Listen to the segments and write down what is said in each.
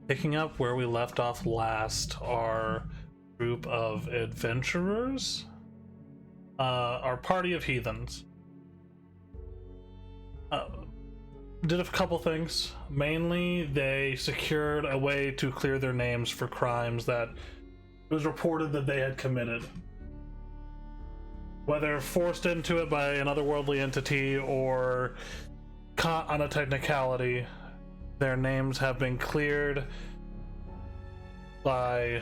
Picking up where we left off last, our group of adventurers, our party of heathens, did a couple things. Mainly, they secured a way to clear their names for crimes that it was reported that they had committed. Whether forced into it by an otherworldly entity or caught on a technicality, their names have been cleared by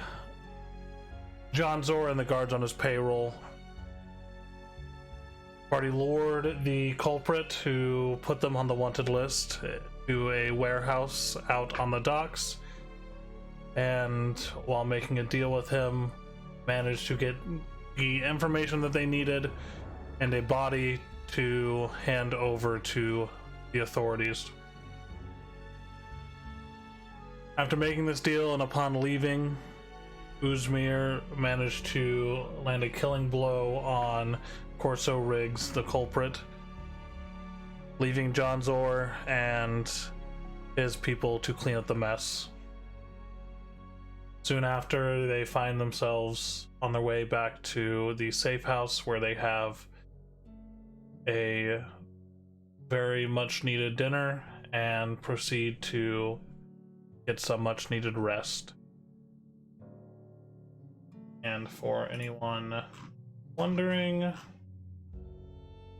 John Zor and the guards on his payroll. Party lured the culprit who put them on the wanted list to a warehouse out on the docks, and while making a deal with him, managed to get the information that they needed and a body to hand over to the authorities. After making this deal and upon leaving, Uzmir managed to land a killing blow on Corso Riggs, the culprit, leaving John Zor and his people to clean up the mess. Soon after, they find themselves on their way back to the safe house where they have a very much needed dinner and proceed to get some much needed rest. And for anyone wondering,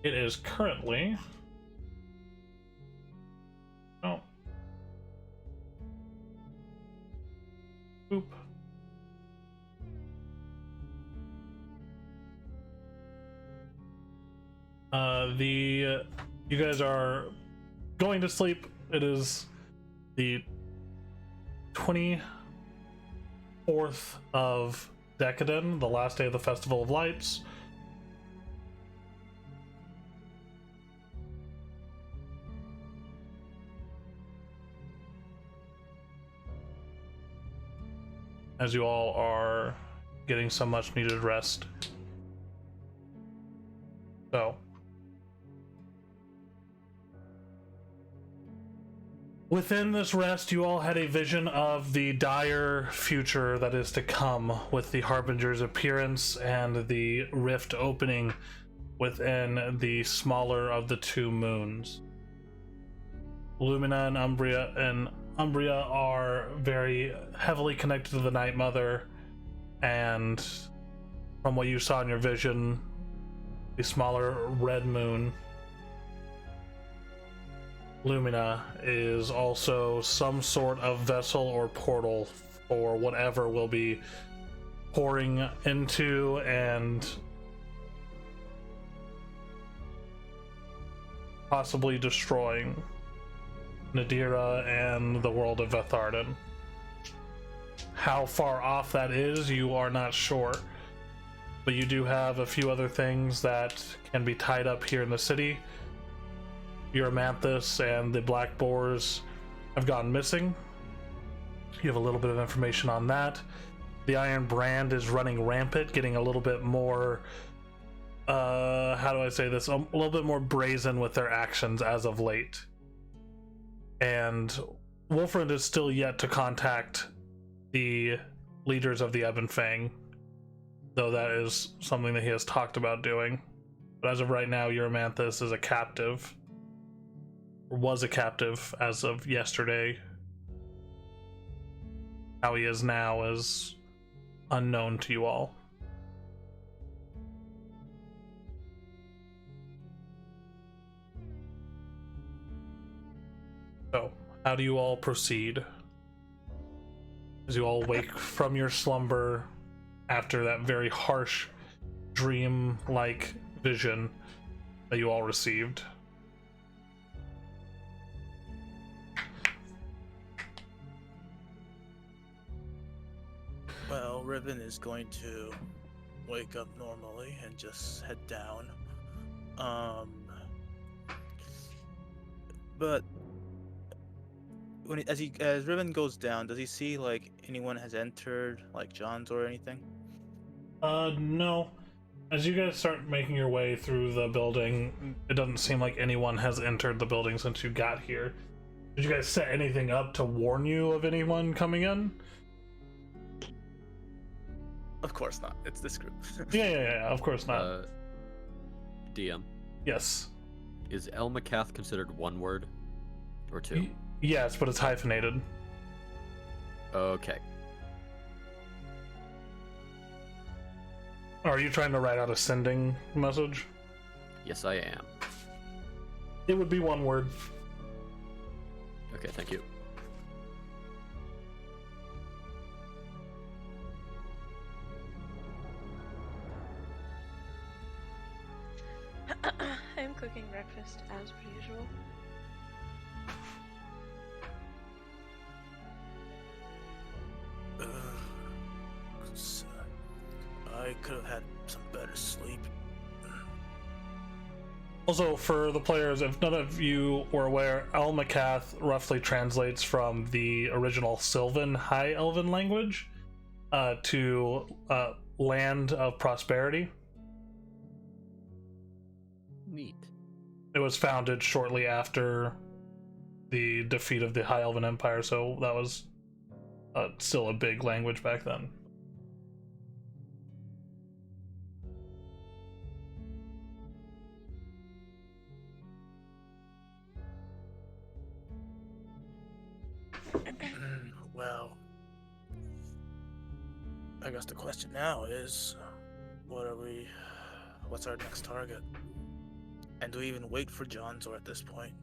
it is currently you guys are going to sleep. It is the 24th of Decadon, the last day of the Festival of Lights. As you all are getting some much needed rest. So, within this rest, you all had a vision of the dire future that is to come, with the Harbinger's appearance and the rift opening within the smaller of the two moons. Lumina and Umbria are very heavily connected to the Night Mother, and from what you saw in your vision, the smaller red moon, Lumina, is also some sort of vessel or portal for whatever will be pouring into and possibly destroying Nidira and the world of Vetharden. How far off that is, you are not sure, but you do have a few other things that can be tied up here in the city. Euromanthus and the Black Boars have gone missing. You have a little bit of information on that. The Iron Brand is running rampant, getting a little bit more, how do I say this, a little bit more brazen with their actions as of late. And Wolfrind is still yet to contact the leaders of the Ebon Fang, though that is something that he has talked about doing. But as of right now, Euromanthus is a captive, or was a captive as of yesterday. How he is now is unknown to you all. So, how do you all proceed? As you all wake from your slumber after that very harsh dream-like vision that you all received. Well, Riven is going to wake up normally and just head down. But as Riven goes down, does he see like anyone has entered, like John's or anything? No. As you guys start making your way through the building, it doesn't seem like anyone has entered the building since you got here. Did you guys set anything up to warn you of anyone coming in? Of course not. It's this group. Yeah, of course not. DM. Yes. Is Elmacath considered one word? Or two? Yes, but it's hyphenated. Okay. Are you trying to write out a sending message? Yes, I am. It would be one word. Okay, thank you. I'm cooking breakfast as per usual. I could have had some better sleep. Also, for the players, if none of you were aware, Elmacath roughly translates from the original Sylvan High Elven language to Land of Prosperity. Neat. It was founded shortly after the defeat of the High Elven Empire, so that was still a big language back then. Well, I guess the question now is, what's our next target? And do we even wait for John's or at this point?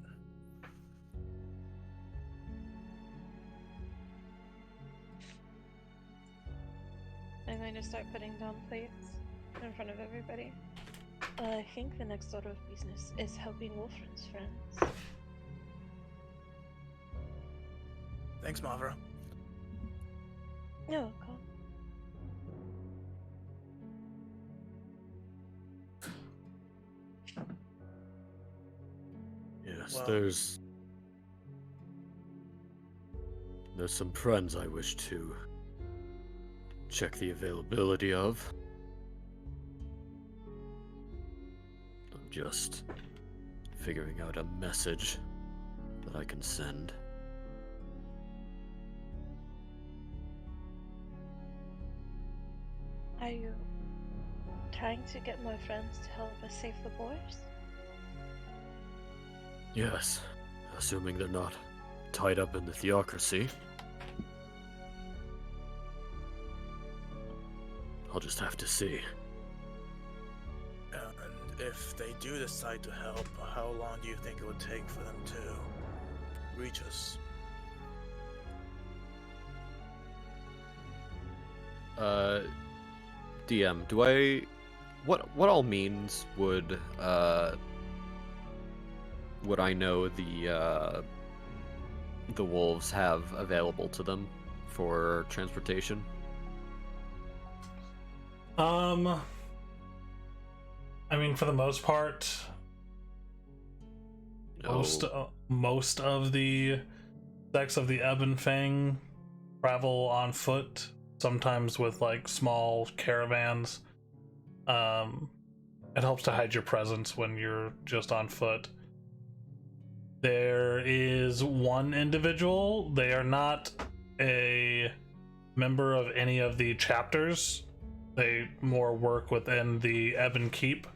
I'm going to start putting down plates in front of everybody. I think the next order of business is helping Wolfram's friends. Thanks, Mavra. You're welcome. Yes, Well- there's some friends I wish to check the availability of. I'm just figuring out a message that I can send. Are you trying to get my friends to help us save the boys? Yes, assuming they're not tied up in the theocracy. I'll just have to see. And if they do decide to help, how long do you think it would take for them to reach us? DM, what all means would I know the wolves have available to them for transportation? I mean, for the most part, most of the sects of the Ebon Fang travel on foot, sometimes with like small caravans. It helps to hide your presence when you're just on foot. There is one individual. They are not a member of any of the chapters. They more work within the Ebon Keep.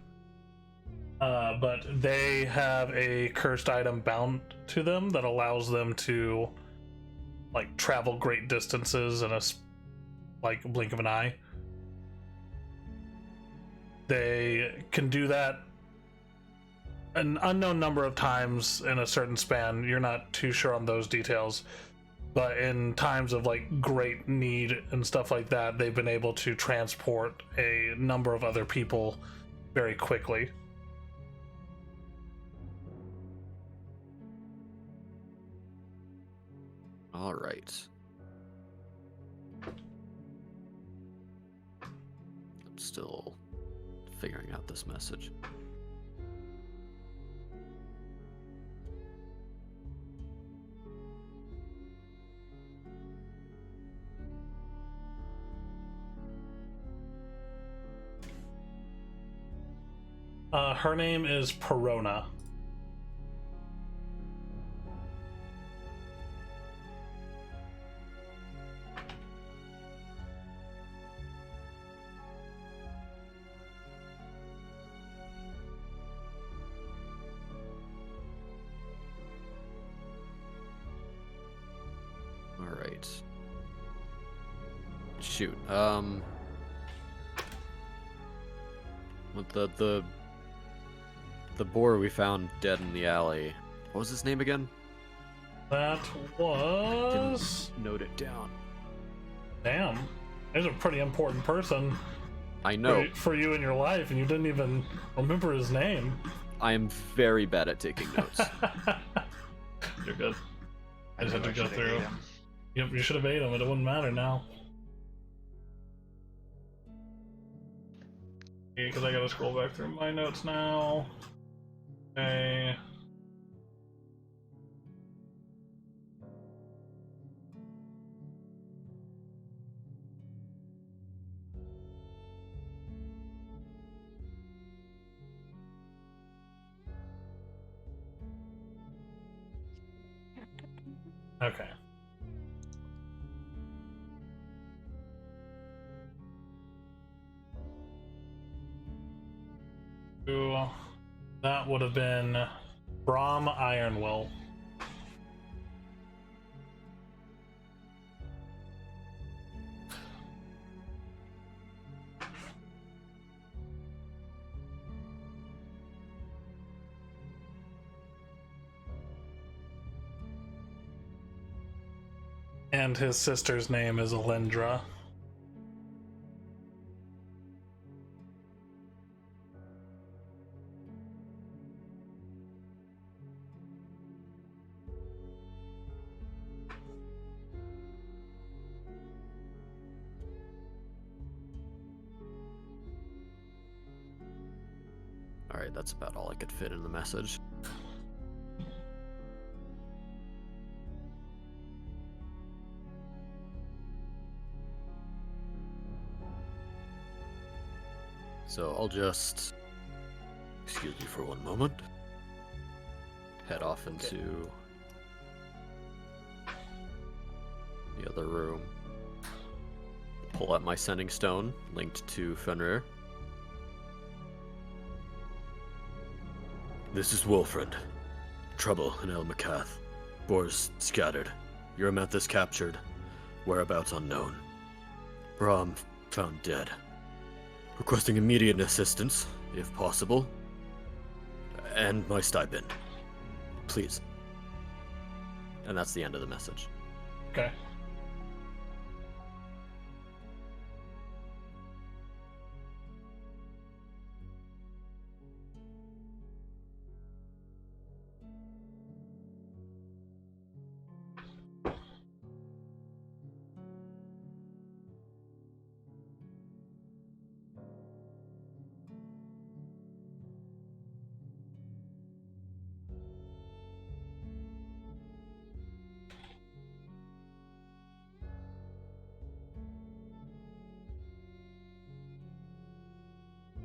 But they have a cursed item bound to them that allows them to like travel great distances in a blink of an eye. They can do that an unknown number of times in a certain span. You're not too sure on those details, but in times of like great need and stuff like that, they've been able to transport a number of other people very quickly. All right. I'm still figuring out this message. Her name is Perona. Right. Shoot. With the boar we found dead in the alley. What was his name again? That was... Didn't note it down. Damn. He's a pretty important person I know. for you in your life, and you didn't even remember his name. I am very bad at taking notes. You're good. I just had to knew go should've through. ate him. Yep, you should have ate him. It wouldn't matter now. Because I gotta scroll back through my notes now. Okay. Okay. So, that would have been Brom Ironwill. And his sister's name is Alindra. Alright, that's about all I could fit in the message. So I'll just, excuse me for one moment, head off into the other room, pull out my sending stone linked to Fenrir. This is Wolfried. Trouble in El Macath. Boars scattered. Euromanthus captured. Whereabouts unknown. Brom found dead. Requesting immediate assistance, if possible. And my stipend. Please. And that's the end of the message. Okay.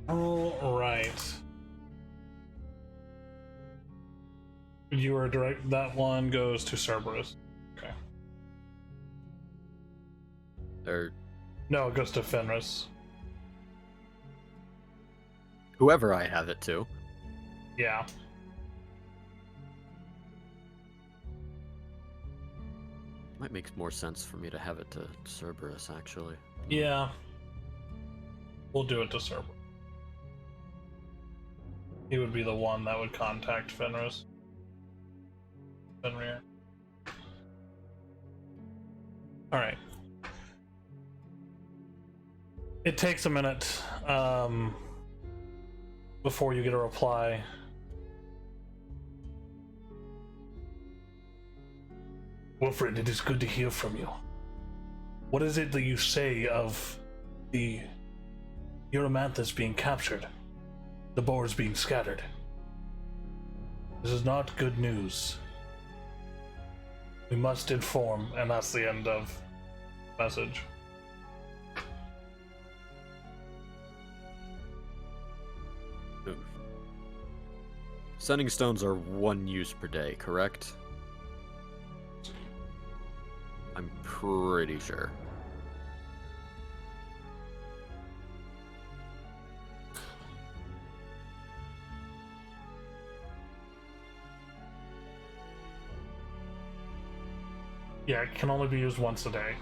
All right. You are direct. That one goes to Cerberus. Okay. No, it goes to Fenris. Whoever I have it to. Yeah. Might make more sense for me to have it to Cerberus, actually. Yeah. We'll do it to Cerberus. He would be the one that would contact Fenris. Fenrir. Alright. It takes a minute before you get a reply. Wilfred, it is good to hear from you. What is it that you say of the Euromanthus being captured? The boars being scattered? This is not good news. We must inform, and that's the end of the message. Sending stones are 1 use per day, correct? I'm pretty sure. Yeah, it can only be used once a day.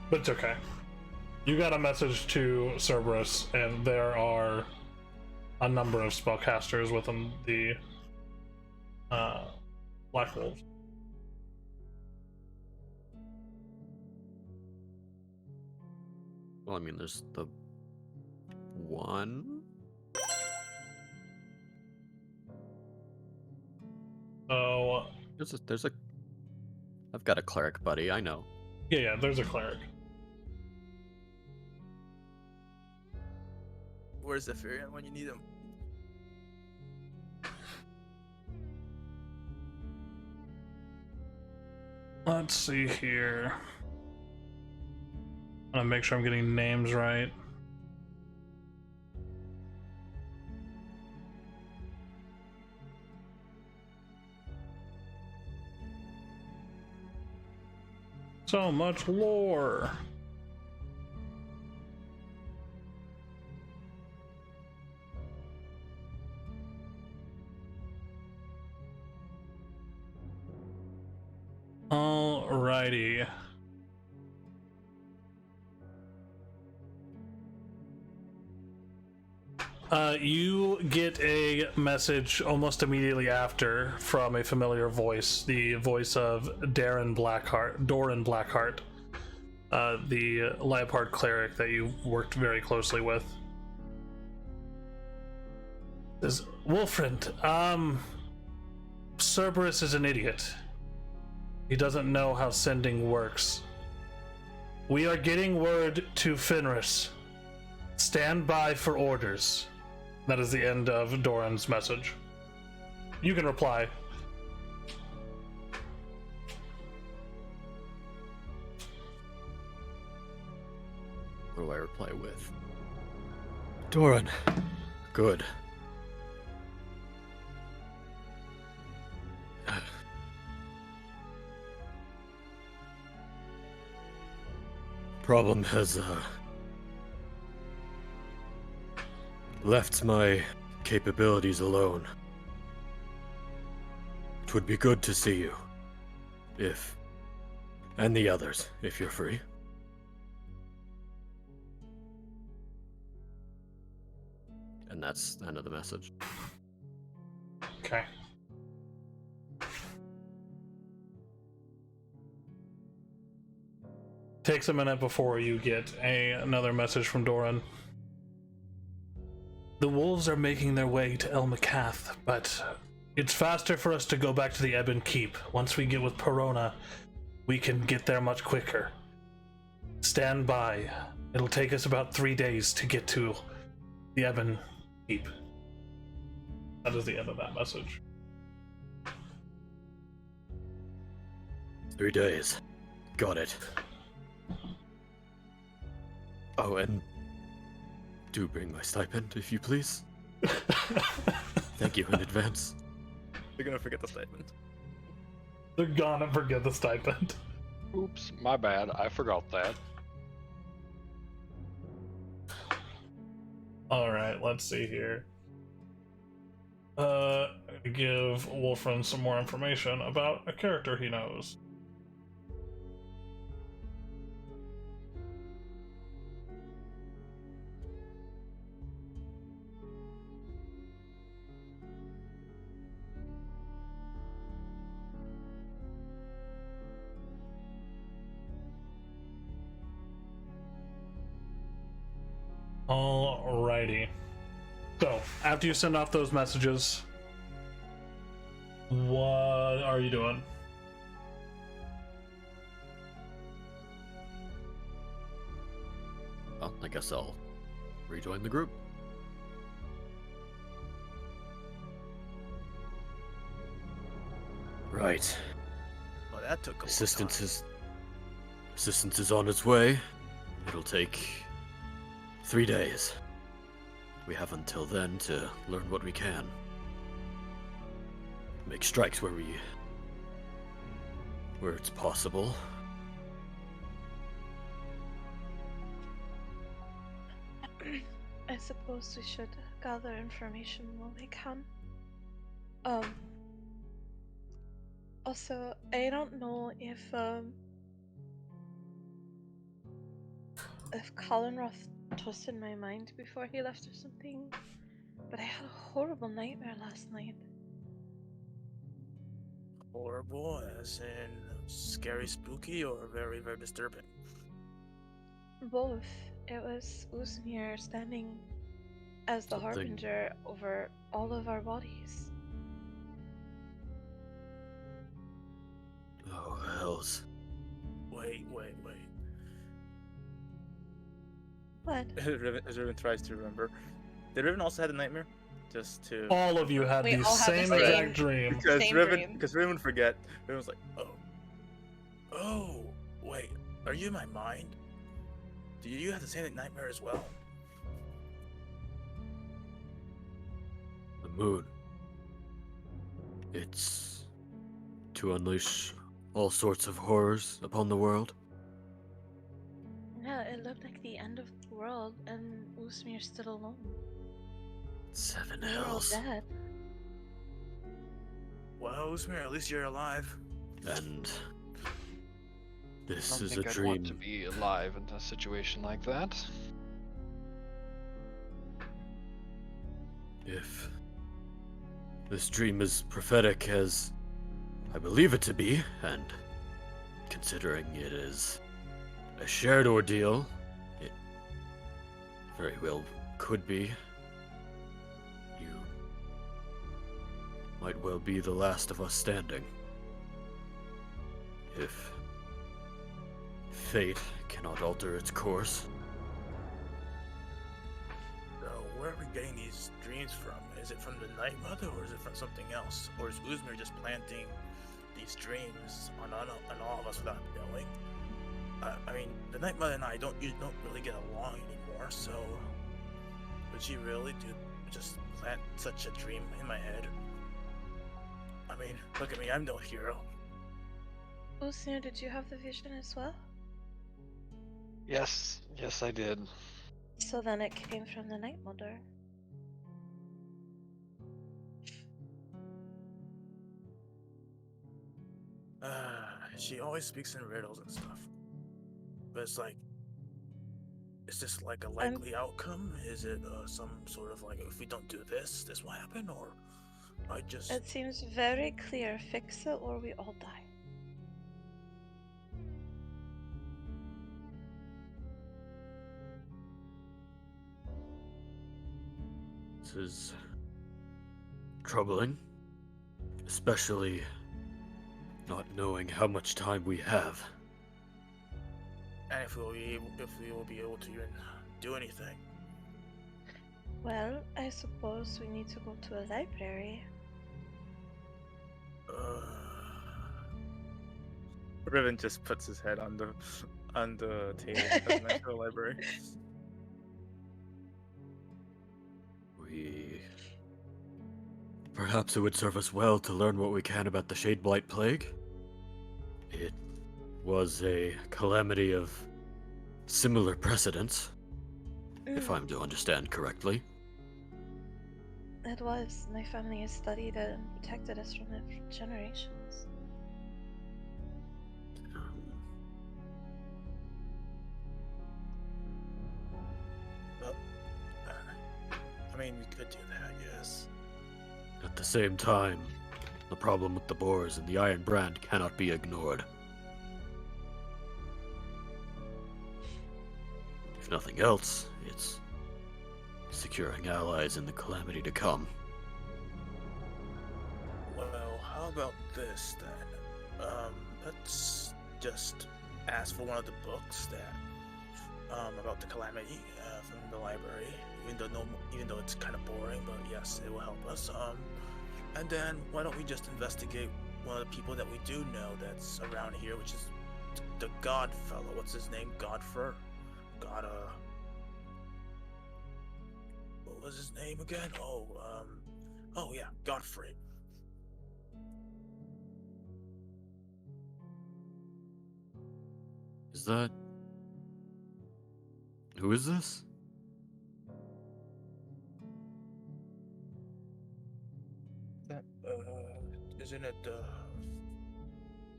But it's okay. You got a message to Cerberus, and there are a number of spellcasters within the Black Wolves. Well, I mean, there's the one. So There's a. I've got a cleric buddy. I know. yeah, there's a cleric. Where's Zephyrian when you need him? Let's see here. I'm gonna make sure I'm getting names right. So much lore. Alrighty. You get a message almost immediately after from a familiar voice, the voice of Doran Blackheart, the Leopard cleric that you worked very closely with. Says, Wolfriend, Cerberus is an idiot. He doesn't know how sending works. We are getting word to Fenris. Stand by for orders. That is the end of Doran's message. You can reply. What do I reply with? Doran. Good. Problem has, left my capabilities alone. It would be good to see you. And the others, if you're free. And that's the end of the message. Okay. Takes a minute before you get another message from Doran. The wolves are making their way to El Macath, but it's faster for us to go back to the Ebon Keep. Once we get with Perona, we can get there much quicker. Stand by. It'll take us about 3 days to get to the Ebon Keep. That is the end of that message. 3 days. Got it. Oh, and do bring my stipend, if you please. Thank you in advance. You're gonna forget the statement. They're gonna forget the stipend. Oops, my bad. I forgot that. Alright, let's see here. Give Wolfram some more information about a character he knows. Alrighty. So, after you send off those messages, what are you doing? Well, I guess I'll rejoin the group. Right. Well, that took a long Assistance time. is on its way. It'll take 3 days. We have until then to learn what we can. Make strikes where it's possible. I suppose we should gather information while we can. Also, I don't know if Colin Roth twisted my mind before he left or something, but I had a horrible nightmare last night. Horrible, as in scary, spooky, or very, very disturbing? Both. It was Uzmir standing as the Something. harbinger over all of our bodies. Oh, hells. Wait. What? As Riven tries to remember, did Riven also had a nightmare? Just to All of you had We the all had the same same- exact dream. Same dream. Because Riven would forget. Riven was like, oh, wait, are you in my mind? Do you have the same nightmare as well? The moon. It's to unleash all sorts of horrors upon the world. Yeah, it looked like the end of the world, and Uzmir stood alone. 7 We were all hells. dead. Well, Usmir, at least you're alive. And I this don't is a think I'd want to dream. be alive in a situation like that. If this dream is prophetic as I believe it to be, and considering it is a shared ordeal, it very well could be. You might well be the last of us standing. If fate cannot alter its course. So, where are we getting these dreams from? Is it from the Night Mother, or is it from something else? Or is Uzmir just planting these dreams on all of us without knowing? I mean, the Night Mother and I don't really get along anymore, so would she really just plant such a dream in my head? I mean, look at me, I'm no hero. Uzmir, did you have the vision as well? Yes, I did. So then it came from the Night Mother. She always speaks in riddles and stuff. But it's like, is this like a likely outcome? Is it some sort of like, if we don't do this, this will happen? Or I just... It seems very clear. Fix it or we all die. This is troubling, especially not knowing how much time we have. And if we will be able to even do anything. Well, I suppose we need to go to a library. Riven just puts his head on the table next to the library. Perhaps it would serve us well to learn what we can about the Shade Blight Plague. It was a calamity of similar precedence, if I'm to understand correctly. It was. My family has studied it and protected us from it for generations. Well, I mean, we could do that, yes. At the same time, the problem with the Boars and the Iron Brand cannot be ignored. If nothing else, it's securing allies in the calamity to come. Well, how about this then? Let's just ask for one of the books that about the calamity from the library. Even though it's kind of boring, but yes, it will help us. And then why don't we just investigate one of the people that we do know that's around here, which is the God fellow. What's his name? Godfer. What was his name again? Oh yeah, Godfrey. Is that... Who is this? Isn't it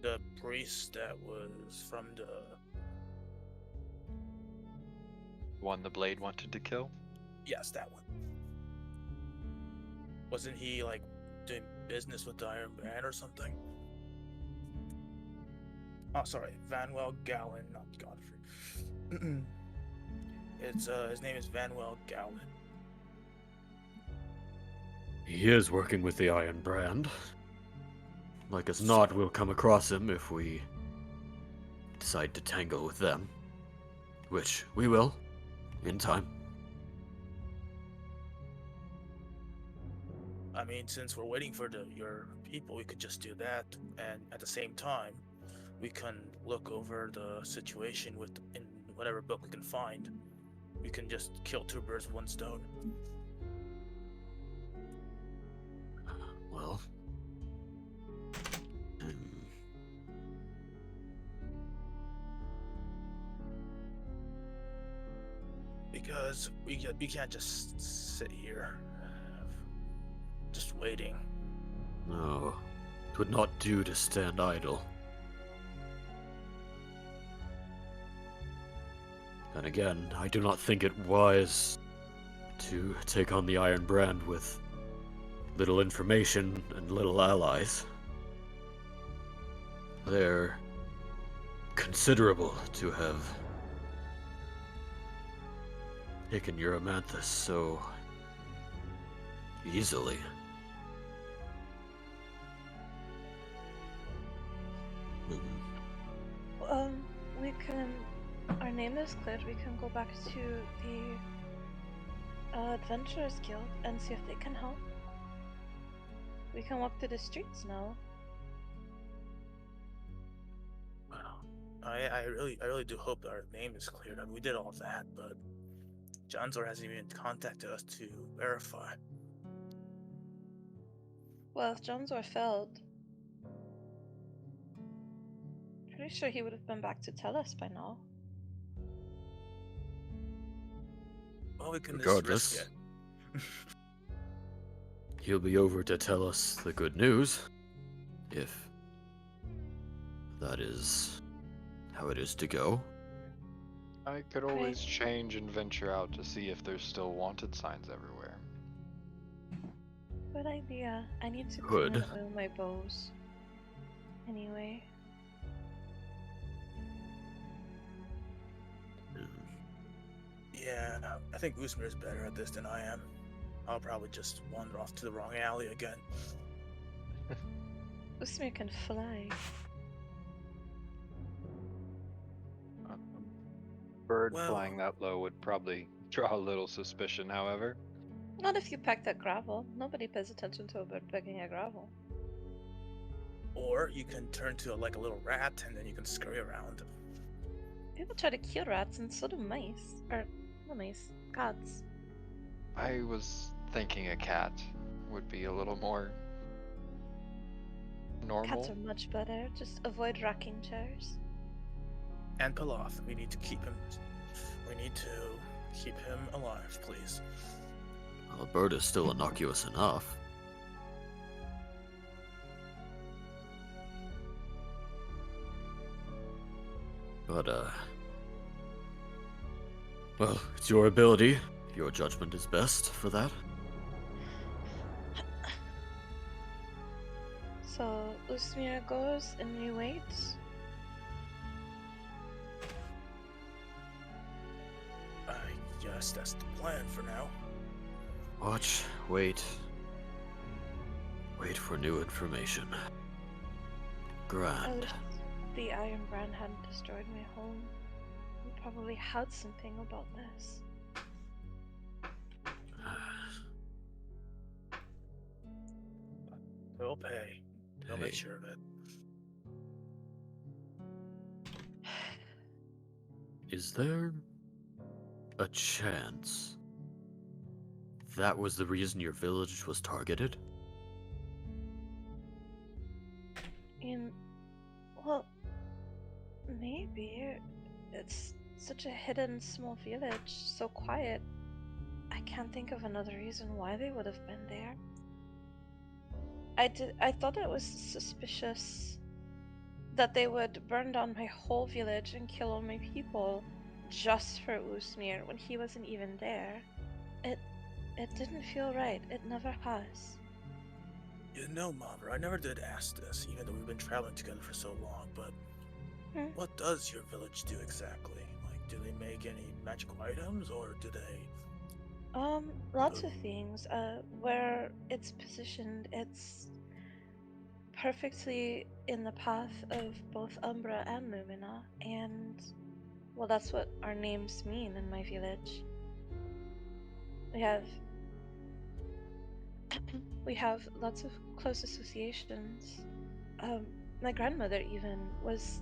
The priest that was from the... One the blade wanted to kill? Yes, that one. Wasn't he, like, doing business with the Iron Band or something? Oh, sorry, Vanwell Gowan, not Godfrey. It's, his name is Vanwell Gowan. He is working with the Iron Brand. Like as not, we'll come across him if we decide to tangle with them. Which we will, in time. I mean, since we're waiting for your people, we could just do that, and at the same time, we can look over the situation in whatever book we can find. We can just kill two birds with one stone. Well... Because we can't just sit here, just waiting. No, it would not do to stand idle. And again, I do not think it wise to take on the Iron Brand with little information and little allies. They're considerable to have taken Euromanthus so easily. We can. Our name is cleared. We can go back to the Adventurers Guild and see if they can help. We can walk through the streets now. Wow. I really do hope that our name is cleared. I mean, we did all that, but Johnzor hasn't even contacted us to verify. Well, if Johnzor failed, pretty sure he would have been back to tell us by now. Well, we can just Regardless, risk it. he'll be over to tell us the good news, if that is how it is to go. I could always change and venture out to see if there's still wanted signs everywhere. Good idea. I need to Good. clean and oil my bows. Anyway. Yeah, I think Usmir's better at this than I am. I'll probably just wander off to the wrong alley again. Usmir can fly. Bird Well- flying that low would probably draw a little suspicion, however. Not if you pack that gravel. Nobody pays attention to a bird pecking at gravel. Or you can turn to like a little rat and then you can scurry around. People try to kill rats and so do mice. Or, not mice. Cats. I was thinking a cat would be a little more normal. Cats are much better. Just avoid rocking chairs. And Piloth, we need to keep him alive, please. Well, a bird is still innocuous enough. But, well, it's your ability. Your judgment is best for that. So, Usmir goes and we wait. I guess that's the plan for now. Watch, wait. Wait for new information. At Grand. least the Iron Brand hadn't destroyed my home. We probably had something about this. They'll pay. They'll make Hey. sure of it. Is there a chance that was the reason your village was targeted? Well, maybe. It's such a hidden small village, so quiet. I can't think of another reason why they would have been there. I thought it was suspicious that they would burn down my whole village and kill all my people just for Usmir when he wasn't even there. It didn't feel right. It never has. You know, Mother, I never did ask this, even though we've been traveling together for so long, but what does your village do exactly? Like, do they make any magical items, or do they... Lots of things. Where it's positioned, it's perfectly in the path of both Umbra and Lumina, and well, that's what our names mean in my village. We have lots of close associations. My grandmother even was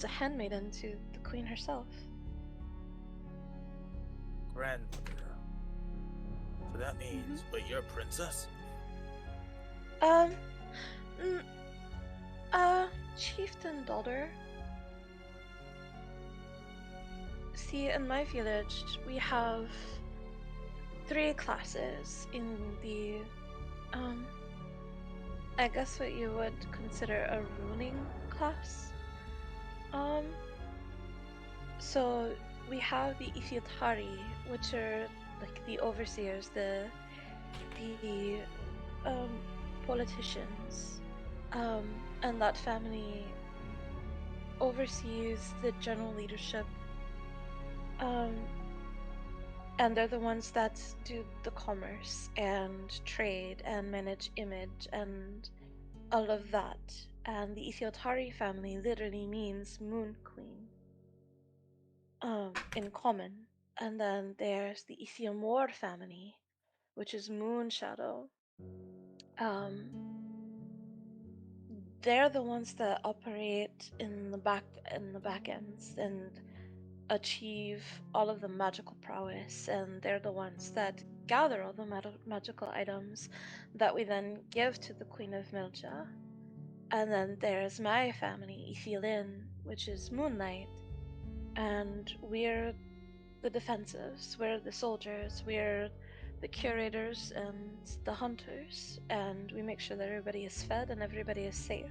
a handmaiden to the queen herself. Grandmother. So that means, but you're a princess? Um, chieftain daughter. See, in my village, we have 3 classes in the, I guess what you would consider a ruling class. So we have the Ifyotari, which are like the overseers, the politicians, and that family oversees the general leadership, and they're the ones that do the commerce and trade and manage image and all of that. And the Ifyotari family literally means Moon Queen, in common. And then there's the Ithiomor family, which is Moon Shadow. They're the ones that operate in the back ends and achieve all of the magical prowess, and they're the ones that gather all the magical items that we then give to the Queen of Milja. And then there's my family, Ithilin, which is Moonlight, and we're the defensives, we're the soldiers, we're the curators and the hunters, and we make sure that everybody is fed and everybody is safe.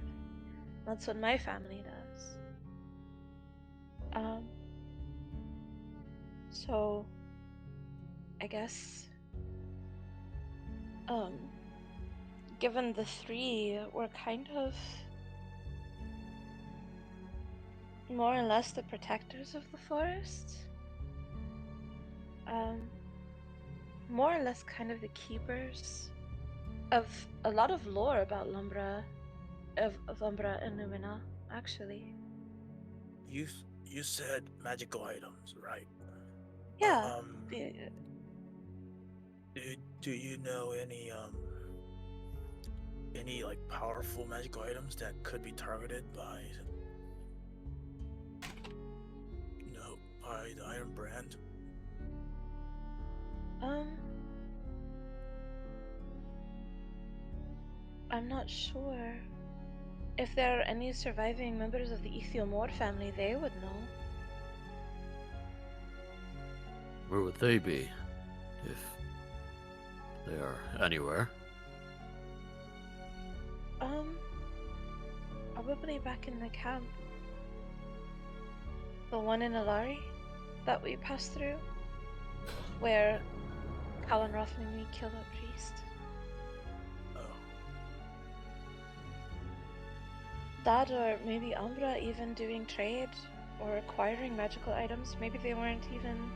That's what my family does. So I guess given the 3, we're kind of more or less the protectors of the forest. More or less kind of the keepers of a lot of lore about Lumbra, of Umbra and Lumina, actually. You said magical items, right? Yeah. Do you know any like powerful magical items that could be targeted by by the Iron Brand? I'm not sure. If there are any surviving members of the Ithiomor family, they would know. Where would they be, if they are anywhere? Probably back in the camp. The one in Alari that we passed through, where Kalan Rothman killed a priest. Oh. That, or maybe Umbra even doing trade or acquiring magical items. Maybe they weren't even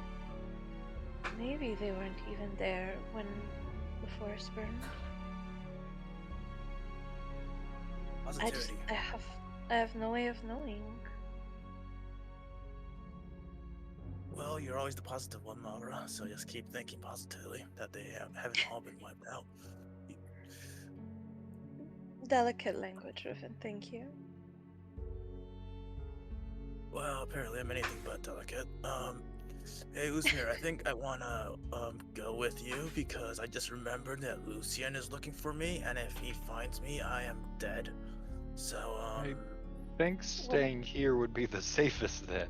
there when the forest burned. Positivity. I have no way of knowing. Well, you're always the positive one, Maura, so just keep thinking positively that they haven't all been wiped out. Delicate language, Riven, thank you. Well, apparently I'm anything but delicate. Hey, Usmir, I think I wanna go with you because I just remembered that Lucien is looking for me, and if he finds me, I am dead. So, I think staying here would be the safest then.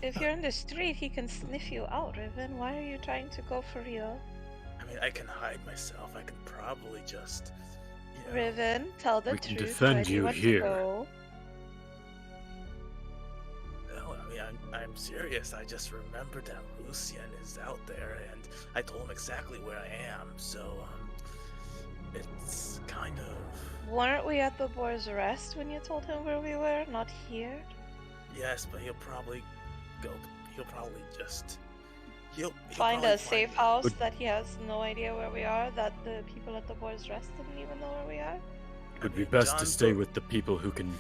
If you're in the street, he can sniff you out, Riven. Why are you trying to go for real? I mean, I can hide myself. I can probably just, Riven, tell the We can truth. defend Where do you you want here. to go? No, I mean, I'm serious. I just remembered that Lucian is out there, and I told him exactly where I am. So, it's kind of... Weren't we at the Boar's Rest when you told him where we were? Not here? Yes, but he'll probably go. He'll probably just... He'll Find probably a safe me. house Would- that he has no idea where we are, that the people at the Boar's Rest didn't even know where we are? It would I be mean, best to John stay told- with the people who can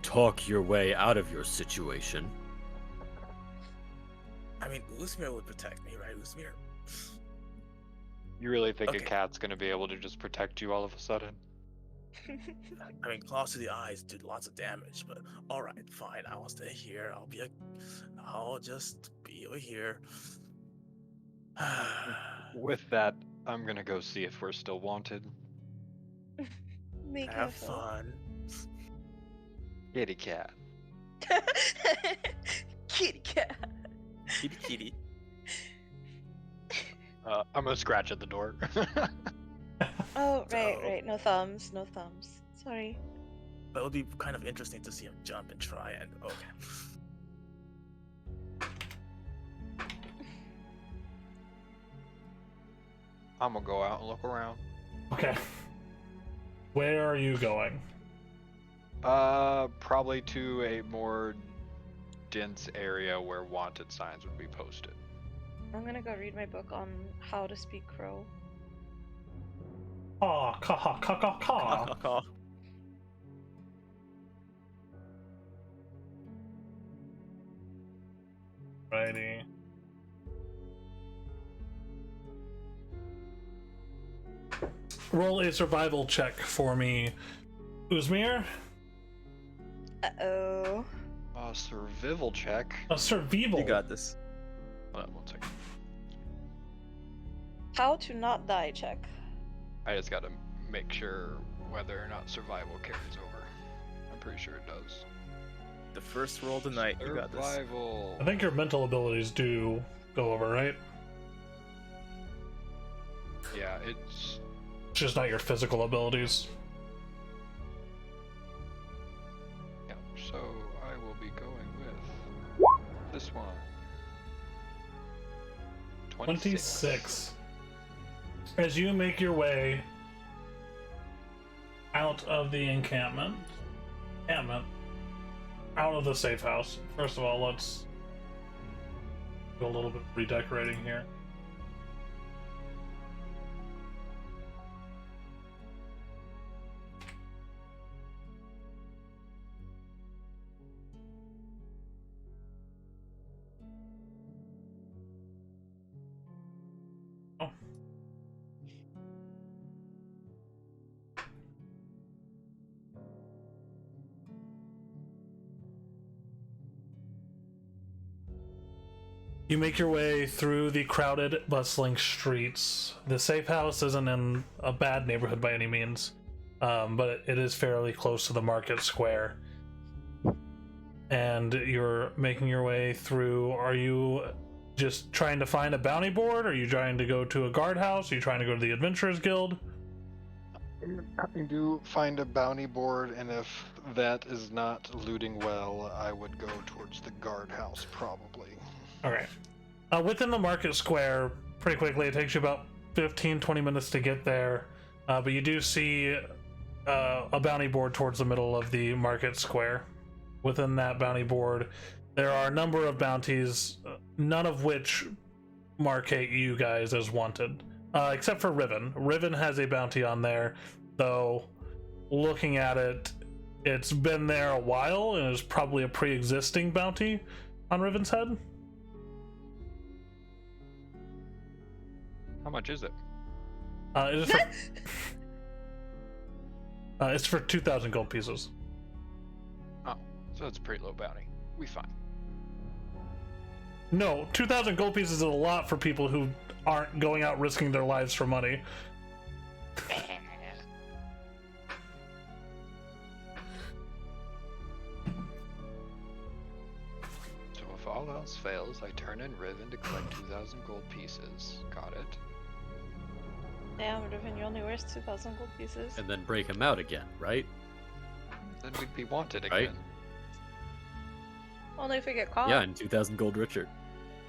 talk your way out of your situation. I mean, Uzmir would protect me, right, Uzmir? You really think Okay. a cat's gonna be able to just protect you all of a sudden? I mean, claws to the eyes did lots of damage, but all right, fine. I'll stay here. I'll just be over here. With that, I'm gonna go see if we're still wanted. Be Have careful. fun. Kitty cat. Kitty cat. Kitty kitty. I'm gonna scratch at the door. Oh, right, So- right. No thumbs, no thumbs. Sorry. But it would be kind of interesting to see him jump and try and okay. I'm gonna go out and look around. Okay. Where are you going? Probably to a more dense area where wanted signs would be posted. I'm gonna go read my book on how to speak Crow. Caw, caw, caw, caw, caw. Righty. Roll a survival check for me, Uzmir. Uh-oh. Survival check. A survival. You got this. Hold on 1 second. How to not die check. I just gotta make sure whether or not survival carries over. I'm pretty sure it does. The first roll tonight. You got this. Survival. I think your mental abilities do go over, right? Yeah, it's It's just not your physical abilities. yeah. So I will be going with this one. 26. As you make your way out of the encampment, out of the safe house. First of all, let's do a little bit of redecorating here. Oh. You make your way through the crowded, bustling streets. The safe house isn't in a bad neighborhood by any means, but it is fairly close to the market square. And you're making your way through. Are you just trying to find a bounty board? Are you trying to go to a guardhouse? Are you trying to go to the Adventurers Guild? I do find a bounty board, and if that is not looting well, I would go towards the guardhouse probably. Okay. Within the market square, pretty quickly, it takes you about 15-20 minutes to get there, but you do see a bounty board towards the middle of the market square. Within that bounty board, there are a number of bounties, none of which markate you guys as wanted, except for Riven. Riven has a bounty on there, though looking at it, it's been there a while and is probably a pre-existing bounty on Riven's head. How much is it? It is for, it's for 2,000 gold pieces. Oh, so it's a pretty low bounty. We fine. No, 2,000 gold pieces is a lot for people who aren't going out risking their lives for money. So if all else fails, I turn in Riven to collect 2,000 gold pieces. Got it. Damn, Riven, you only wears 2,000 gold pieces. and then break him out again, right? Then we'd be wanted Right. again. Only if we get caught. Yeah, and 2,000 gold richer.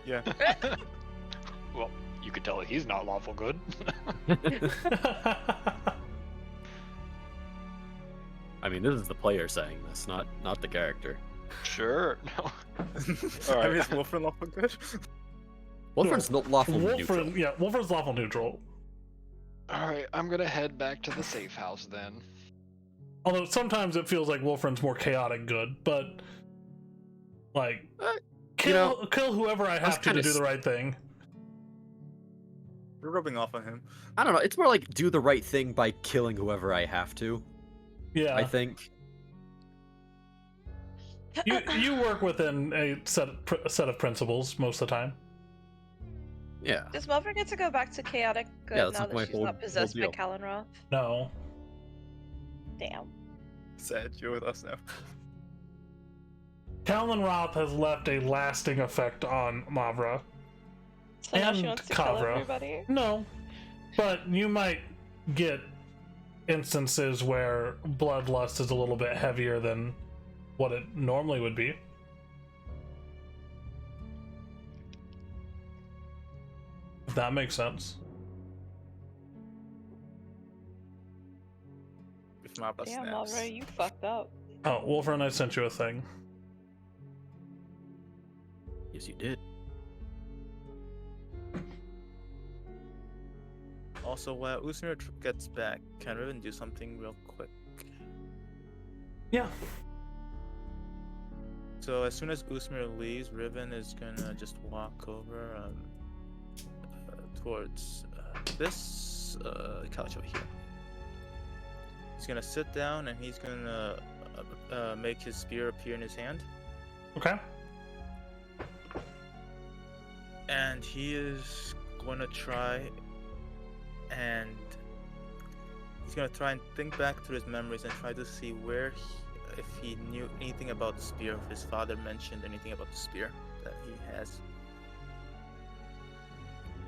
Yeah. Well, you could tell he's not lawful good. I mean, this is the player saying this, not the character. Sure. No. I mean, is Wolfram lawful good? Wolfram's not lawful neutral. Wolfram, yeah, Wolfram's lawful neutral. All right, I'm gonna head back to the safe house then. Although sometimes it feels like Wolfram's more chaotic good, but like kill whoever I have to do the right thing. We're rubbing off on him. I don't know. It's more like do the right thing by killing whoever I have to. Yeah, I think. you work within a set of principles most of the time. Yeah. Does Melvin get to go back to chaotic good Yeah, that's now my that she's whole- not possessed whole by deal. Kalenroth? No, Damn. Sad, you're with us now. Callan Roth has left a lasting effect on Mavra. So now she And wants to kill Kavra. everybody? No, but you might get instances where bloodlust is a little bit heavier than what it normally would be. If that makes sense. If Mappa Damn, snaps. Malra, you fucked up. Oh, Wolfram, I sent you a thing. Yes, you did. Also, while Usnir gets back, can Riven do something real quick? Yeah. So as soon as Usmir leaves, Riven is gonna just walk over towards this couch over here. He's gonna sit down and he's gonna make his spear appear in his hand, Okay. and he is going to try and think back through his memories and try to see where if he knew anything about the spear, if his father mentioned anything about the spear that he has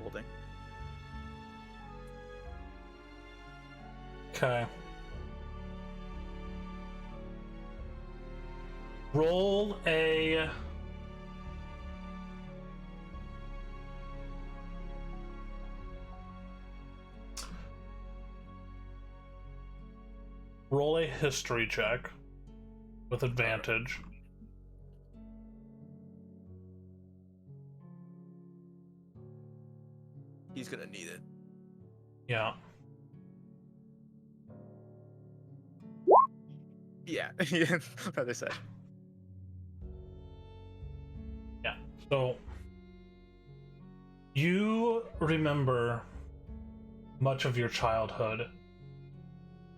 holding. Okay. Roll a history check with advantage. He's gonna need it. Yeah. Yeah, what they said. Yeah. So you remember much of your childhood,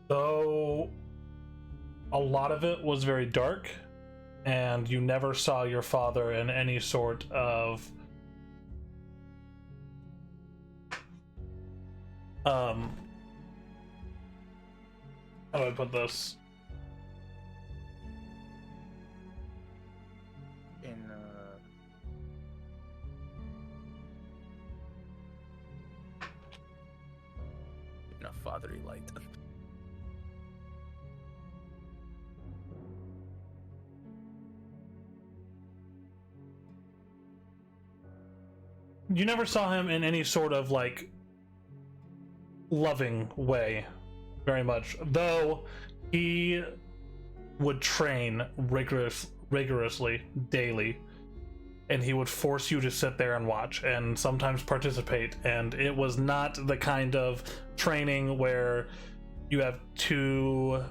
though a lot of it was very dark, and you never saw your father in any sort of how do I put this? In a fatherly light. You never saw him in any sort of like loving way very much, though he would train rigorously daily, and he would force you to sit there and watch and sometimes participate, and it was not the kind of training where you have two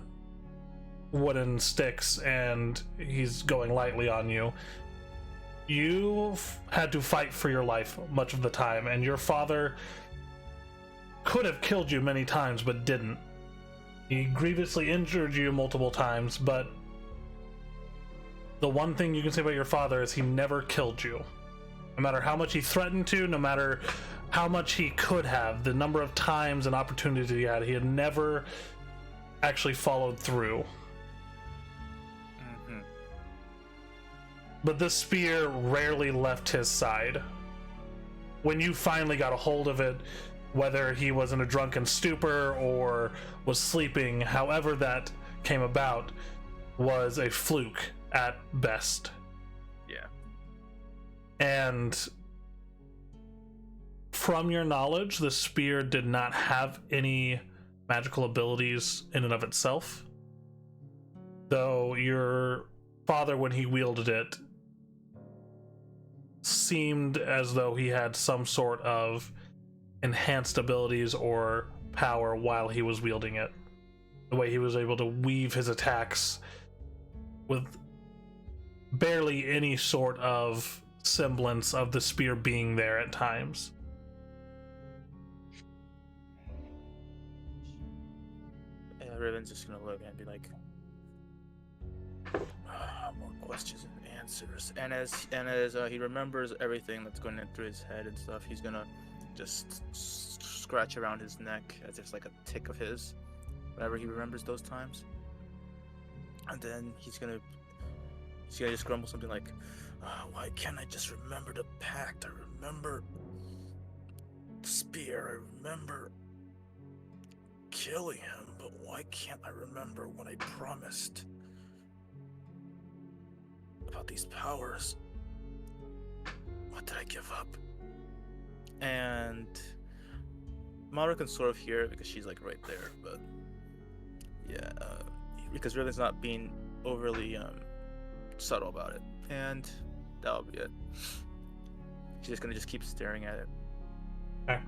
wooden sticks and he's going lightly on you. You've had to fight for your life much of the time, and your father could have killed you many times but didn't. He grievously injured you multiple times, but the one thing you can say about your father is he never killed you. No matter how much he threatened to, no matter how much he could have, the number of times and opportunities he had never actually followed through. But this spear rarely left his side. When you finally got a hold of it, Whether he was in a drunken stupor or was sleeping, however that came about, was a fluke at best. Yeah. And from your knowledge, the spear did not have any magical abilities in and of itself. Though your father, when he wielded it, seemed as though he had some sort of enhanced abilities or power while he was wielding it. The way he was able to weave his attacks with barely any sort of semblance of the spear being there at times. Riven's just gonna look and be like, more questions and answers. And as he remembers everything that's going through his head and stuff, he's gonna just scratch around his neck as if it's like a tick of his, whenever he remembers those times. And then he's gonna just grumble something like, why can't I just remember the pact? I remember the spear. I remember killing him, but why can't I remember what I promised about these powers? What did I give up? And Mara can sort of hear it because she's like right there, but yeah, because Riven's not being overly subtle about it, and that'll be it. She's just gonna keep staring at it. Okay.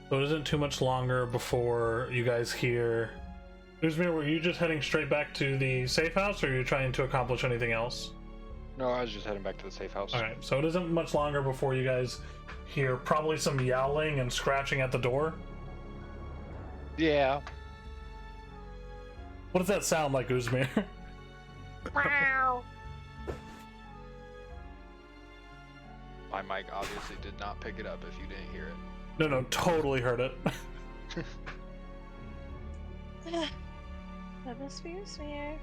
So it isn't too much longer before you guys hear. Uzmir, were you just heading straight back to the safe house, or are you trying to accomplish anything else? No, I was just heading back to the safe house. Alright, so it isn't much longer before you guys hear probably some yowling and scratching at the door. Yeah. What does that sound like, Uzmir? Wow. My mic obviously did not pick it up if you didn't hear it. No, totally heard it. That must be a smear.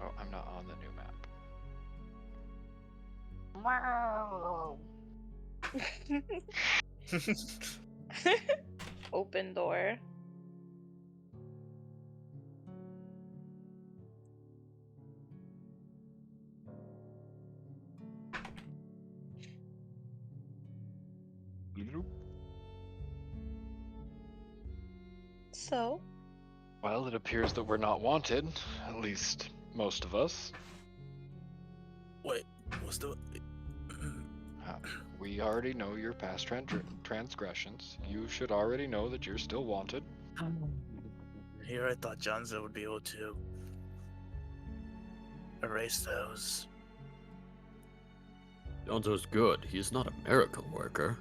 Oh, I'm not on the new map. Wow. Open door. So? Well, it appears that we're not wanted, at least most of us. Wait, what's the? We already know your past transgressions. You should already know that you're still wanted. Here I thought Johnzo would be able to erase those. Jonzo's good. He's not a miracle worker.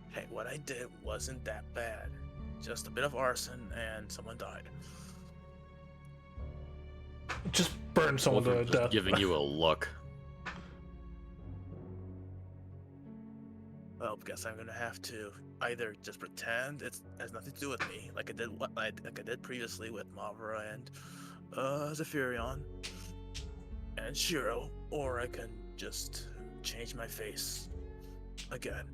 Hey, what I did wasn't that bad. Just a bit of arson and someone died. Just burn someone to Wolfram just death. giving you a look. Well, guess I'm gonna have to either just pretend it has nothing to do with me, like I did previously with Mavra and Zephyrion and Shiro, or I can just change my face again.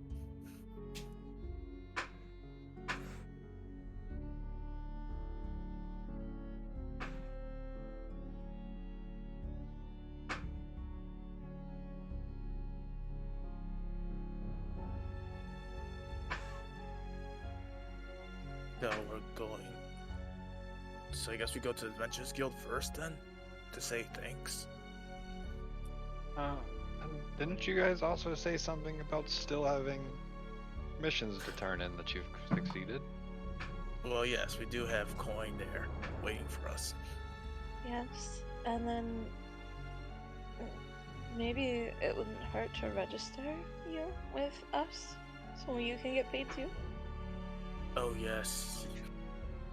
No, we're going. So I guess we go to the Adventurers Guild first then, to say thanks. And didn't you guys also say something about still having missions to turn in that you've succeeded? Well, yes, we do have coin there, waiting for us. Yes. And then maybe it wouldn't hurt to register you with us so you can get paid too. Oh yes,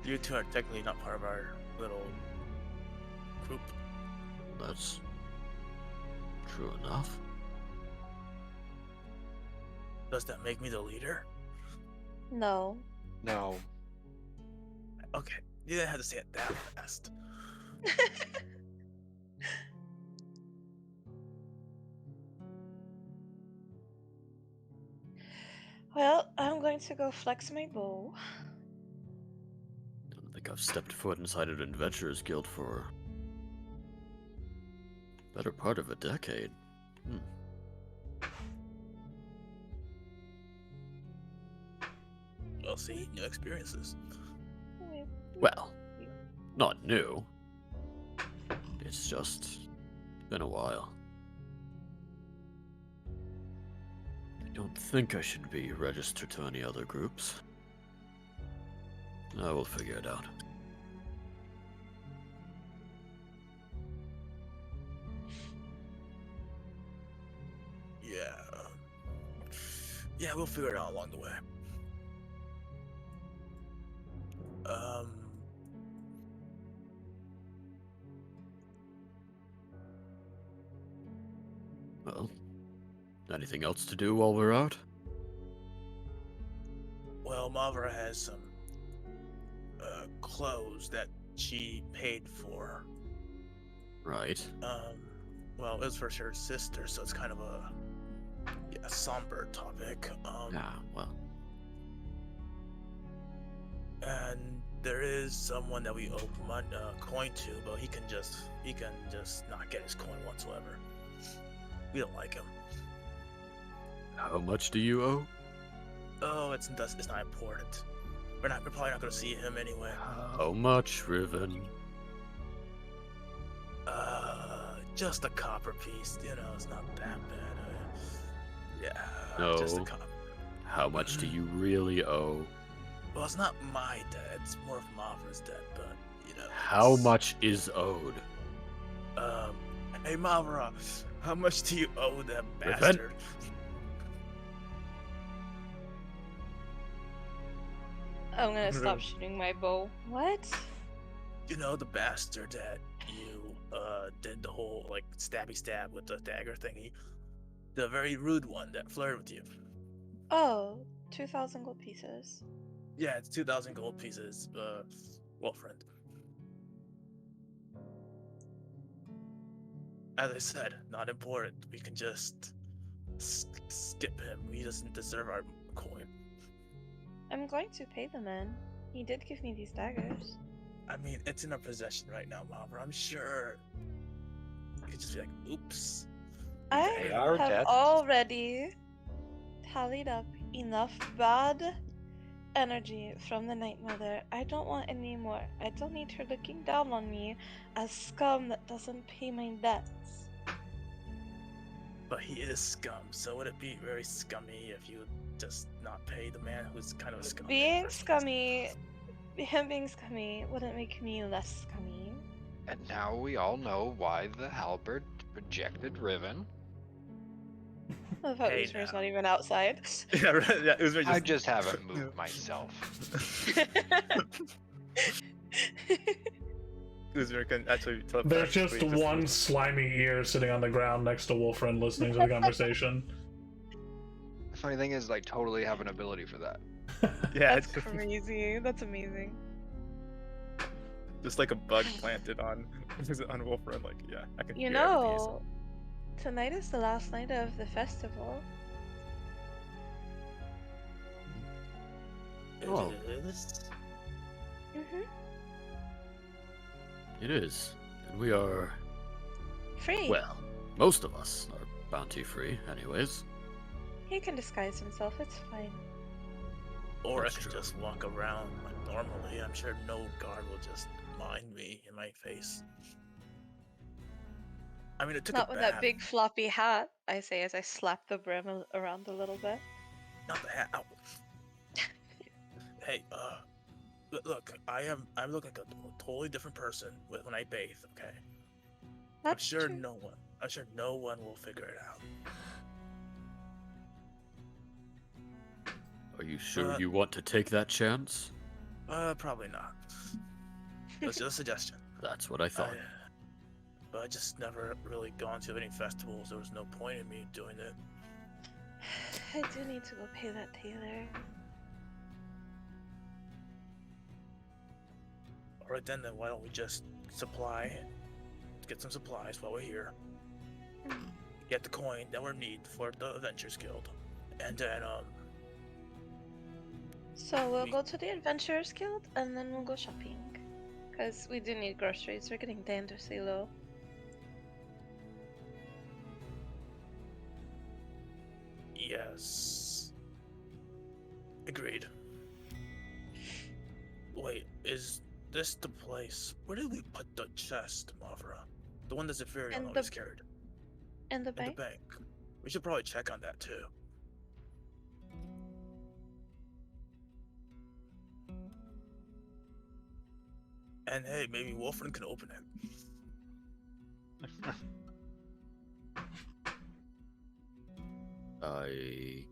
you two are technically not part of our little group. That's true enough. Does that make me the leader? No. No. Okay, you didn't have to say it that fast. Well, I'm going to go flex my bow. I don't think I've stepped foot inside an adventurers guild for better part of a decade. Well, see, new experiences. Well, not new. It's just been a while. I don't think I should be registered to any other groups. I will figure it out. Yeah, we'll figure it out along the way. Well, anything else to do while we're out? Well, Mavra has some clothes that she paid for. Right. Well, it was for her sister, so it's kind of a somber topic. Well. And there is someone that we owe coin to, but he can just not get his coin whatsoever. We don't like him. How much do you owe? Oh, it's not important. We're probably not gonna see him anyway. How much, Riven? Just a copper piece. It's not that bad. No. Just a copper. How much do you really owe? Well, it's not my debt. It's more of Mavra's debt, but How it's- much is owed? Hey Mavra, how much do you owe that Riven? bastard? I'm gonna stop shooting my bow. What? The bastard that you did the whole stabby stab with the dagger thingy. The very rude one that flirted with you. Oh, 2,000 gold pieces. Yeah, it's 2,000 gold pieces, friend. As I said, not important. We can just skip him. He doesn't deserve our coin. I'm going to pay the man. He did give me these daggers. I mean, it's in our possession right now, Mavra. I'm sure you could just be like, oops. I They are have dead. already tallied up enough bad energy from the Night Mother. I don't want any more. I don't need her looking down on me as scum that doesn't pay my debts. But he is scum, so would it be very scummy if you just not pay the man who's kind of a scum? Being scummy, him being scummy wouldn't make me less scummy. And now we all know why the halberd rejected Riven. I thought Hey, Usmer's now. not even outside. Yeah, right. Yeah, it was I just haven't moved myself. Uzmir can actually teleport. There's just one slimy ear sitting on the ground next to Wolfriend listening to the conversation. The funny thing is, totally have an ability for that. Yeah, That's it's crazy. That's amazing. just like a bug planted on Wolfram. Like, yeah, I can. You hear everything he's know, tonight is the last night of the festival. Oh. Mm-hmm. It is. And we are, Free. well, most of us are bounty free, anyways. He can disguise himself. It's fine. Or That's I can true. just walk around like normally. I'm sure no guard will just mind me in my face. I mean, it took Not a with bath. that big floppy hat, I say as I slap the brim around a little bit. Not the hat. Ow. Hey, look, I look like a totally different person when I bathe. Okay. That's I'm sure true. no one will figure it out. Are you sure Uh, you want to take that chance? Probably not. That's just a suggestion. That's what I thought. But I just never really gone to any festivals. There was no point in me doing it. I do need to go pay that tailor. Alright then why don't we just get some supplies while we're here. Get the coin that we need for the Adventures Guild. And then, So we'll go to the Adventurers Guild and then we'll go shopping. Because we do need groceries. We're getting dangerously low. Yes. Agreed. Wait, is this the place? Where did we put the chest, Mavra? The one that Zephyrion In the- always carried. In the In bank? the bank. We should probably check on that too. And hey, maybe Wolfram can open it. I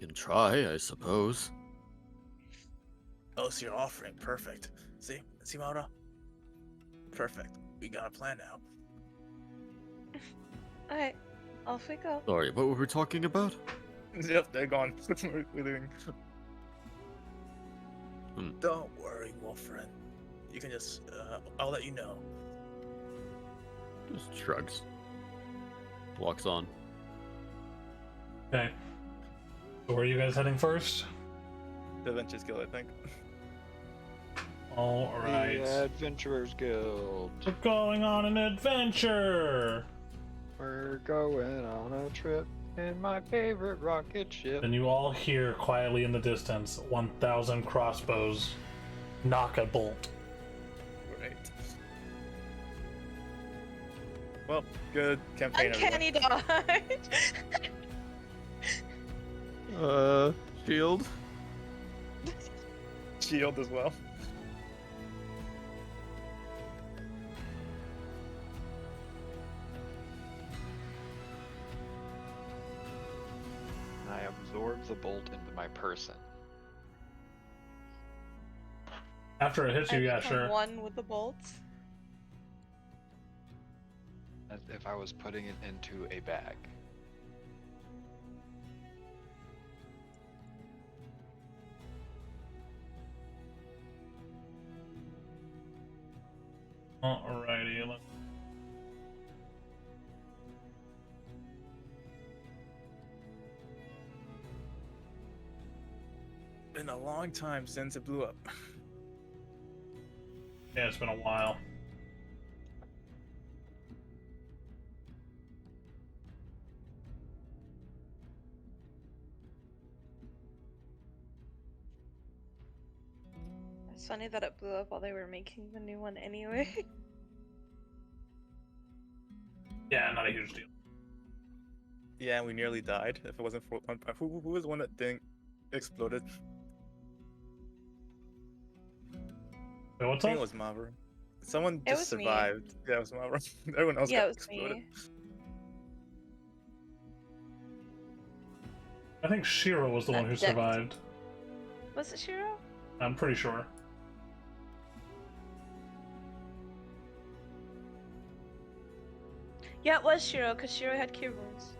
can try, I suppose. Oh, so you're offering. Perfect. See, Mavra? Perfect. We got a plan now. Alright, off we go. Sorry, what were we talking about? Yep, they're gone. We're leaving. Don't worry, Wolfram. You can just, I'll let you know. Just shrugs. Walks on. Okay. So where are you guys heading first? The Adventurers Guild, I think. All right. The Adventurers Guild. We're going on an adventure. We're going on a trip in my favorite rocket ship. And you all hear quietly in the distance 1,000 crossbows knock a bolt. Right. Well, good campaign, Uncanny dodge! Shield? Shield as well. I absorb the bolt into my person. After it hits you, yeah, become sure. one with the bolts. As if I was putting it into a bag. Alrighty. Been a long time since it blew up. Yeah, it's been a while. It's funny that it blew up while they were making the new one anyway. Yeah, not a huge deal. Yeah, we nearly died. If it wasn't for who was the one that thing exploded? Wait, what's I think up? it was Mavra. Someone It just was me. survived. Yeah, it was Mavra. Everyone else Yeah, got it was exploded. me. I think Shiro was the one who Decked. survived. Was it Shiro? I'm pretty sure. Yeah, it was Shiro, because Shiro had cure wounds.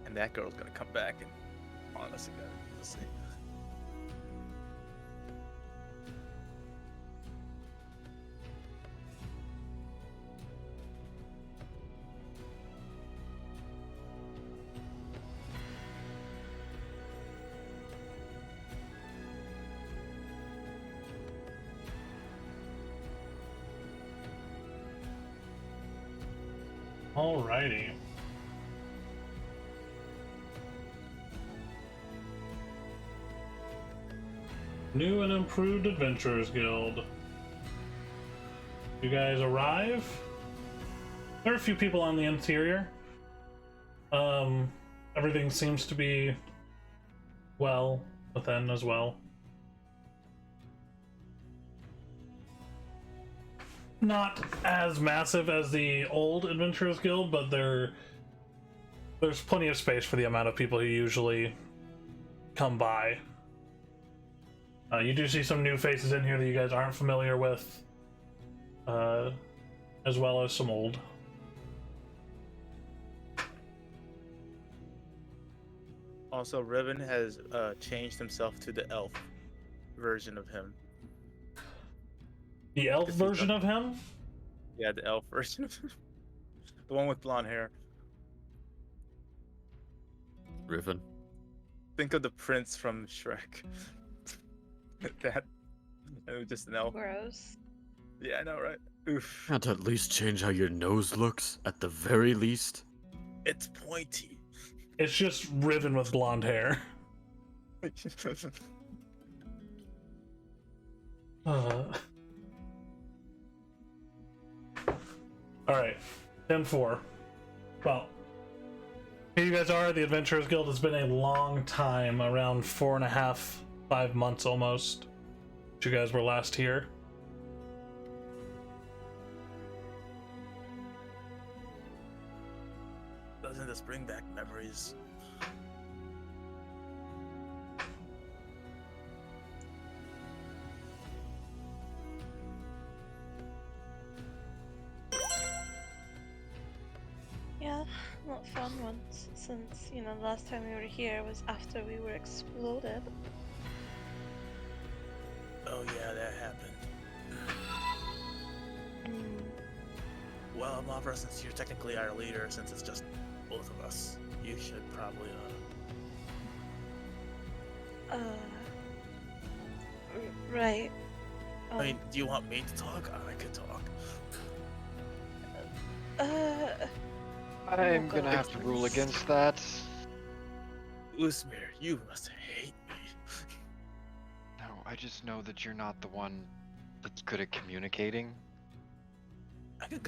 And that girl's gonna come back and honestly, let's see. Alrighty. New and improved Adventurers Guild. You guys arrive. There are a few people on the interior. Everything seems to be well within as well. Not as massive as the old Adventurers Guild, but there's plenty of space for the amount of people who usually come by. You do see some new faces in here that you guys aren't familiar with, as well as some old. Also, Riven has changed himself to the elf version of him. The elf Is he version the- of him? Yeah, the elf version of him. The one with blonde hair. Riven. Think of the prince from Shrek. That. Just an elf. Gross. Yeah, I know, right? Oof. Can't at least change how your nose looks, at the very least? It's pointy. It's just Riven with blonde hair. Alright, 10-4. Well, here you guys are. The Adventurers Guild has been a long time, around 4.5, 5 months almost. You guys were last here. Doesn't this bring back memories? Yeah, not fun ones, since, you know, the last time we were here was after we were exploded. Oh yeah, that happened. Mm. Well, Mavra, since you're technically our leader, since it's just both of us, you should probably Right. I mean, do you want me to talk? I could talk. I'm Oh, gonna God. have to rule against that. Usmir, you must hate me. No, I just know that you're not the one that's good at communicating. I can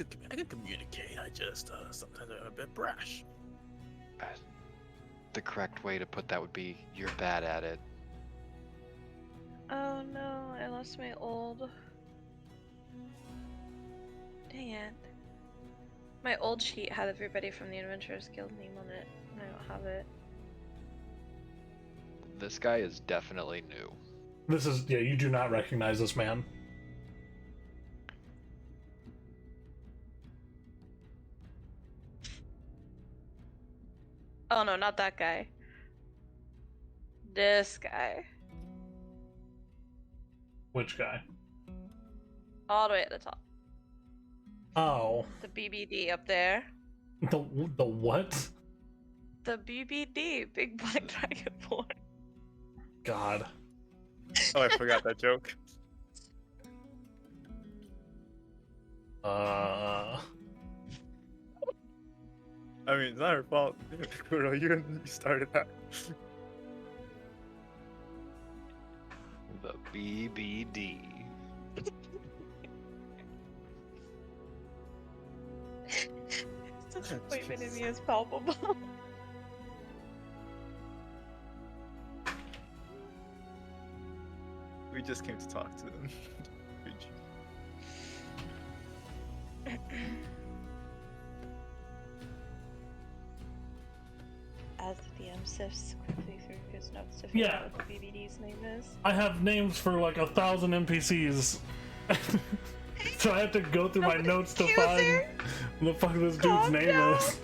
communicate. I just sometimes I'm a bit brash. The correct way to put that would be you're bad at it. Oh no, I lost my old. Dang it. My old sheet had everybody from the Adventurers Guild name on it, and I don't have it. This guy is definitely new. This is, yeah, you do not recognize this man. Oh no, not that guy. This guy. Which guy? All the way at the top. Oh, The BBD up there. the what? The BBD, Big Black Dragonborn. God. Oh, I forgot that joke. Uh, I mean, it's not her fault. Kuro, you started that. The BBD. Disappointment in me is palpable. We just came to talk to them. As the DM sifts quickly through his notes to Yeah. figure out what the BBD's name is. I have names for like 1,000 NPCs. So I have to go through my notes to find the fuck this dude's Calm name down. is.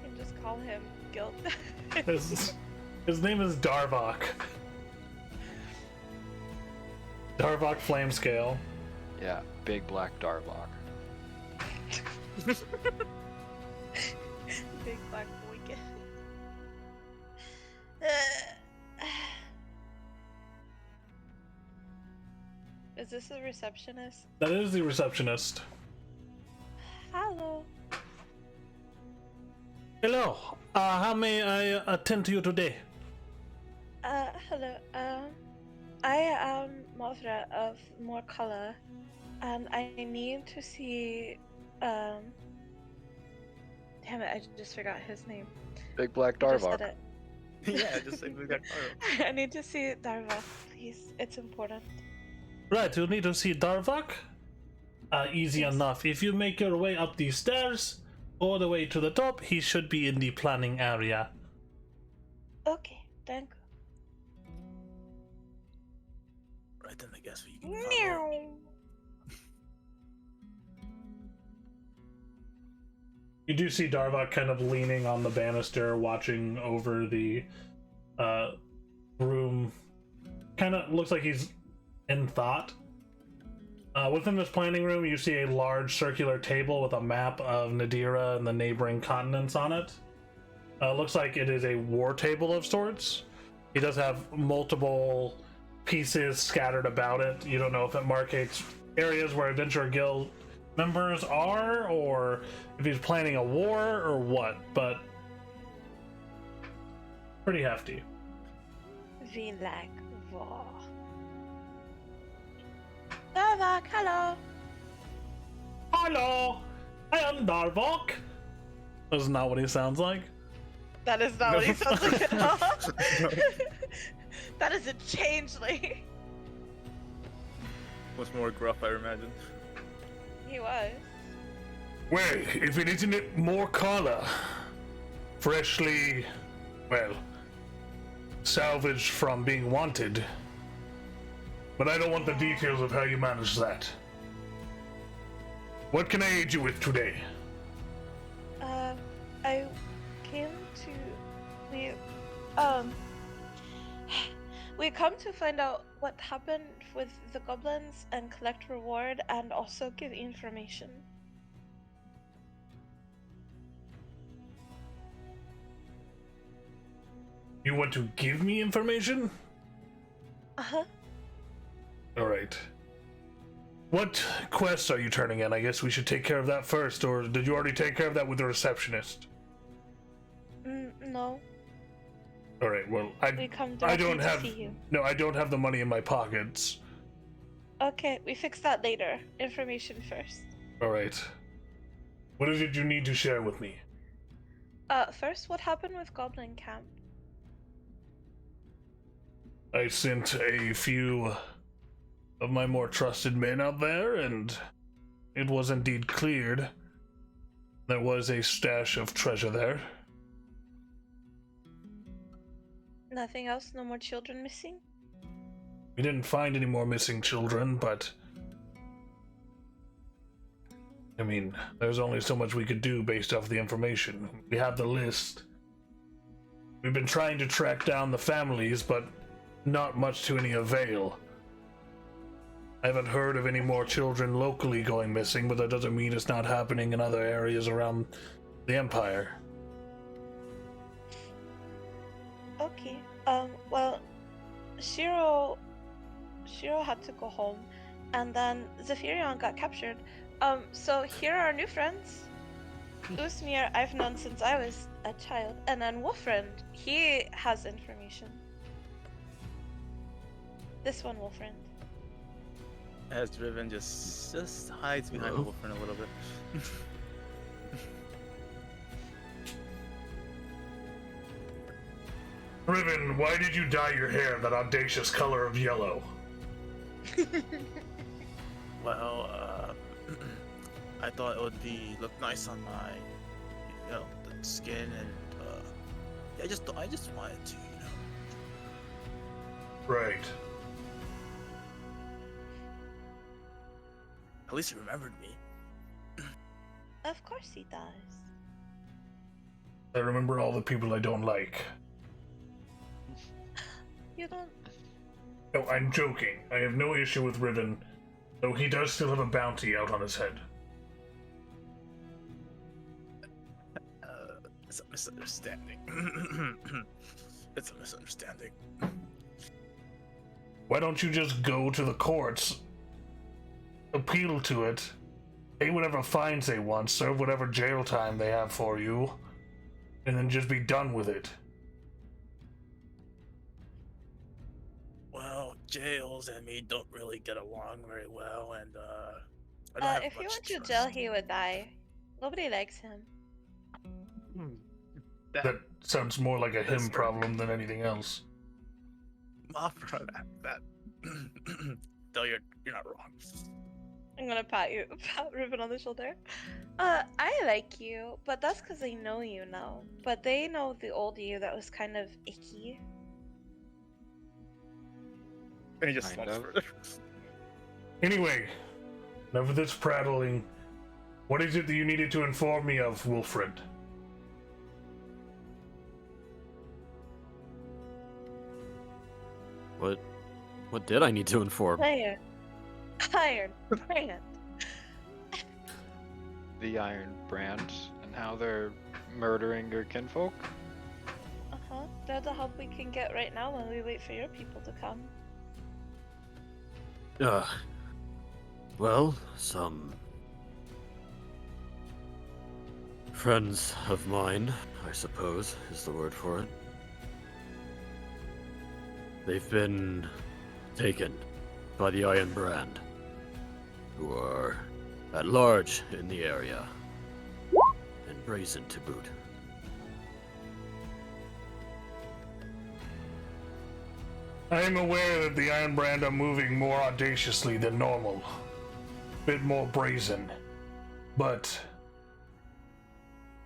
You can just call him Guilt. His name is Darvok. Darvok Flamescale. Yeah, big black Darvok. Big Black Boykin. Is this a receptionist? That is the receptionist. Hello. Hello. How may I attend to you today? Hello. I am Mothra of More Color, and I need to see, Damn it, I just forgot his name. Big black You just said Darvok. it. Yeah, just say we got Kuro. I need to see Darva, please. It's important. Right, you need to see Darvok? Easy Yes. enough. If you make your way up these stairs, all the way to the top, he should be in the planning area. Okay, thank Right then, I guess we you. can follow. Meow. You do see Darvok kind of leaning on the banister, watching over the room. Kind of looks like he's in thought. Within this planning room, you see a large circular table with a map of Nidira and the neighboring continents on it. Looks like it is a war table of sorts. He does have multiple pieces scattered about it. You don't know if it markates areas where Adventurer Guild members are, or if he's planning a war, or what, but pretty hefty. We like war. Darvok, hello. Hello, I am Darvok. That's not what he sounds like. That is not what he sounds like at all. That is a changeling. Was more gruff, I imagine. He was. Well, if it isn't more color, freshly, well, salvaged from being wanted. But I don't want the details of how you manage that. What can I aid you with today? I came to we come to find out what happened with the goblins and collect reward and also give information. You want to give me information? Uh-huh. Alright. What quests are you turning in? I guess we should take care of that first, or did you already take care of that with the receptionist? No. Alright, well, We come I directly don't to have... see you. No, I don't have the money in my pockets. Okay, we fix that later. Information first. Alright. What is it you need to share with me? First, what happened with Goblin Camp? I sent a few of my more trusted men out there, and it was indeed cleared. There was a stash of treasure there. Nothing else? No more children missing? We didn't find any more missing children, but... I mean, there's only so much we could do based off the information. We have the list. We've been trying to track down the families, but not much to any avail. I haven't heard of any more children locally going missing, but that doesn't mean it's not happening in other areas around the Empire. Okay. Well, Shiro had to go home, and then Zephyrion got captured. So here are our new friends. Usmir, I've known since I was a child, and then Wolfriend, he has information. This one, Wolfriend. As Driven just hides behind Hello? Wolfrin a little bit. Riven, why did you dye your hair that audacious color of yellow? Well, I thought it would look nice on my, the skin, and I just wanted to, Right. At least he remembered me. Of course he does. I remember all the people I don't like. You don't. No, I'm joking. I have no issue with Riven, though he does still have a bounty out on his head. It's a misunderstanding. It's a misunderstanding. Why don't you just go to the courts, appeal to it, pay whatever fines they want, serve whatever jail time they have for you, and then just be done with it? Well, Jails and me don't really get along very well, and I don't have If he much went to trust. jail, he would die. Nobody likes him. That sounds more like a That's him fair. problem than anything else. Mafra, that. Though you're not wrong. I'm gonna pat Riven on the shoulder. I like you, but that's because they know you now. But they know the old you that was kind of icky. And he just Kind slumps of. further. Anyway, enough of this prattling. What is it that you needed to inform me of, Wolfriend? What did I need to inform? Player. Iron Brand. The Iron Brand and how they're murdering your kinfolk? Uh-huh. They're the help we can get right now while we wait for your people to come. Well, some friends of mine, I suppose, is the word for it. They've been taken by the Iron Brand, who are at large in the area, and brazen to boot. I am aware that the Iron Brand are moving more audaciously than normal. A bit more brazen. But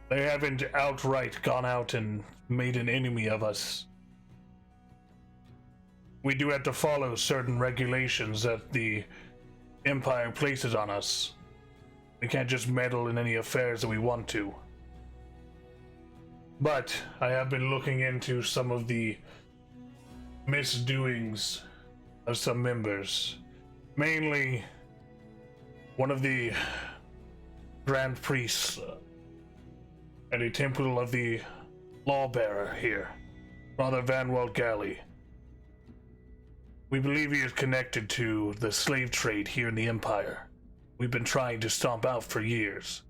they haven't outright gone out and made an enemy of us. We do have to follow certain regulations that the Empire places on us. We can't just meddle in any affairs that we want to. But I have been looking into some of the misdoings of some members. Mainly one of the Grand Priests at a temple of the Lawbearer here, Father Vanwell Galley. We believe he is connected to the slave trade here in the Empire. We've been trying to stomp out for years.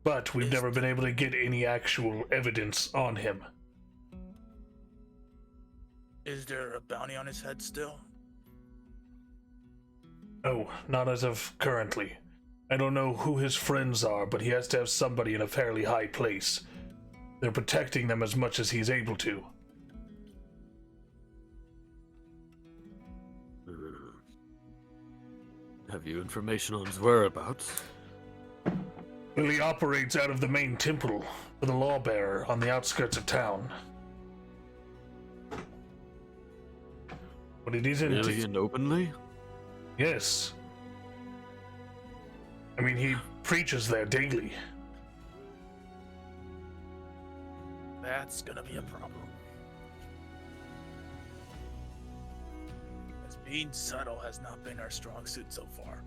But we've never been able to get any actual evidence on him. Is there a bounty on his head still? No, not as of currently. I don't know who his friends are, but he has to have somebody in a fairly high place. They're protecting them as much as he's able to. Have you information on his whereabouts? Well, he operates out of the main temple for the Lawbearer on the outskirts of town. But it isn't... Really and openly? Yes. I mean, he preaches there daily. That's gonna be a problem. As being subtle has not been our strong suit so far.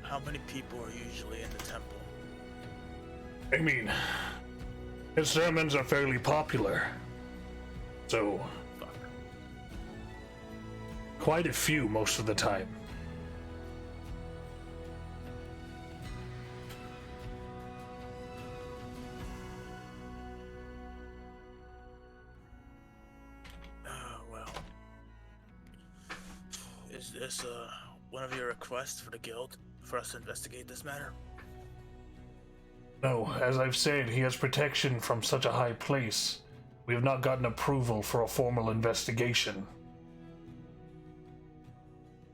How many people are usually in the temple? I mean, his sermons are fairly popular. So, Fuck. quite a few most of the time. Well. Is this one of your requests for the guild for us to investigate this matter? No, as I've said, he has protection from such a high place. We have not gotten approval for a formal investigation.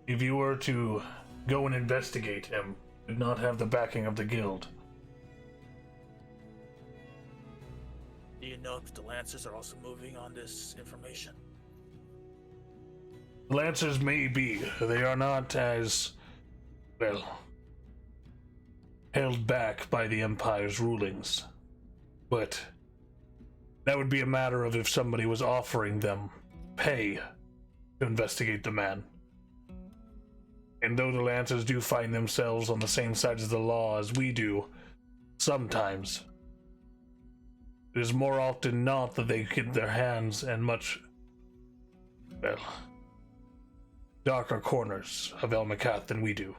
If you were to go and investigate him, you would not have the backing of the guild. Do you know if the Lancers are also moving on this information? Lancers may be. They are not as, well, held back by the Empire's rulings. But that would be a matter of if somebody was offering them pay to investigate the man. And though the Lancers do find themselves on the same side of the law as we do, sometimes, it is more often not that they get their hands in much, well, darker corners of El Macath than we do.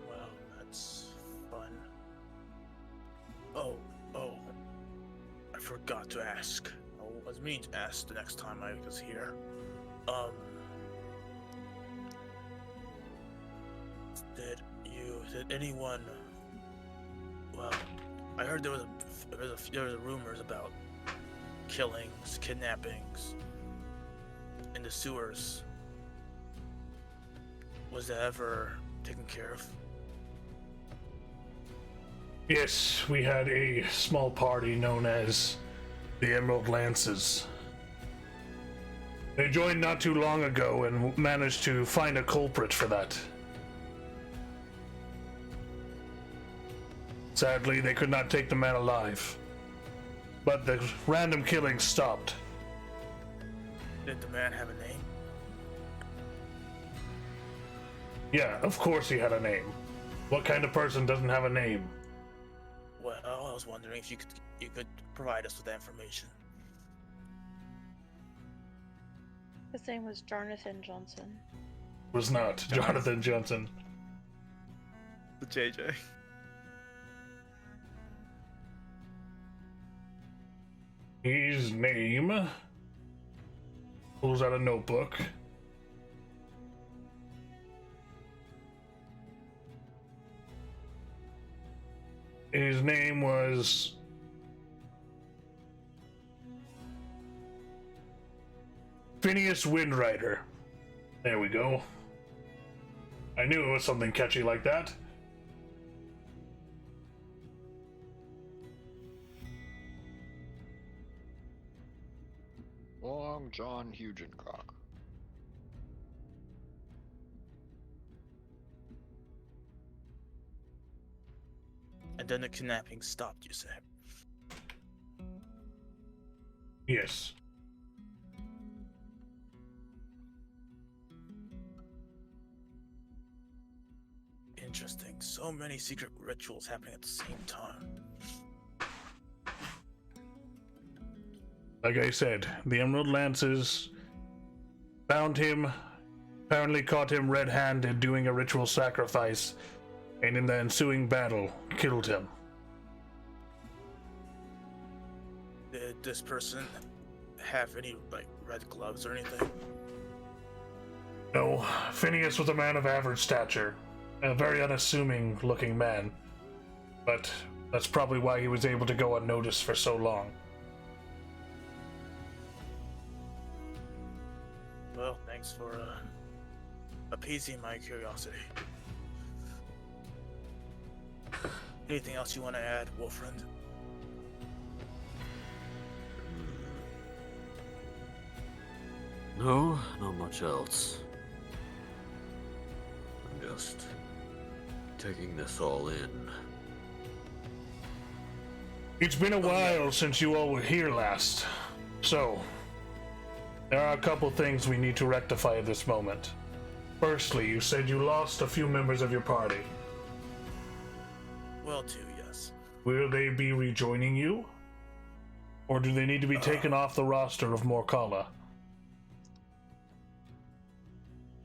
Well, that's fun. Oh, I forgot to ask. I was meaning to ask the next time I was here. Did anyone? Well, I heard there was rumors about killings, kidnappings in the sewers. Was that ever taken care of? Yes, we had a small party known as the Emerald Lances They joined not too long ago and managed to find a culprit for that. Sadly, they could not take the man alive. But the random killings stopped. Did the man have a name? Yeah, of course he had a name. What kind of person doesn't have a name? Well, I was wondering if you could provide us with that information. His name was Jonathan Johnson. Was not Jonathan Johnson. The JJ. His name... Pulls out a notebook. His name was... Phineas Windrider. There we go. I knew it was something catchy like that. Long John Hugencock. And then the kidnapping stopped, you say? Yes. Interesting. So many secret rituals happening at the same time. Like I said, the Emerald Lancers found him, apparently caught him red-handed doing a ritual sacrifice, and in the ensuing battle, killed him. Did this person have any, like, red gloves or anything? No, Phineas was a man of average stature, a very unassuming looking man, but that's probably why he was able to go unnoticed for so long. Well, thanks for appeasing my curiosity. Anything else you want to add, Wolfriend? No, not much else. I'm just taking this all in. It's been a while since you all were here last, so there are a couple things we need to rectify at this moment. Firstly, you said you lost a few members of your party. Well, too, yes. Will they be rejoining you? Or do they need to be taken off the roster of Morkala?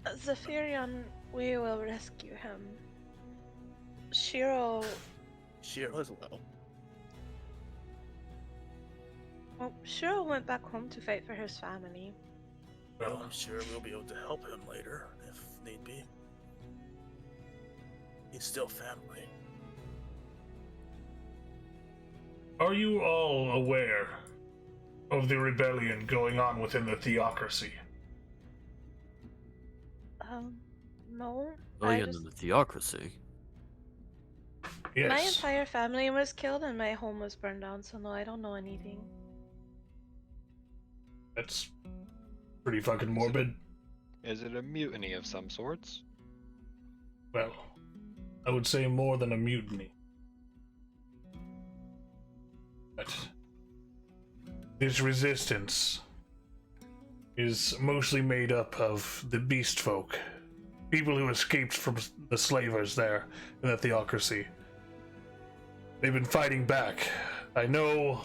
Zephyrion, we will rescue him. Shiro... Shiro as well. Well, Shiro went back home to fight for his family. Well, I'm sure we'll be able to help him later, if need be. He's still family. Are you all aware of the rebellion going on within the theocracy? No. Rebellion in the theocracy. Yes. My entire family was killed and my home was burned down, so no, I don't know anything. That's pretty fucking morbid. Is it a mutiny of some sorts? Well, I would say more than a mutiny. But this resistance is mostly made up of the beast folk, people who escaped from the slavers there in the theocracy. They've been fighting back. I know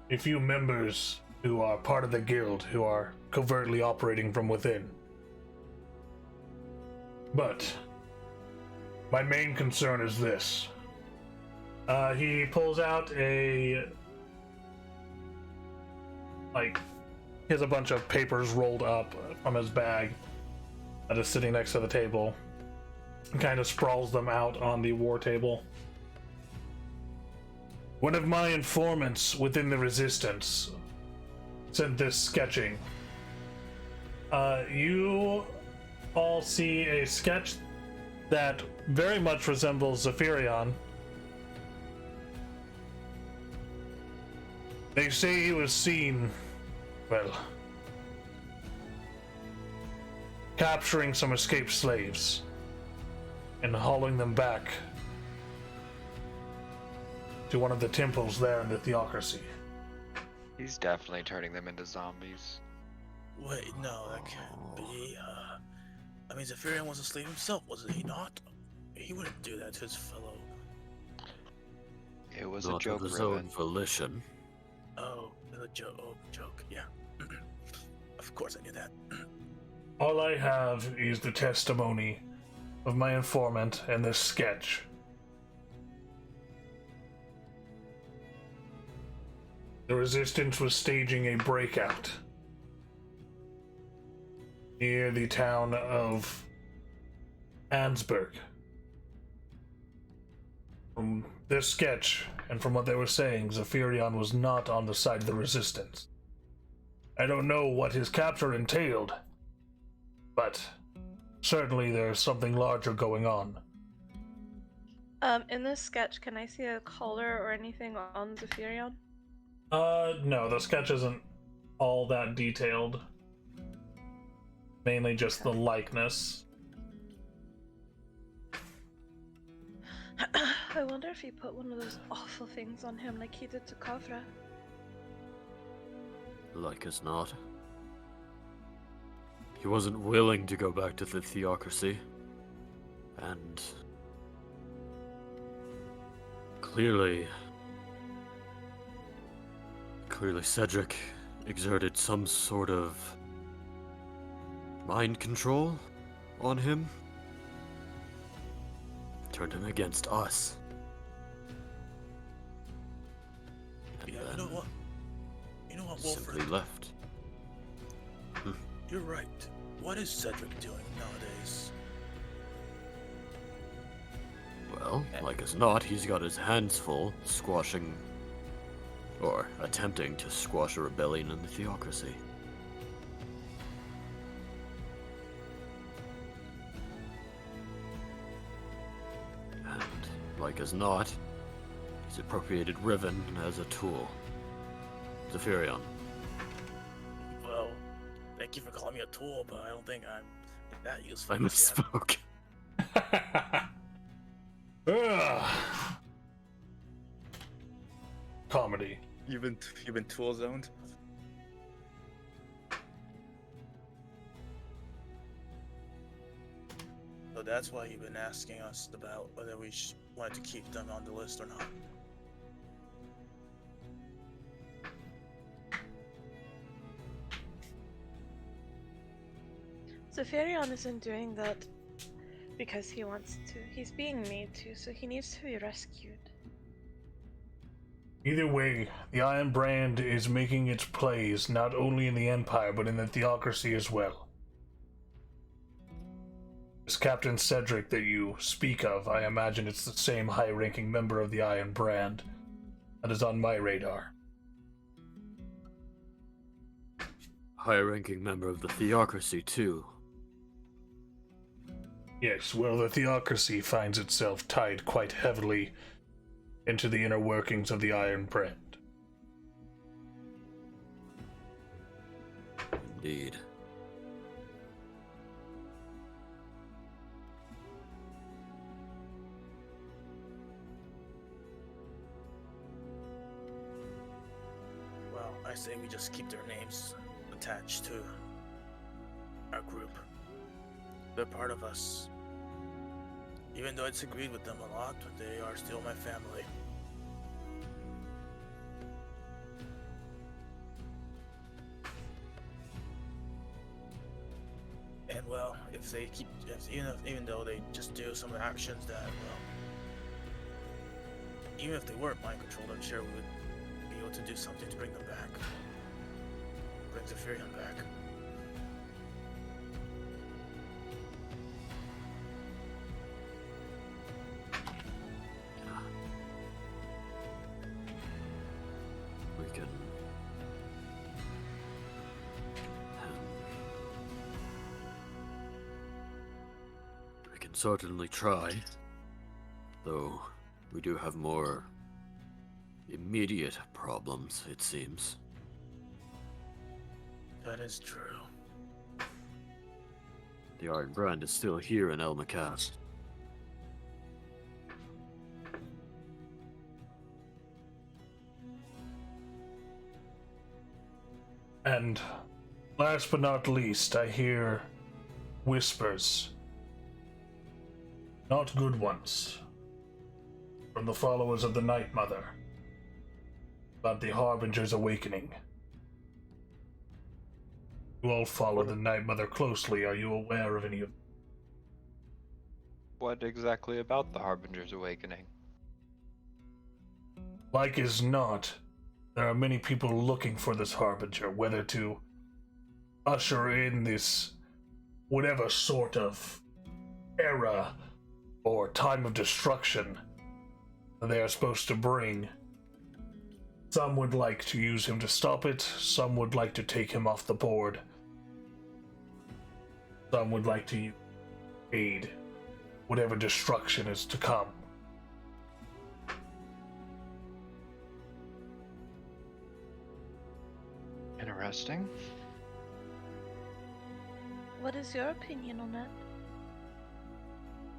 a few members who are part of the guild who are covertly operating from within. But my main concern is this. He pulls out he has a bunch of papers rolled up from his bag that is sitting next to the table, and kind of sprawls them out on the war table. One of my informants within the resistance sent this sketching. You all see a sketch that very much resembles Zephyrion. They say he was seen, well, capturing some escaped slaves and hauling them back to one of the temples there in the Theocracy. He's definitely turning them into zombies. Wait, no, that can't be. I mean, Zephyrion was a slave himself, wasn't he not? He wouldn't do that to his fellow. It was Not a joke, of his own Riven. volition. Oh, the joke. Oh, joke. Yeah. Of course, I knew that. All I have is the testimony of my informant and this sketch. The Resistance was staging a breakout near the town of Ansburg. From this sketch, and from what they were saying, Zephyrion was not on the side of the Resistance. I don't know what his capture entailed, but certainly there's something larger going on. In this sketch, can I see a color or anything on Zephyrion? No, the sketch isn't all that detailed. Mainly just the likeness. I wonder if he put one of those awful things on him like he did to Kavra. Like as not. He wasn't willing to go back to the Theocracy. And clearly Cedric exerted some sort of mind control on him. Turned him against us. And Yeah, then You know what, simply Wolford? left. You're right. What is Cedric doing nowadays? Well, like as not, he's got his hands full squashing or attempting to squash a rebellion in the Theocracy. And like as not, he's appropriated Riven as a tool. Zephyrion. Well, thank you for calling me a tool, but I don't think I'm that useful. I just yet. misspoke. Ugh. Comedy. You've been tool zoned. So that's why you've been asking us about whether we wanted to keep them on the list or not. Zephyrion isn't doing that because he wants to. He's being made to, so he needs to be rescued. Either way, the Iron Brand is making its plays not only in the Empire, but in the Theocracy as well. This Captain Cedric that you speak of, I imagine it's the same high-ranking member of the Iron Brand that is on my radar. High-ranking member of the Theocracy, too. Yes, well, the Theocracy finds itself tied quite heavily into the inner workings of the Iron Brand. Indeed. Well, I say we just keep their names attached to our group. They're part of us. Even though I disagreed with them a lot, they are still my family. And well, if they keep, even though they just do some actions that, well, even if they weren't mind controlled, I'm sure we would be able to do something to bring them back. Bring Zephyrion back. We can... we can certainly try. Though, we do have more immediate problems, it seems. That is true. The Iron Brand is still here in El Macath. And last but not least, I hear whispers, not good ones, from the followers of the Night Mother about the Harbinger's awakening. You all follow the Night Mother closely. Are you aware of any of them? What exactly about the Harbinger's awakening? Like as not, there are many people looking for this Harbinger, whether to usher in this whatever sort of era or time of destruction they are supposed to bring. Some would like to use him to stop it, some would like to take him off the board. Some would like to aid whatever destruction is to come. Interesting. What is your opinion on it?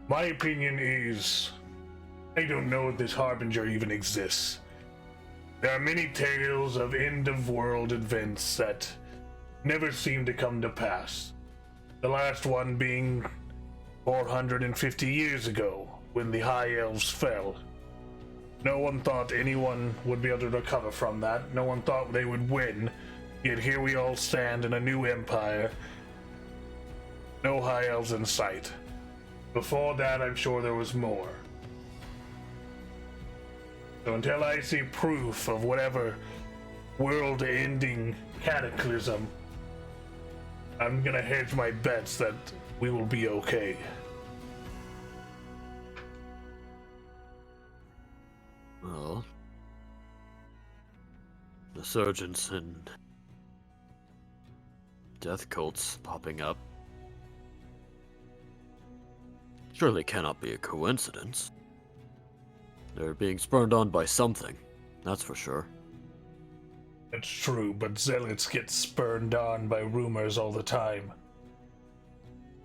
My opinion is, I don't know if this Harbinger even exists. There are many tales of end-of-world events that never seem to come to pass. The last one being 450 years ago, when the High Elves fell. No one thought anyone would be able to recover from that. No one thought they would win. Yet here we all stand in a new empire. No High Elves in sight. Before that, I'm sure there was more. So until I see proof of whatever world-ending cataclysm, I'm gonna hedge my bets that we will be okay. Well, resurgence and death cults popping up surely cannot be a coincidence. They're being spurned on by something, that's for sure. It's true, but zealots get spurned on by rumors all the time.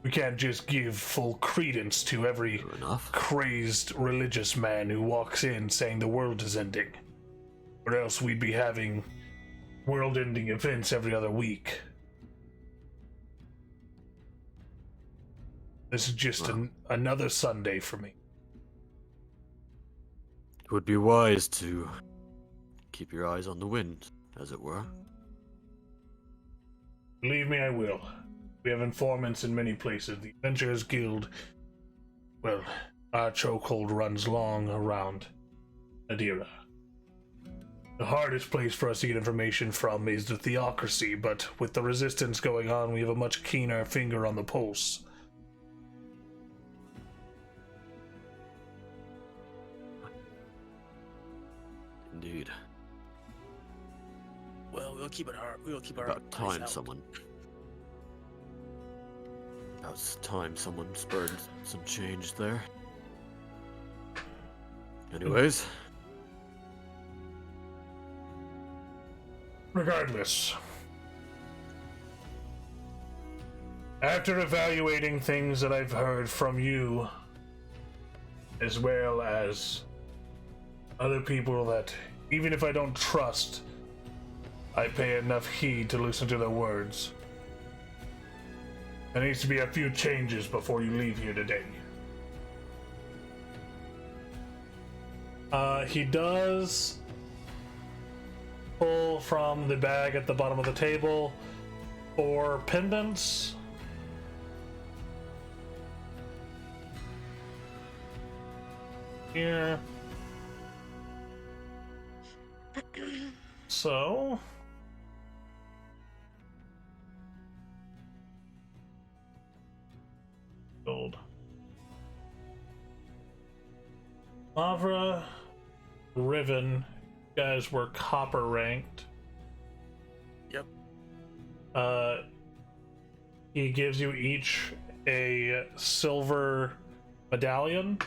We can't just give full credence to every True enough. crazed religious man who walks in saying the world is ending. Or else we'd be having world-ending events every other week. This is just another Sunday for me. It would be wise to keep your eyes on the wind, as it were. Believe me, I will. We have informants in many places. The Adventurers Guild, well, our chokehold runs long around Nidira. The hardest place for us to get information from is the Theocracy, but with the resistance going on, we have a much keener finger on the pulse. Indeed. Well, we'll keep our About eyes time out. someone. About time someone spurred some change there. Anyways, Regardless, after evaluating things that I've heard from you, as well as other people that, even if I don't trust, I pay enough heed to listen to their words. There needs to be a few changes before you leave here today. He does pull from the bag at the bottom of the table 4 pendants. Here. So. Gold. Lavra, Riven, you guys were copper ranked. Yep. He gives you each a silver medallion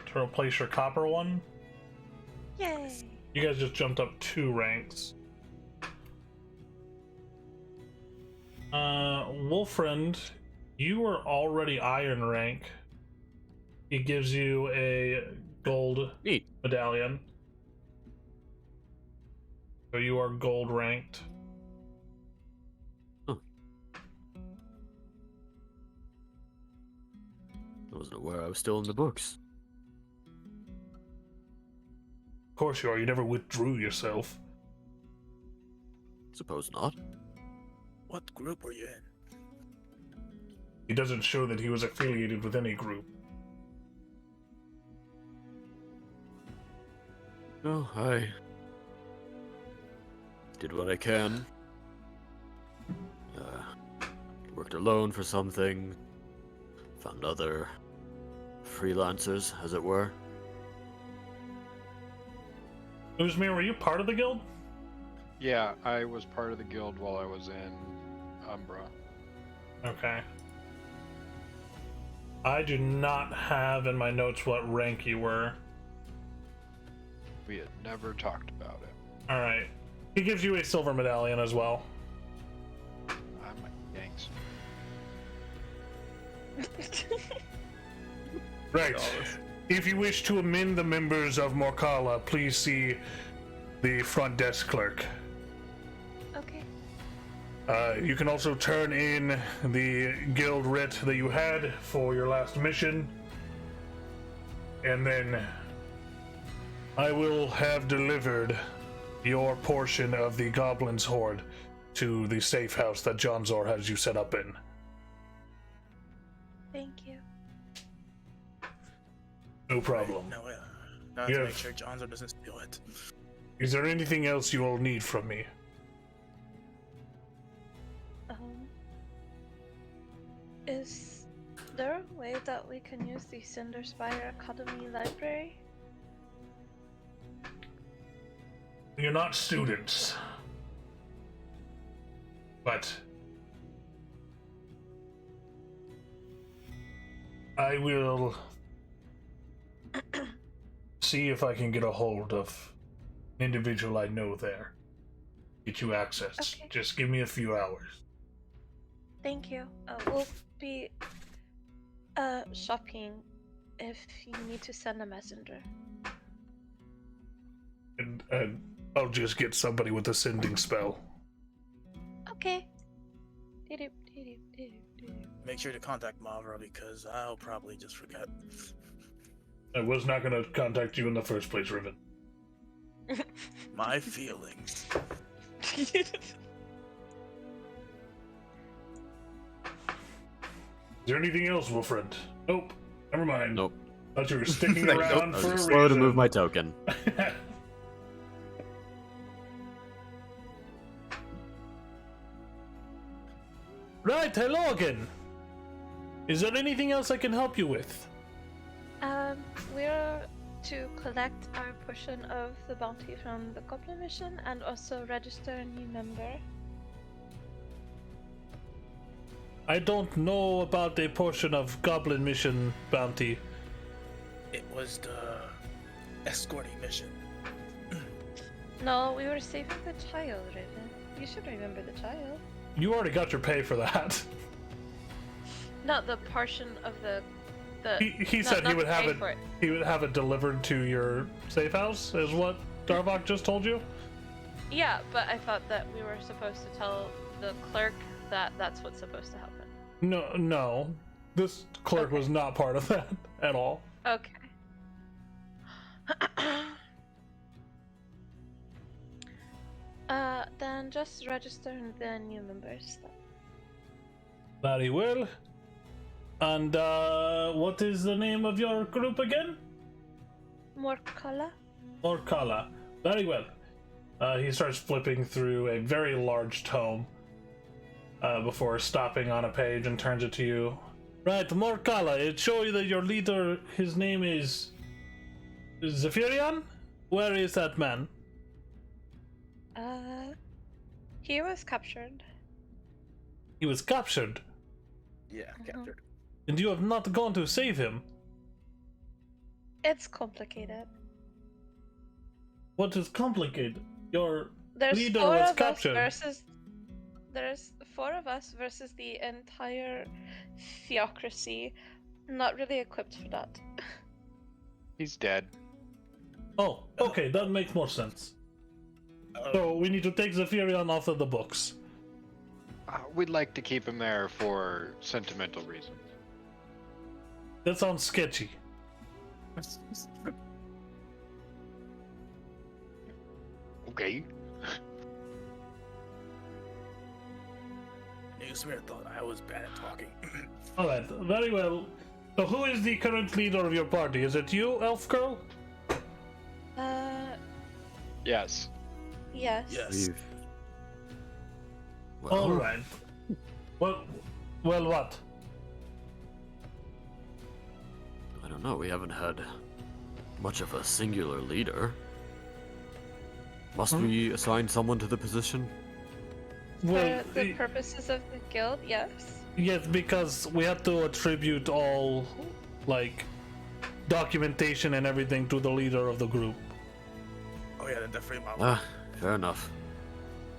to replace your copper one. Yay! You guys just jumped up 2 ranks. Wolfriend You were already iron rank. It gives you a gold Neat. medallion. So you are gold ranked. I wasn't aware I was still in the books. Of course you are. You never withdrew yourself. Suppose not. What group were you in? He doesn't show that he was affiliated with any group. No, I did what I can. Worked alone for something. Found other freelancers, as it were. Uzmir, were you part of the guild? Yeah, I was part of the guild while I was in Umbra. Okay. I do not have in my notes what rank you were. We had never talked about it. Alright. He gives you a silver medallion as well. I'm a gangster. Right. If you wish to amend the members of Morkala, please see the front desk clerk. Okay. You can also turn in the guild writ that you had for your last mission. And then I will have delivered your portion of the Goblin's Hoard to the safe house that Johnzor has you set up in. Thank you. No problem. No, now I have to make sure Johnzo doesn't steal it. Is there anything else you will need from me? Is there a way that we can use the Cinder Spire Academy library? You're not students. But I will see if I can get a hold of an individual I know there. Get you access. Okay. Just give me a few hours. Thank you. We'll be shopping if you need to send a messenger. And I'll just get somebody with a sending spell. Okay. Make sure to contact Mavra because I'll probably just forget. I was not going to contact you in the first place, Riven. My feelings. Is there anything else, Wolfriend? Nope. Never mind. Nope. Thought you were sticking Like, around nope, I for a was reason. slow to move my token. Right, hello again. Is there anything else I can help you with? We're to collect our portion of the bounty from the Goblin mission and also register a new member. I don't know about a portion of Goblin mission bounty. It was the escorting mission. No, we were saving the child, Raven. You should remember the child. You already got your pay for that. Not the portion of the. He said he would have it. He would have it delivered to your safe house, is what Darvok just told you. Yeah, but I thought that we were supposed to tell the clerk that that's what's supposed to happen. No. This clerk was not part of that at all. Okay. Then just register the new members. Very well. And what is the name of your group again? Morkala? Morkala. Very well. He starts flipping through a very large tome before stopping on a page and turns it to you. Right, Morkala, it shows you that your leader, his name is Zephyrian? Where is that man? He was captured. He was captured, Yeah, captured. and you have not gone to save him. It's complicated. What is complicated? Your There's leader four was of captured. us versus. there's 4 of us versus the entire theocracy. Not really equipped for that. He's dead. Oh, okay, that makes more sense. So we need to take Zephyrion off of the books. We'd like to keep him there for sentimental reasons. That sounds sketchy. Okay. Newsmere thought I was bad at talking. Alright, very well. So who is the current leader of your party? Is it you, Elf Girl? Yes. Yes. Yes. Well, Alright. Well, what? I don't know. We haven't had much of a singular leader. Must we assign someone to the position? Well, For the purposes of the guild, yes. yes, because we have to attribute all, like, documentation and everything to the leader of the group. Oh yeah, then definitely my Ah, fair enough.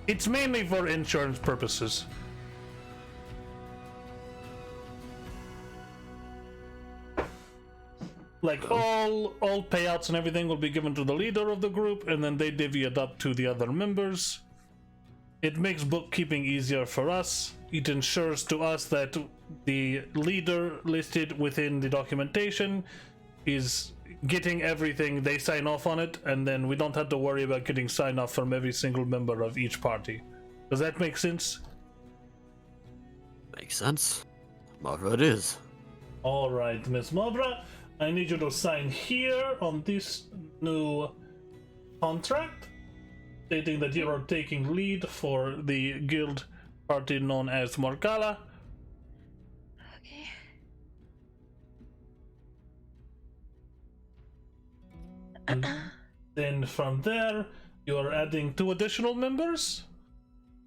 It's mainly for insurance purposes. Like all payouts and everything will be given to the leader of the group, and then they divvy it up to the other members. It makes bookkeeping easier for us. It ensures to us that the leader listed within the documentation is getting everything, they sign off on it, and then we don't have to worry about getting sign off from every single member of each party. Does that make sense? Makes sense. Mavra it is. Alright, Miss Mavra, I need you to sign here on this new contract, stating that you are taking lead for the guild party known as Morgala. Okay. And then from there, you are adding 2 additional members.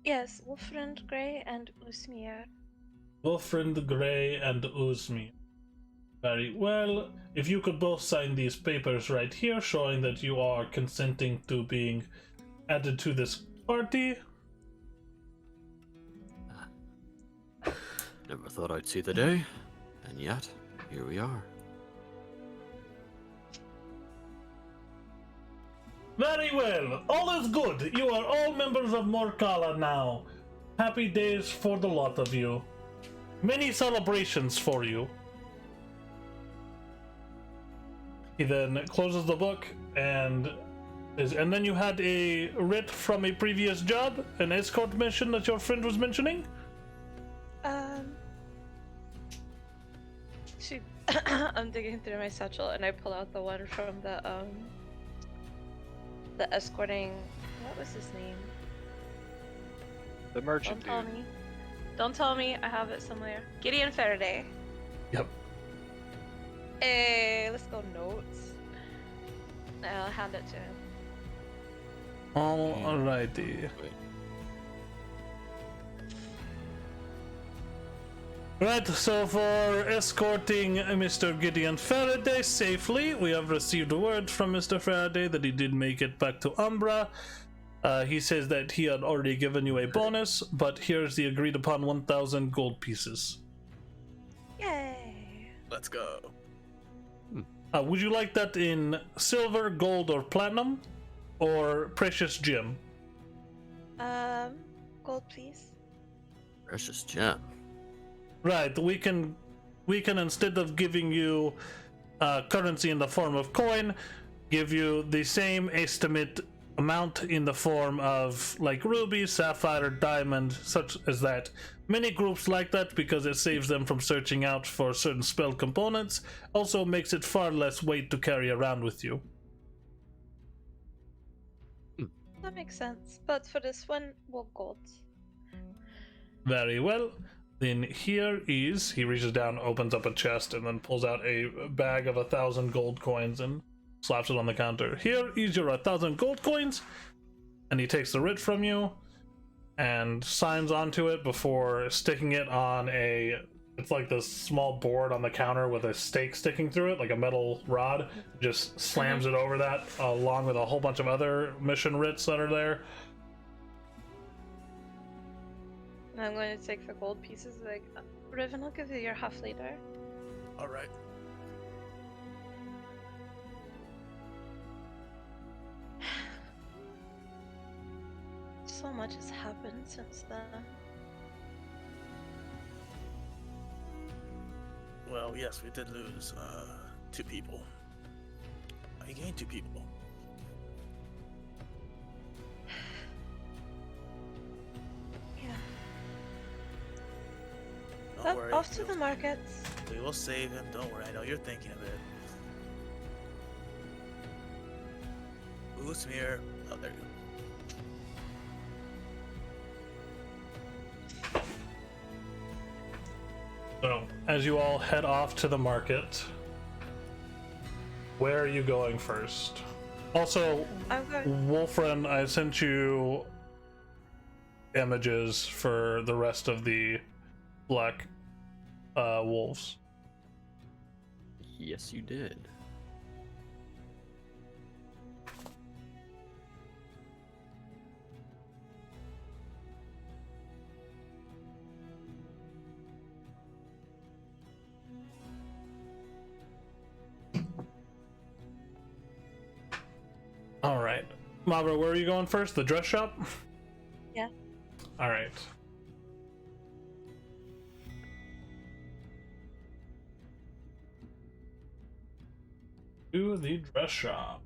Yes, Wolfriend Grey and Usmir. Wilfriend Grey and Uzmi. Very well. If you could both sign these papers right here, showing that you are consenting to being added to this party. Never thought I'd see the day, and yet, here we are. Very well. All is good. You are all members of Morkala now. Happy days for the lot of you. Many celebrations for you. He then closes the book and then you had a writ from a previous job, an escort mission that your friend was mentioning? I'm digging through my satchel and I pull out the one from the escorting. What was his name? The merchant Don't tell dude. me. Don't tell me. I have it somewhere. Gideon Faraday. Yep. Hey, let's go notes. I'll hand it to him. Alrighty. Wait. Right, so for escorting Mr. Gideon Faraday safely, we have received word from Mr. Faraday that he did make it back to Umbra. He says that he had already given you a bonus, but here's the agreed upon 1,000 gold pieces. Yay! Let's go. Would you like that in silver, gold, or platinum? Or precious gem? Gold, please. Precious gem. Right, we can instead of giving you currency in the form of coin, give you the same estimate amount in the form of like ruby, sapphire, diamond, such as that. Many groups like that because it saves them from searching out for certain spell components, also makes it far less weight to carry around with you. That makes sense. But for this one, we'll gold. Very well. Then here is, he reaches down, opens up a chest, and then pulls out a bag of 1,000 gold coins and slaps it on the counter. Here is your 1,000 gold coins, and he takes the writ from you and signs onto it before sticking it on it's like this small board on the counter with a stake sticking through it, like a metal rod. Just slams it over that, along with a whole bunch of other mission writs that are there. And I'm going to take the gold pieces. Like, Riven, I'll give you your half later. All right. So much has happened since then. Well, yes, we did lose 2 people. I gained 2 people. Yeah. Don't Well, worry. off to the markets. We will save him. Don't worry. I know you're thinking of it. Usmir. Oh, there you go. So, as you all head off to the market, where are you going first? Also, I'm going. Wolfren, I sent you images for the rest of the black wolves. Yes, you did. All right, Mavra, where are you going first? The dress shop? Yeah. All right. To the dress shop.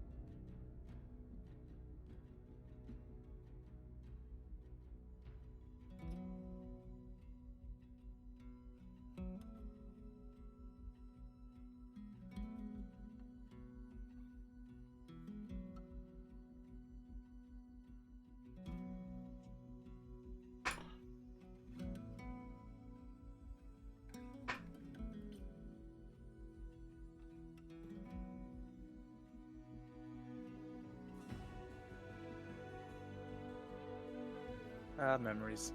Memories.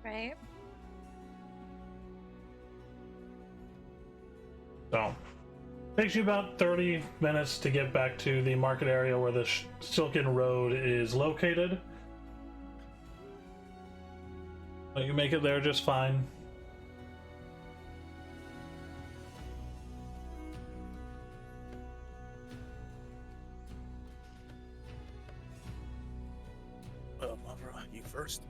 Right. So, takes you about 30 minutes to get back to the market area where the Silken Road is located. But you make it there just fine. Mavra, you first.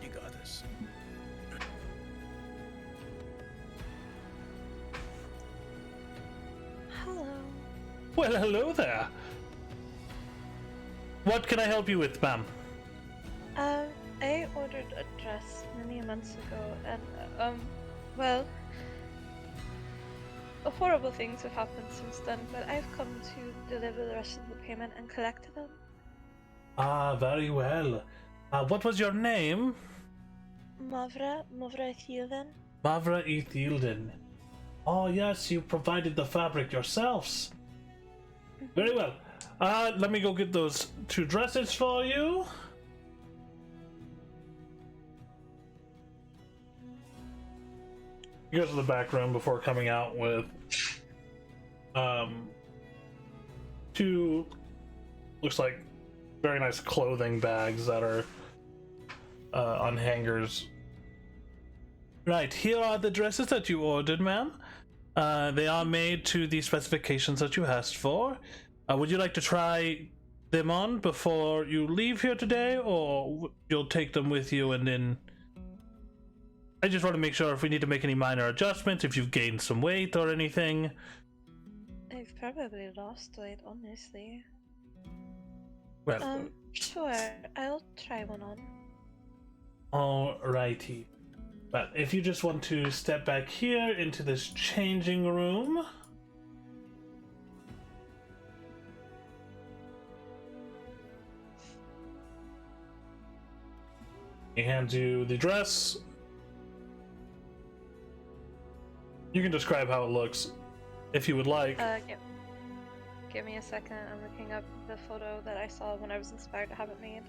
You got this. Hello. Well, hello there. What can I help you with, ma'am? I ordered a dress many months ago, and well, horrible things have happened since then. But I've come to deliver the rest of the payment and collect them. Ah, very well. What was your name? Mavra Thielen. Mavra Ethilden. Oh, yes, you provided the fabric yourselves. Very well. Let me go get those 2 dresses for you. He goes to the back room before coming out with 2 looks like very nice clothing bags that are on hangers. Right, here are the dresses that you ordered, ma'am. They are made to the specifications that you asked for. Would you like to try them on before you leave here today, or you'll take them with you and then... I just want to make sure if we need to make any minor adjustments, if you've gained some weight or anything. I've probably lost weight, honestly. Well, Sure, I'll try one on. alrighty. But if you just want to step back here into this changing room. He hands you the dress. You can describe how it looks if you would like. Give me a second. I'm looking up the photo that I saw when I was inspired to have it made.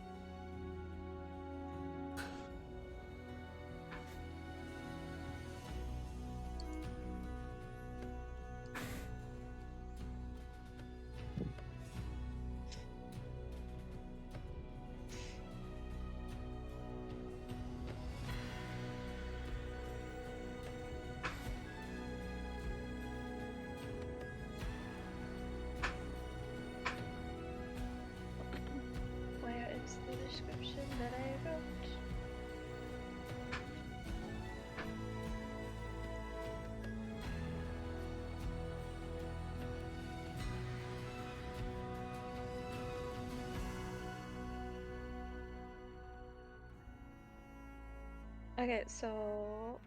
Okay, so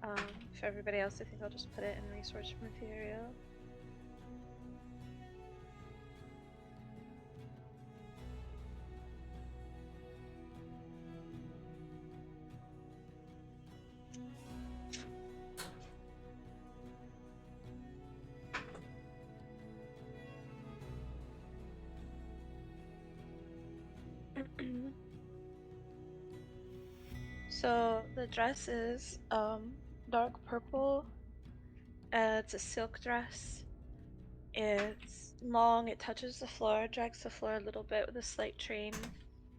for everybody else, I think I'll just put it in resource material. So the dress is dark purple. It's a silk dress. It's long, it touches the floor, drags the floor a little bit with a slight train.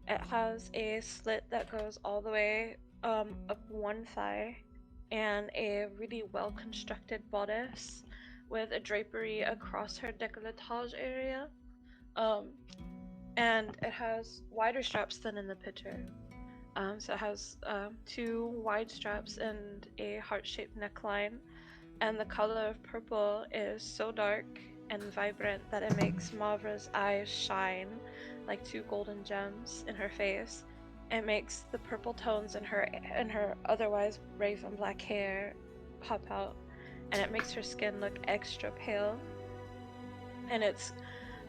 It has a slit that goes all the way up one thigh and a really well constructed bodice with a drapery across her décolletage area. And it has wider straps than in the picture. So it has 2 wide straps and a heart-shaped neckline. And the color of purple is so dark and vibrant that it makes Mavra's eyes shine like 2 golden gems in her face. It makes the purple tones in her otherwise raven black hair pop out, and it makes her skin look extra pale. And it's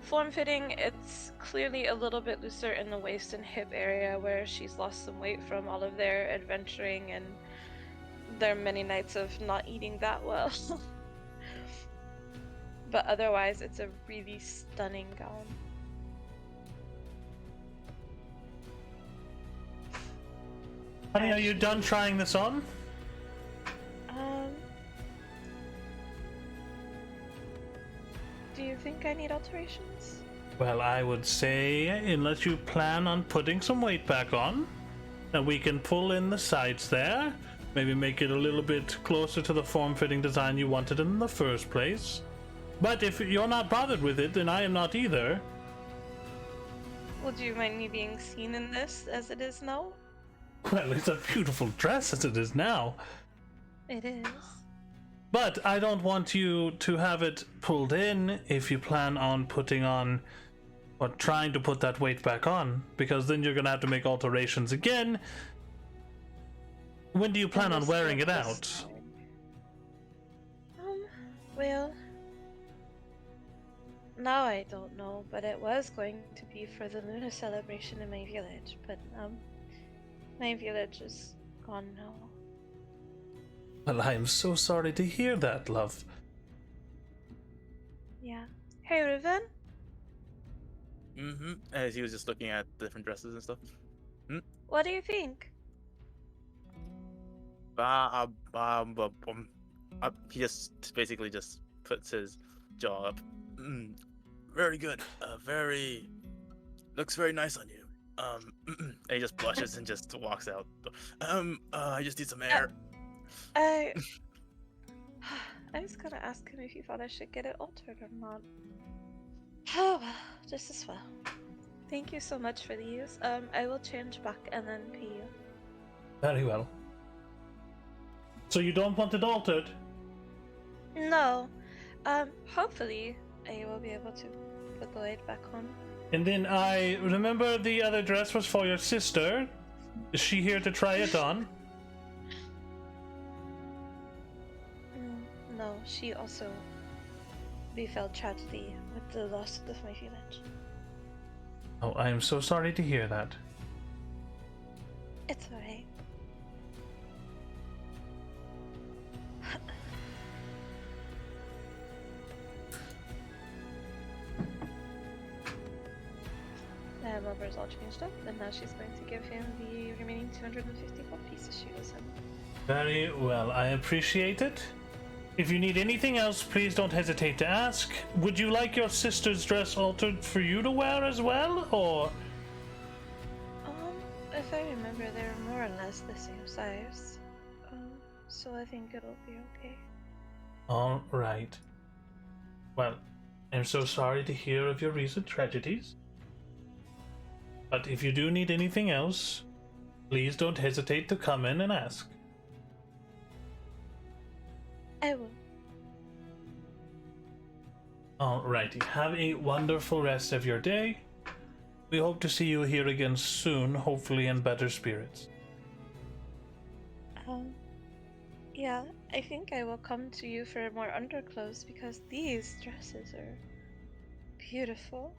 form-fitting. It's clearly a little bit looser in the waist and hip area where she's lost some weight from all of their adventuring and their many nights of not eating that well. But otherwise, it's a really stunning gown. Honey, are you done trying this on? Do you think I need alterations? Well, I would say, unless you plan on putting some weight back on, then we can pull in the sides there, maybe make it a little bit closer to the form-fitting design you wanted in the first place. But if you're not bothered with it, then I am not either. Well, do you mind me being seen in this as it is now? Well, it's a beautiful dress as it is now. It is. But I don't want you to have it pulled in if you plan on putting on, or trying to put that weight back on, because then you're gonna have to make alterations again. When do you plan on wearing it out? Well, now I don't know, but it was going to be for the Luna celebration in my village, but my village is gone now. Well, I am so sorry to hear that, love. Yeah. Hey, Riven? As he was just looking at different dresses and stuff. What do you think? He just basically just puts his jaw up. Very good. Looks very nice on you. And he just blushes and just walks out. I just need some air. I was gonna ask him if he thought I should get it altered or not. Oh, well, just as well. Thank you so much for these. I will change back and then pay you. Very well. So you don't want it altered? No. Hopefully I will be able to put the light back on. And then I remember the other dress was for your sister. Is she here to try it on? No, she also befell tragedy with the loss of my village. Oh, I am so sorry to hear that. It's alright. Mother's all changed up, and now she's going to give him the remaining 250 gold pieces she owes him. Very well, I appreciate it. If you need anything else, please don't hesitate to ask. Would you like your sister's dress altered for you to wear as well, or? If I remember, they're more or less the same size. So I think it'll be okay. All right. Well, I'm so sorry to hear of your recent tragedies. But if you do need anything else, please don't hesitate to come in and ask. I will. Alrighty, have a wonderful rest of your day. We hope to see you here again soon, hopefully in better spirits. Yeah, I think I will come to you for more underclothes because these dresses are beautiful.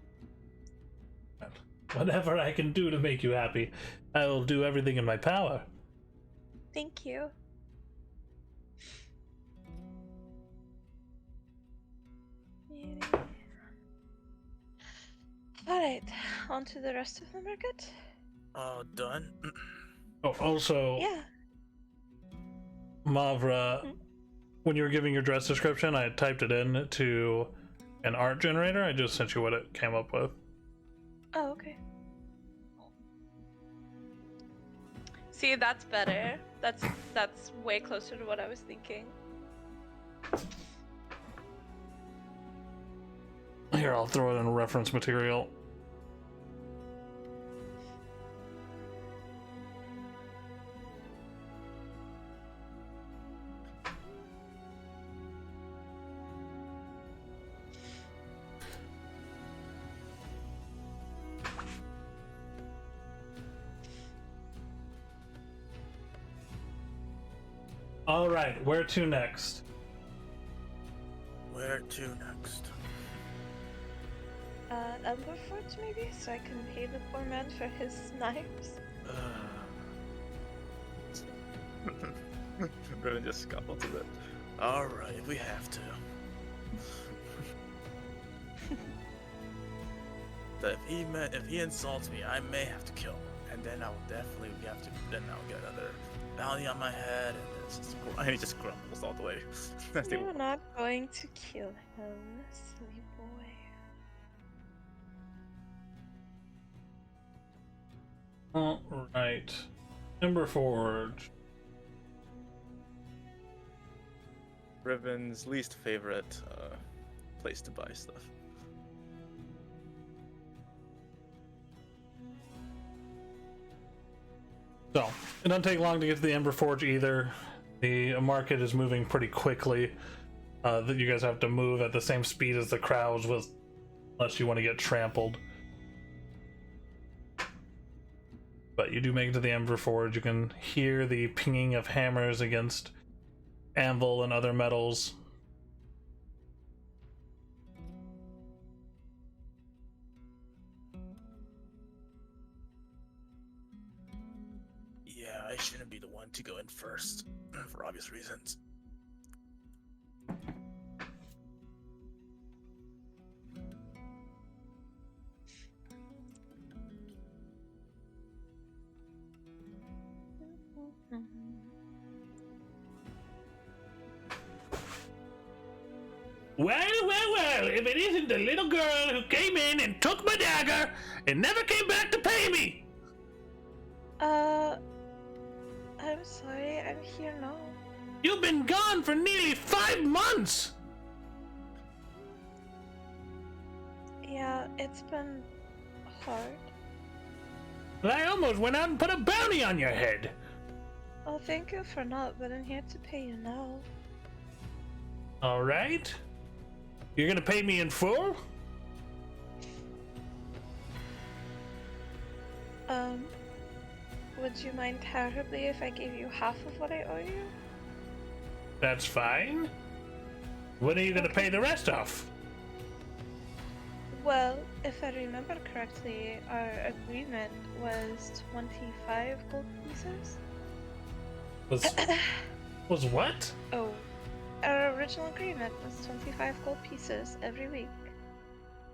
Whatever I can do to make you happy, I will do everything in my power. Thank you. Alright, on to the rest of the market? Done? Oh, also, Yeah. Mavra, when you were giving your dress description, I typed it in to an art generator. I just sent you what it came up with. Oh, okay. See, that's better. That's way closer to what I was thinking. Here, I'll throw it in reference material. All right, where to next? Where to next? Elberfort maybe, so I can pay the poor man for his snipes. Riven just scuffles a bit. Alright, if we have to. But if he insults me, I may have to kill him. And then I will definitely then I'll get another bounty on my head, and he just grumbles all the way. You're not going to kill him, silly boy. All right, Ember Forge. Riven's least favorite place to buy stuff. So, it doesn't take long to get to the Ember Forge either. The market is moving pretty quickly. That you guys have to move at the same speed as the crowds, unless you want to get trampled. But you do make it to the Ember Forge. You can hear the pinging of hammers against anvil and other metals. Yeah, I shouldn't be the one to go in first, for obvious reasons. Well, if it isn't the little girl who came in and took my dagger and never came back to pay me! I'm sorry, I'm here now. You've been gone for nearly 5 months! Yeah, it's been hard. Well, I almost went out and put a bounty on your head! Oh, thank you for not, but I'm here to pay you now. Alright. You're gonna pay me in full? Would you mind terribly if I gave you half of what I owe you? That's fine. When are you gonna pay the rest off? Well, if I remember correctly, our agreement was 25 gold pieces. Was what? Oh, our original agreement was 25 gold pieces every week.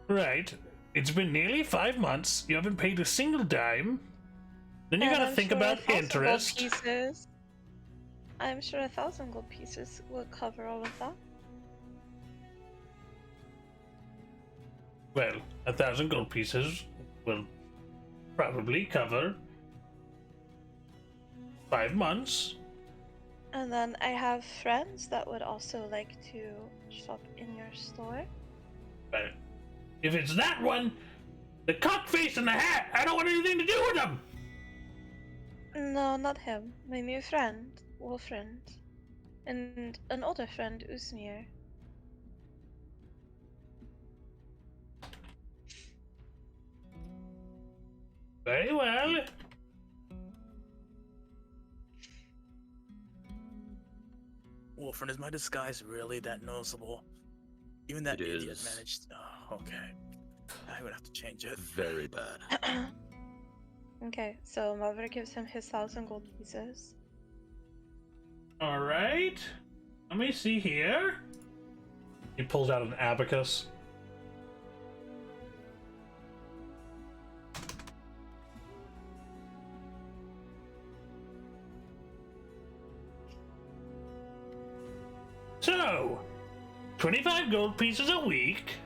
Right. It's been nearly 5 months. You haven't paid a single dime. Then you And gotta I'm think sure about 1,000 gold interest. pieces. I'm sure 1,000 gold pieces will cover all of that. Well, 1,000 gold pieces will probably cover 5 months. And then I have friends that would also like to shop in your store. But if it's that one, the cockface in the hat, I don't want anything to do with him. No, not him. My new friend, Wolfriend. And an older friend, Usmir. Very well. Wolfram, is my disguise really that noticeable? Even that It idiot is. managed. Oh, okay. I would have to change it. Very bad. Okay, so Mother gives him his 1,000 gold pieces. All right. Let me see here. He pulls out an abacus. So, 25 gold pieces a week.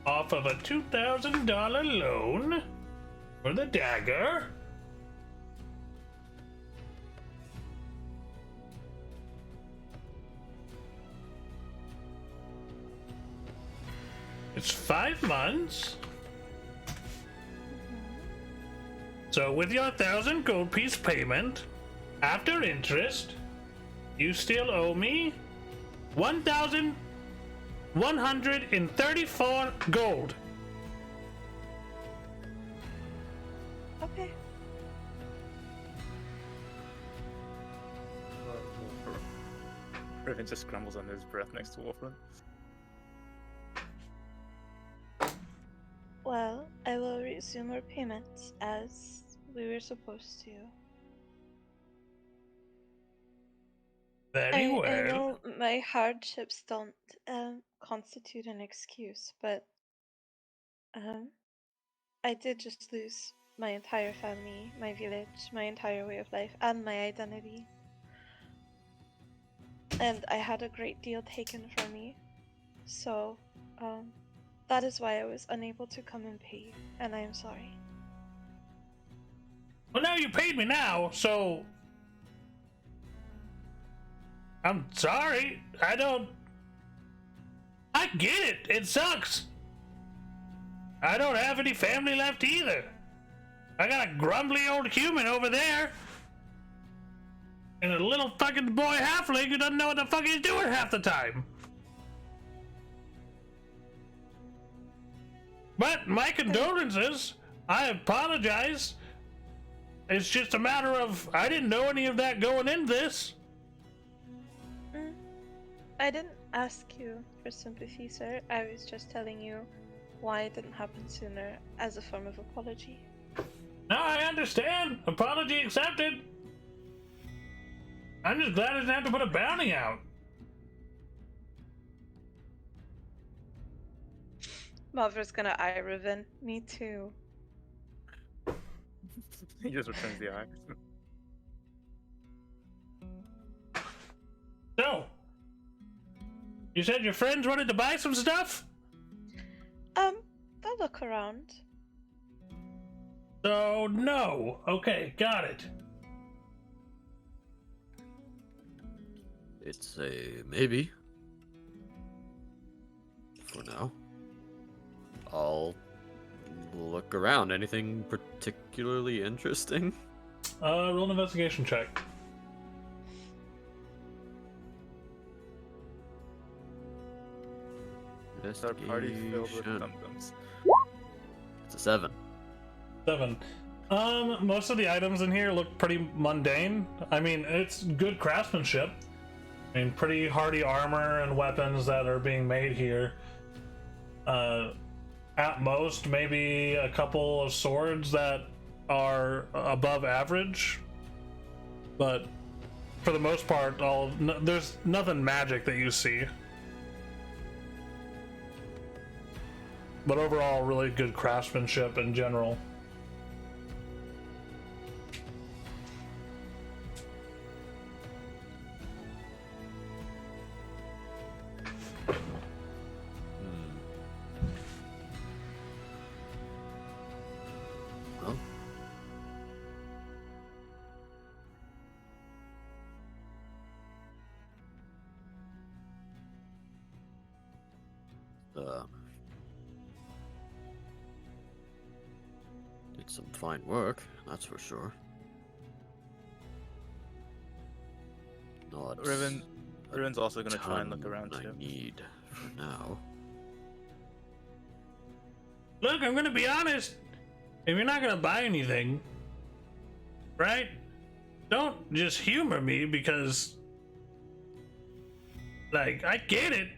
Off of a $2,000 loan for the dagger. It's 5 months. So with your 1,000 gold piece payment, after interest, you still owe me 1,134 gold. Okay. Riven just grumbles under his breath next to Wolfram. Well, I will resume our payments as we were supposed to. Very well. I know my hardships don't constitute an excuse, but I did just lose my entire family, my village, my entire way of life, and my identity. And I had a great deal taken from me. So, that is why I was unable to come and pay you, and I am sorry. Well, now you paid me now, so I'm sorry. I get it. It sucks. I don't have any family left either. I got a grumbly old human over there. And a little fucking boy halfling who doesn't know what the fuck he's doing half the time. But my condolences. I apologize. It's just a matter of I didn't know any of that going into this. I didn't ask you for sympathy, sir. I was just telling you why it didn't happen sooner as a form of apology. No, I understand. Apology accepted. I'm just glad I didn't have to put a bounty out. Mother's gonna eye Riven. Me too. He just returns the eye. So, you said your friends wanted to buy some stuff? They'll look around. So, no. Okay, got it. It's a maybe. For now. I'll look around. Anything particularly interesting? Roll an investigation check. Our party filled with Investigation. dum-dums. It's a 7. 7. Most of the items in here look pretty mundane. I mean, it's good craftsmanship. I mean, pretty hardy armor and weapons that are being made here. At most, maybe a couple of swords that are above average. But for the most part, there's nothing magic that you see. But overall, really good craftsmanship in general. Well, did some fine work, that's for sure. Not Riven, Ruin's also gonna try and look ton around I too. need for now. Look, I'm gonna be honest. If you're not gonna buy anything, right? Don't just humor me because, like, I get it.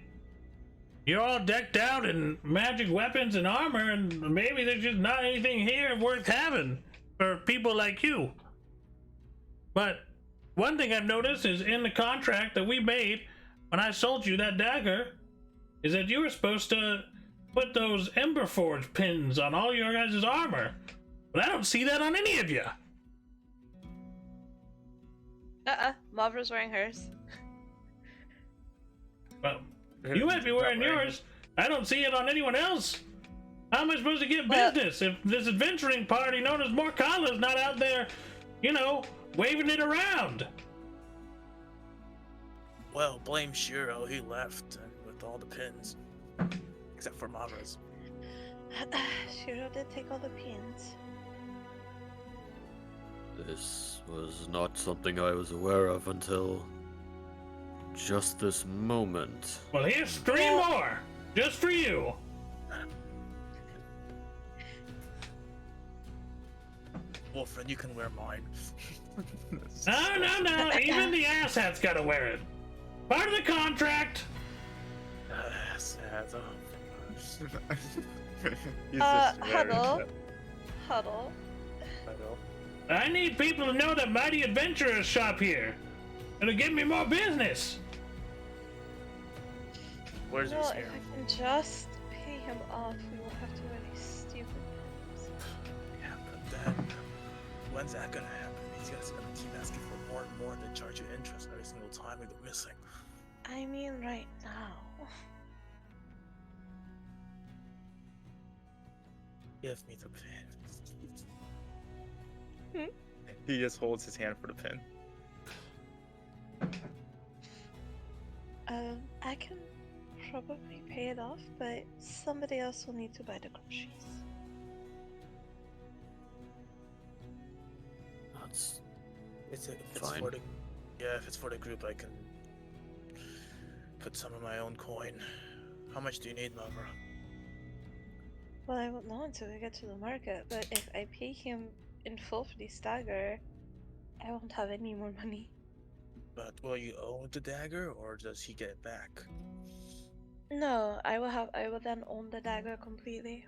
You're all decked out in magic weapons and armor, and maybe there's just not anything here worth having for people like you. But one thing I've noticed is in the contract that we made when I sold you that dagger is that you were supposed to put those Emberforge pins on all your guys' armor. But I don't see that on any of you. Mavra's wearing hers. Well, you might be wearing yours. I don't see it on anyone else. How am I supposed to get business if this adventuring party known as Morkala is not out there, you know, waving it around? Well, blame Shiro. He left with all the pins, except for Mavra's. Shiro did take all the pins. This was not something I was aware of until just this moment. Well, here's 3 more, just for you. Wolfrin, you can wear mine. No. Even the asshat's gotta wear it. Part of the contract. Sad. Oh my gosh. He's just wearing Huddle. it. Huddle. Huddle. I need people to know that Mighty Adventurers shop here. It'll give me more business. Where's Well, his if hair? I can just pay him off, we won't have to wear these stupid things. Yeah, but then when's that gonna happen? These guys are gonna keep asking for more and more and then charge you interest every single time we go missing. I mean, right now. Give me the pin. He just holds his hand for the pin. I can probably pay it off, but somebody else will need to buy the groceries. That's If it's Fine. for the if it's for the group, I can put some of my own coin. How much do you need, Mavra? Well, I won't know until we get to the market, but if I pay him in full for the dagger, I won't have any more money. But will you own the dagger, or does he get it back? No, I will then own the dagger completely.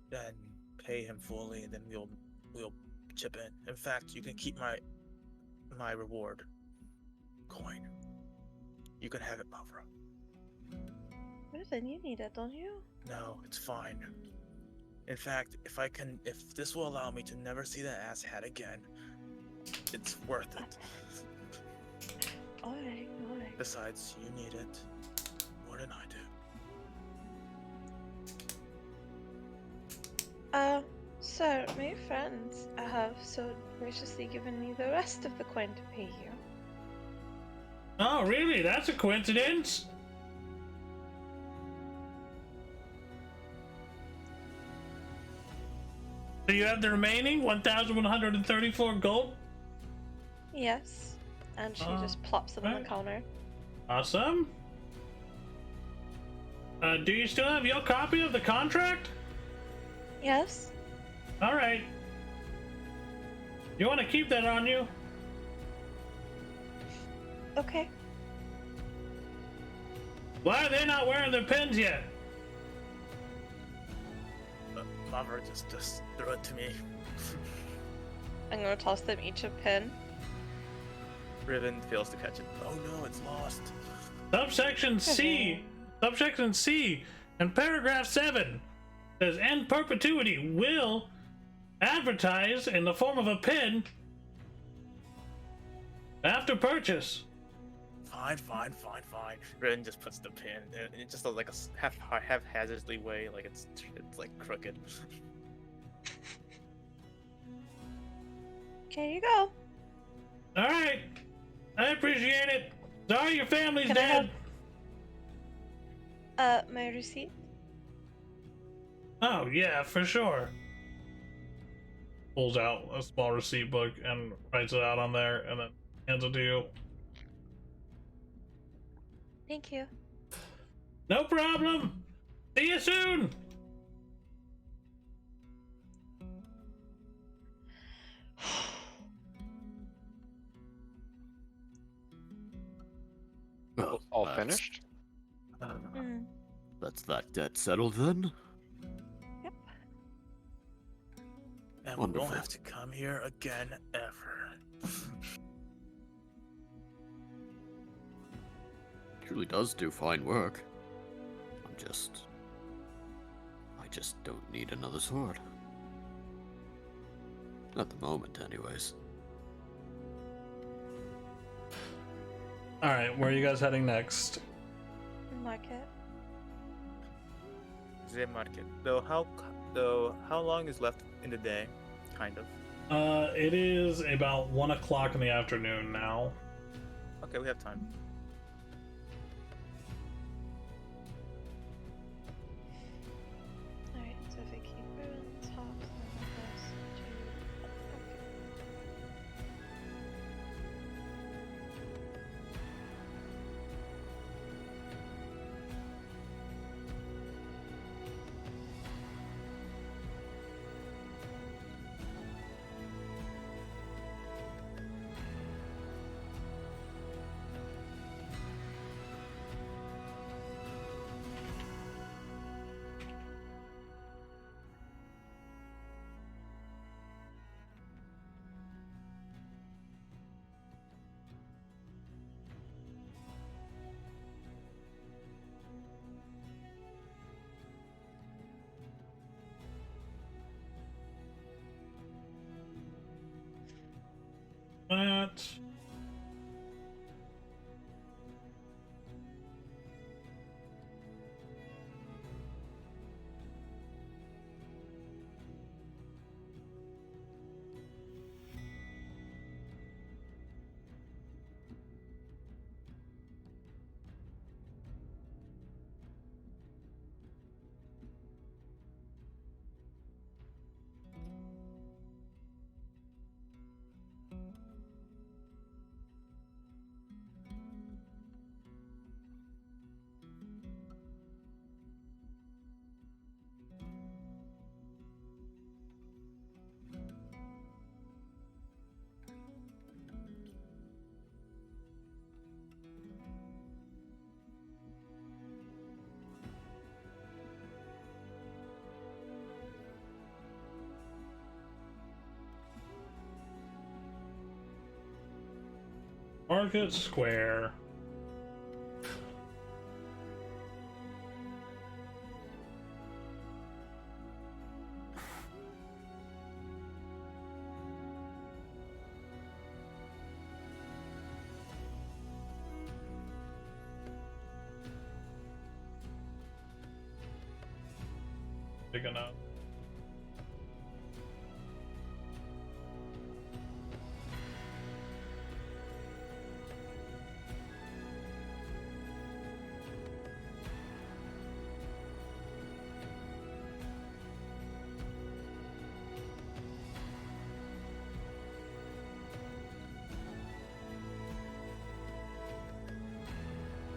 Then pay him fully, and then we'll chip in. In fact, you can keep my reward coin. You can have it, Mavra. Well, then you need it, don't you? No, it's fine. In fact, if this will allow me to never see that ass hat again, it's worth it. Alright. Besides, you need it more than I do. Sir, my friends have so graciously given me the rest of the coin to pay you. Oh, really? That's a coincidence? So you have the remaining 1,134 gold? Yes. And she just plops it on the counter. Awesome. Do you still have your copy of the contract? Yes. All right. You want to keep that on you? Okay. Why are they not wearing their pins yet? Mavra just threw it to me. I'm gonna toss them each a pin. Riven fails to catch it. Oh no, it's lost. Subsection C. Subsection C. In paragraph 7 says, in perpetuity will advertise in the form of a pin after purchase. Fine. Riven just puts the pin. It just does like a haphazardly way, like it's like crooked. Here you go. All right. I appreciate it. Sorry your family's Can I dead. My receipt? Oh, yeah, for sure. Pulls out a small receipt book and writes it out on there and then hands it to you. Thank you. No problem. See you soon. Well, All that's- finished? Mm. That's that debt settled then? Yep. And we Wonderful. won't have to come here again ever. Truly does do fine work. I just don't need another sword. At the moment, anyways. All right, where are you guys heading next? Market. The market. How long is left in the day? Kind of. It is about 1 o'clock in the afternoon now. Okay, we have time. Alright, so if I keep ruins, hops, and then this to. Okay. That. Market Square. Big enough.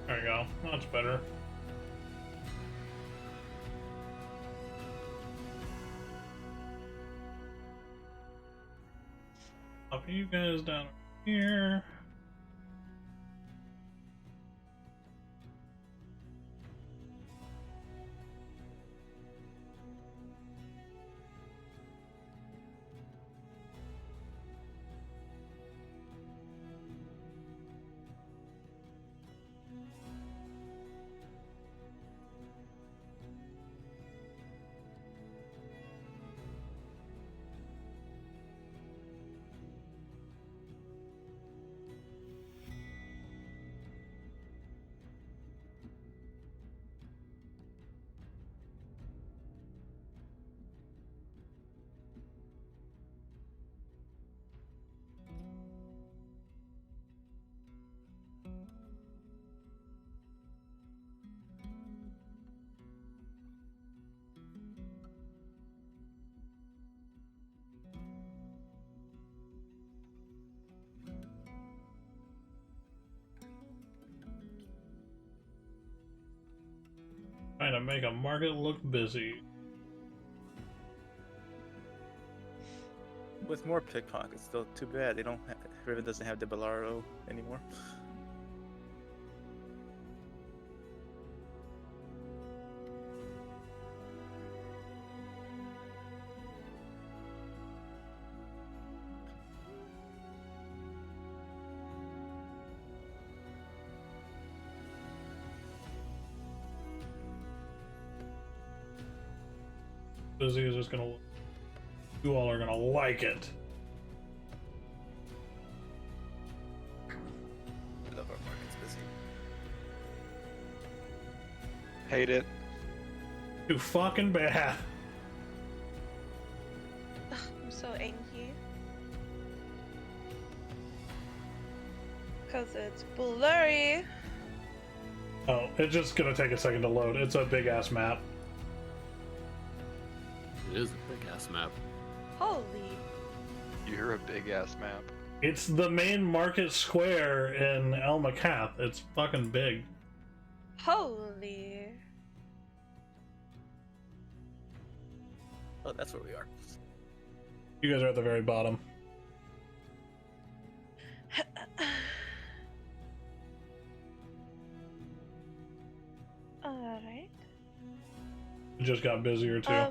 There we go. That's better. Up you guys down here. trying to make a market look busy. With more pickpockets, though, too bad they don't. Riven doesn't have the Bellaro anymore. Busy is just gonna. You all are gonna like it. I love our market's busy. Hate it. Too fucking bad. I'm so angry. Because it's blurry. Oh, it's just gonna take a second to load. It's a big ass map. It is a big ass map. Holy. You're a big ass map. It's the main market square in El Macath. It's fucking big. Holy. Oh, that's where we are. You guys are at the very bottom. Alright. It just got busier too.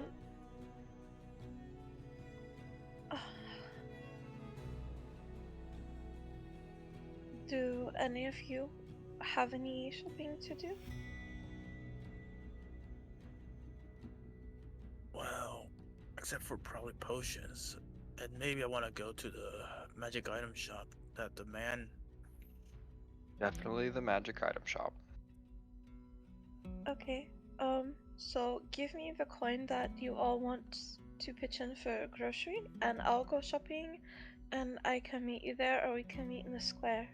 Do any of you have any shopping to do? Well, except for probably potions. And maybe I want to go to the magic item shop that the man. Definitely the magic item shop. Okay. So give me the coin that you all want to pitch in for grocery, and I'll go shopping, and I can meet you there, or we can meet in the square.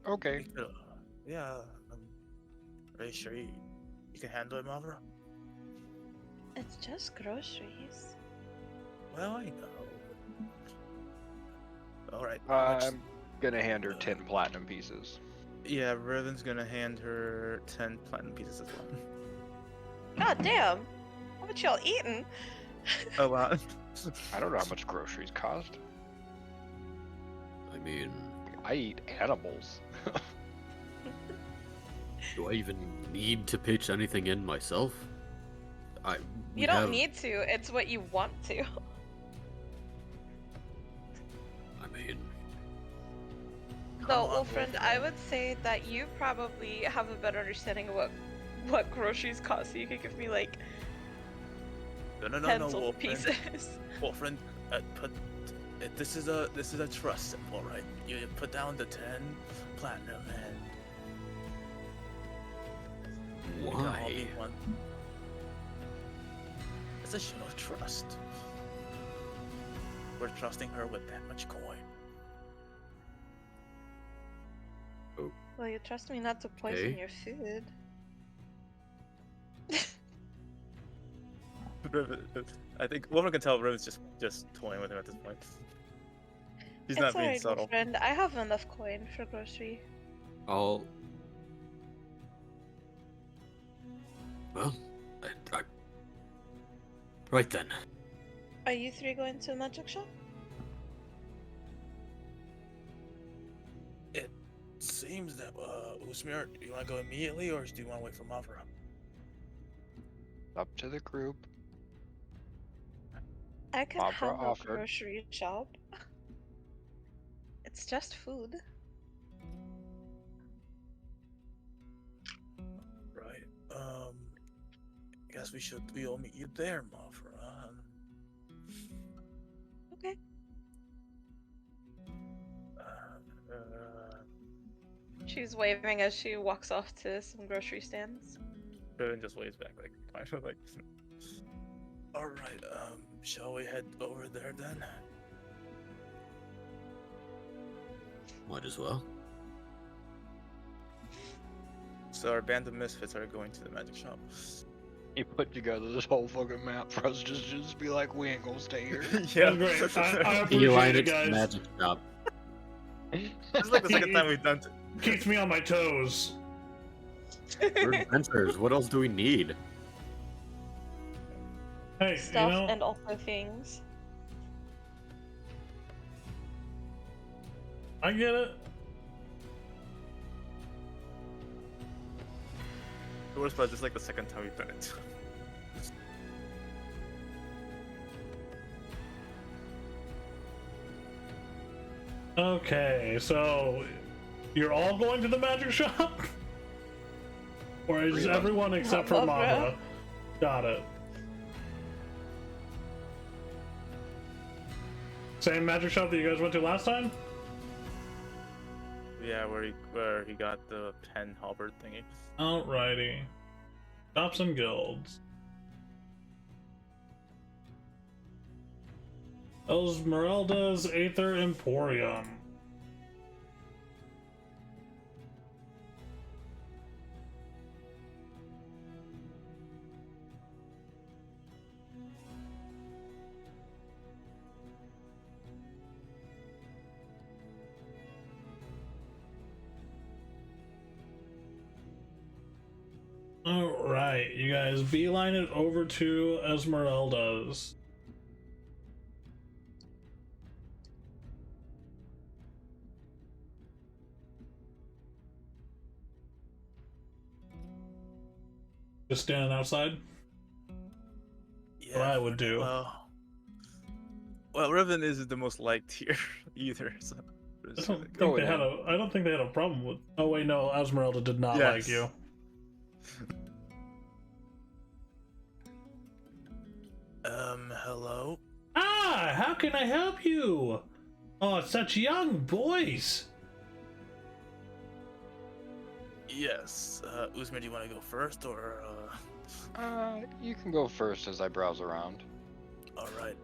Okay. Yeah. Are you sure you can handle it, Mavra? It's just groceries. Well, I know. Alright. how much- I'm gonna hand her 10 platinum pieces. Yeah, Riven's gonna hand her 10 platinum pieces as well. God damn! How much y'all eating? Oh wow. I don't know how much groceries cost. I mean, I eat animals. do I even need to pitch anything in myself? You don't need to. It's what you want to. I mean, Though, on, well, friend, I would say that you probably have a better understanding of what groceries cost, so you could give me like No, pencil Wolfriend. pieces. Wolfriend, this is a trust symbol, right? You put down the 10 platinum and we can all be why? one. It's a show of trust. We're trusting her with that much coin. Well, you trust me not to poison Okay. your food. Riven, I think Wolfriend can tell Riven's just toying with him at this point. He's It's not being alright, subtle. friend. I have enough coin for grocery. Well, right then. Are you three going to the magic shop? It seems that Usmir, do you want to go immediately or do you want to wait for Mavra? Up to the group. I can Opera handle offered. grocery shop. It's just food. Right. Guess we all meet you there, Mavra. Okay. She's waving as she walks off to some grocery stands. Riven just waves back like, fine, like. All right. Shall we head over there then? Might as well. So our band of misfits are going to the magic shop. You put together this whole fucking map for us to just be like, we ain't gonna stay here. Yeah, Great. I appreciate Beeline it, it to the guys. magic shop. This is like the second time we've done. Keeps me on my toes. We're adventurers. What else do we need? Hey, Stuff you know, and also things. I get it. The worst part is like the second time we've done it. Okay, so you're all going to the magic shop? Or is Really? everyone except for Mama. Mama? Got it. Same magic shop that you guys went to last time? Yeah, where he got the pen halberd thingy. Alrighty. Shops and guilds. Esmeralda's Aether Emporium. Alright, you guys beeline it over to Esmeralda's. Just standing outside? Yeah. What I would do. Well, Riven isn't the most liked here either. So I don't think Go they in. had I don't think they had a problem with. Oh wait, no, Esmeralda did not like Yes. you. Hello? Ah, how can I help you? Oh, such young boys. Yes. Uzma, do you want to go first, or, You can go first as I browse around. Alright,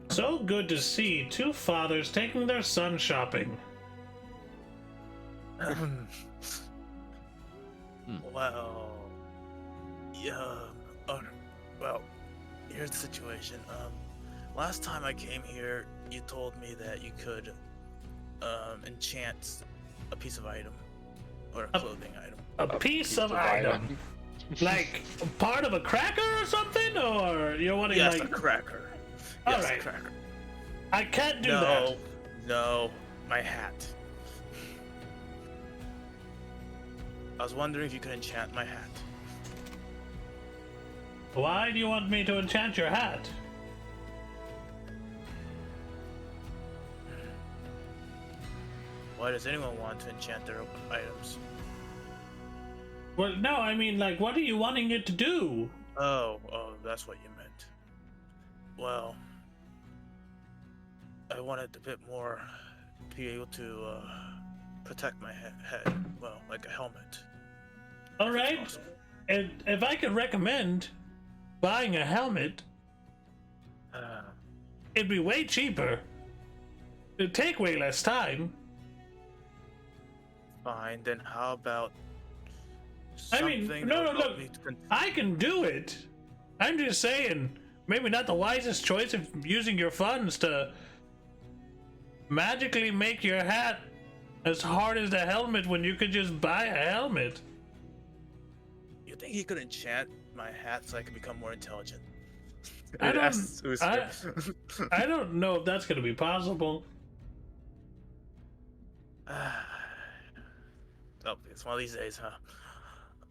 So good to see two fathers taking their son shopping. well, yeah, well, here's the situation. Last time I came here, you told me that you could, enchant a piece of item, or a clothing item. A piece of item. Like part of a cracker or something? Or you're wanting Yes, like... a cracker. All Yes, right. a cracker. I can't do No, that. no, my hat. I was wondering if you could enchant my hat. Why do you want me to enchant your hat? Why does anyone want to enchant their items? Well, no, I mean, like, what are you wanting it to do? Oh, that's what you meant. Well, I wanted a bit more to be able to protect my head. Well, like a helmet. All if it's right, possible. and if I could recommend buying a helmet, it'd be way cheaper. It'd take way less time. Fine, then how about I something mean, that no, would no, help look, me to I can do it. I'm just saying, maybe not the wisest choice of using your funds to magically make your hat as hard as the helmet when you could just buy a helmet. You think he could enchant my hat so I could become more intelligent? I It don't- asks Usker. I don't know if that's going to be possible. Oh, it's one of these days, huh?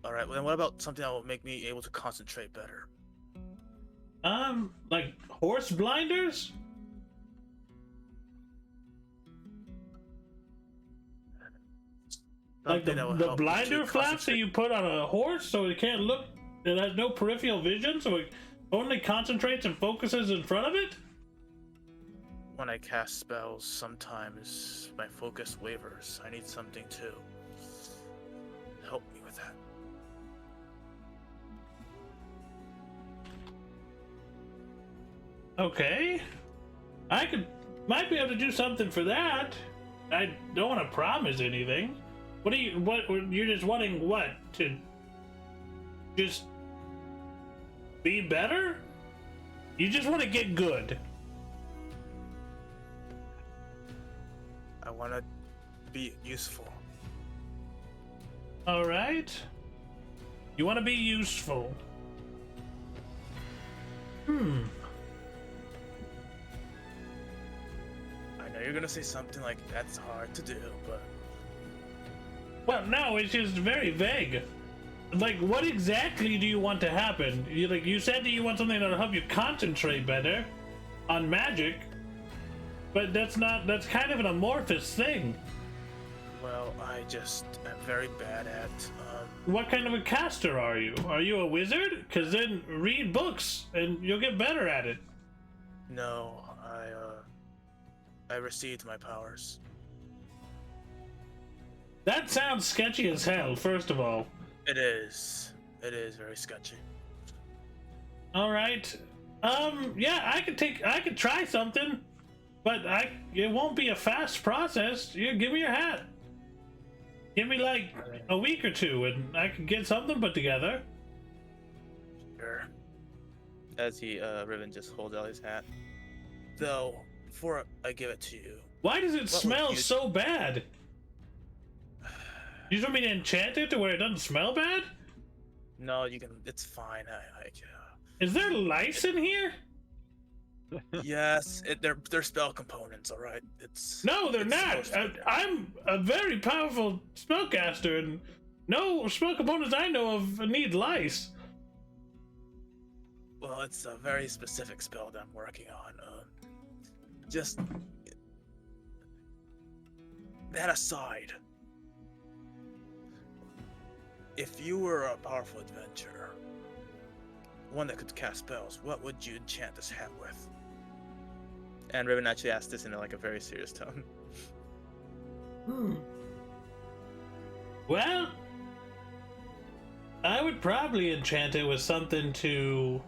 Alright, well then what about something that will make me able to concentrate better? Like horse blinders? Like Something that will the help me to blinder flaps that concentrate- you put on a horse so it can't look, it has no peripheral vision, so it only concentrates and focuses in front of it? When I cast spells, sometimes my focus wavers. I need something to help me with that. Okay. Might be able to do something for that. I don't want to promise anything. What you're just wanting what? To just be better? You just want to get good. I want to be useful. All right. You want to be useful. I know you're gonna say something like that's hard to do, but Well, no, it's just very vague. Like, what exactly do you want to happen? You said that you want something that'll help you concentrate better on magic, but that's kind of an amorphous thing. well, I just am very bad at What kind of a caster are you? Are you a wizard? Because then read books and you'll get better at it. no, I received my powers. That sounds sketchy as hell, first of all. It is very sketchy. All right. Yeah, I could try something, but it won't be a fast process. You give me your hat. Give me like a week or two, and I could get something put together. Sure. As Riven just holds out his hat. Though, before I give it to you, Why does it would smell you- so bad? You just want me to enchant it to where it doesn't smell bad? no, you can. It's fine. Is there lice in here? Yes, they're spell components. All right. It's No, they're it's not. supposed to be. I'm a very powerful spellcaster, and no spell components I know of need lice. Well, it's a very specific spell that I'm working on. Just that aside, if you were a powerful adventurer, one that could cast spells, what would you enchant this hat with? And Riven actually asked this in like a very serious tone. Well, I would probably enchant it with something to,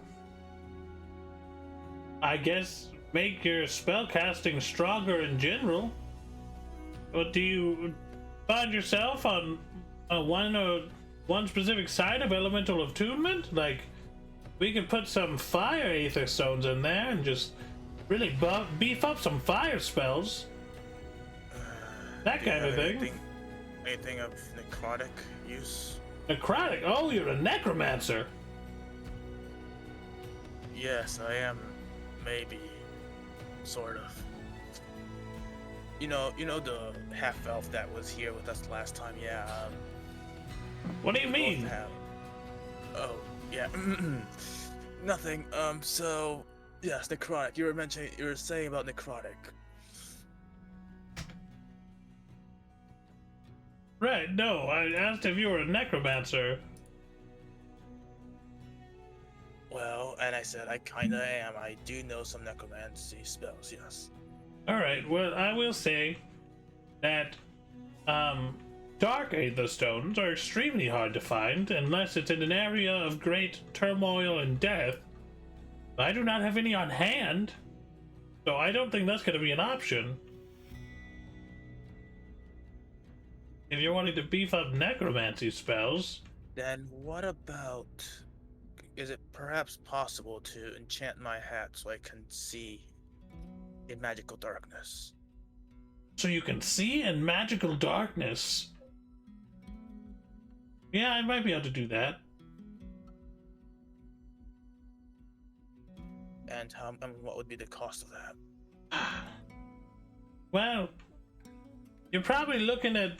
I guess, make your spellcasting stronger in general. But do you find yourself on one specific side of elemental attunement? Like, we could put some fire aether stones in there and just really beef up some fire spells. That Do you kind of have thing. Anything of necrotic use? Necrotic? Oh, you're a necromancer. Yes, I am. Maybe, sort of. You know the half elf that was here with us last time. Yeah. What do you we both mean? have- Oh, yeah. Nothing. So yes, necrotic. You were saying about necrotic. Right, no, I asked if you were a necromancer. Well, and I said I kinda am. I do know some necromancy spells. Yes. Alright, well, I will say that, dark aether stones are extremely hard to find unless it's in an area of great turmoil and death. I do not have any on hand, so I don't think that's going to be an option. If you're wanting to beef up necromancy spells, Then what about? Is it perhaps possible to enchant my hat so I can see in magical darkness? so you can see in magical darkness. Yeah, I might be able to do that. And what would be the cost of that? Well, you're probably looking at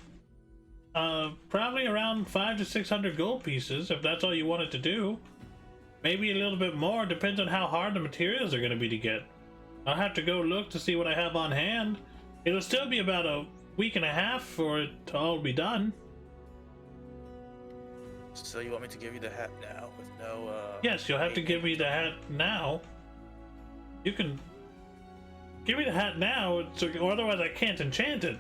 probably around 500 to 600 gold pieces if that's all you wanted to do. Maybe a little bit more, depends on how hard the materials are going to be to get. I'll have to go look to see what I have on hand. It'll still be about a week and a half for it to all be done. So you want me to give you the hat now with no? Yes, you'll have to give me the hat now. You can give me the hat now, or otherwise I can't enchant it.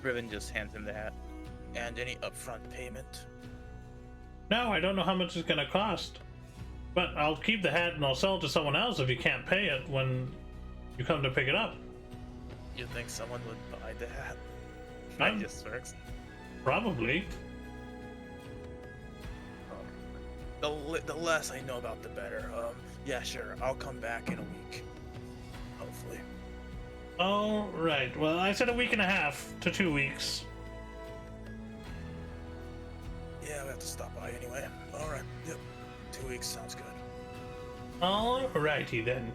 Riven just hands him the hat. And any upfront payment? No, I don't know how much it's gonna cost. But I'll keep the hat and I'll sell it to someone else if you can't pay it when you come to pick it up. You think someone would buy the hat? I'm- He just smirks. Probably. The less I know about, the better. Yeah, sure. I'll come back in a week. Hopefully. All right. Well, I said a week and a half to 2 weeks. Yeah, we have to stop by anyway. Alright, yep. 2 weeks sounds good. Alrighty then.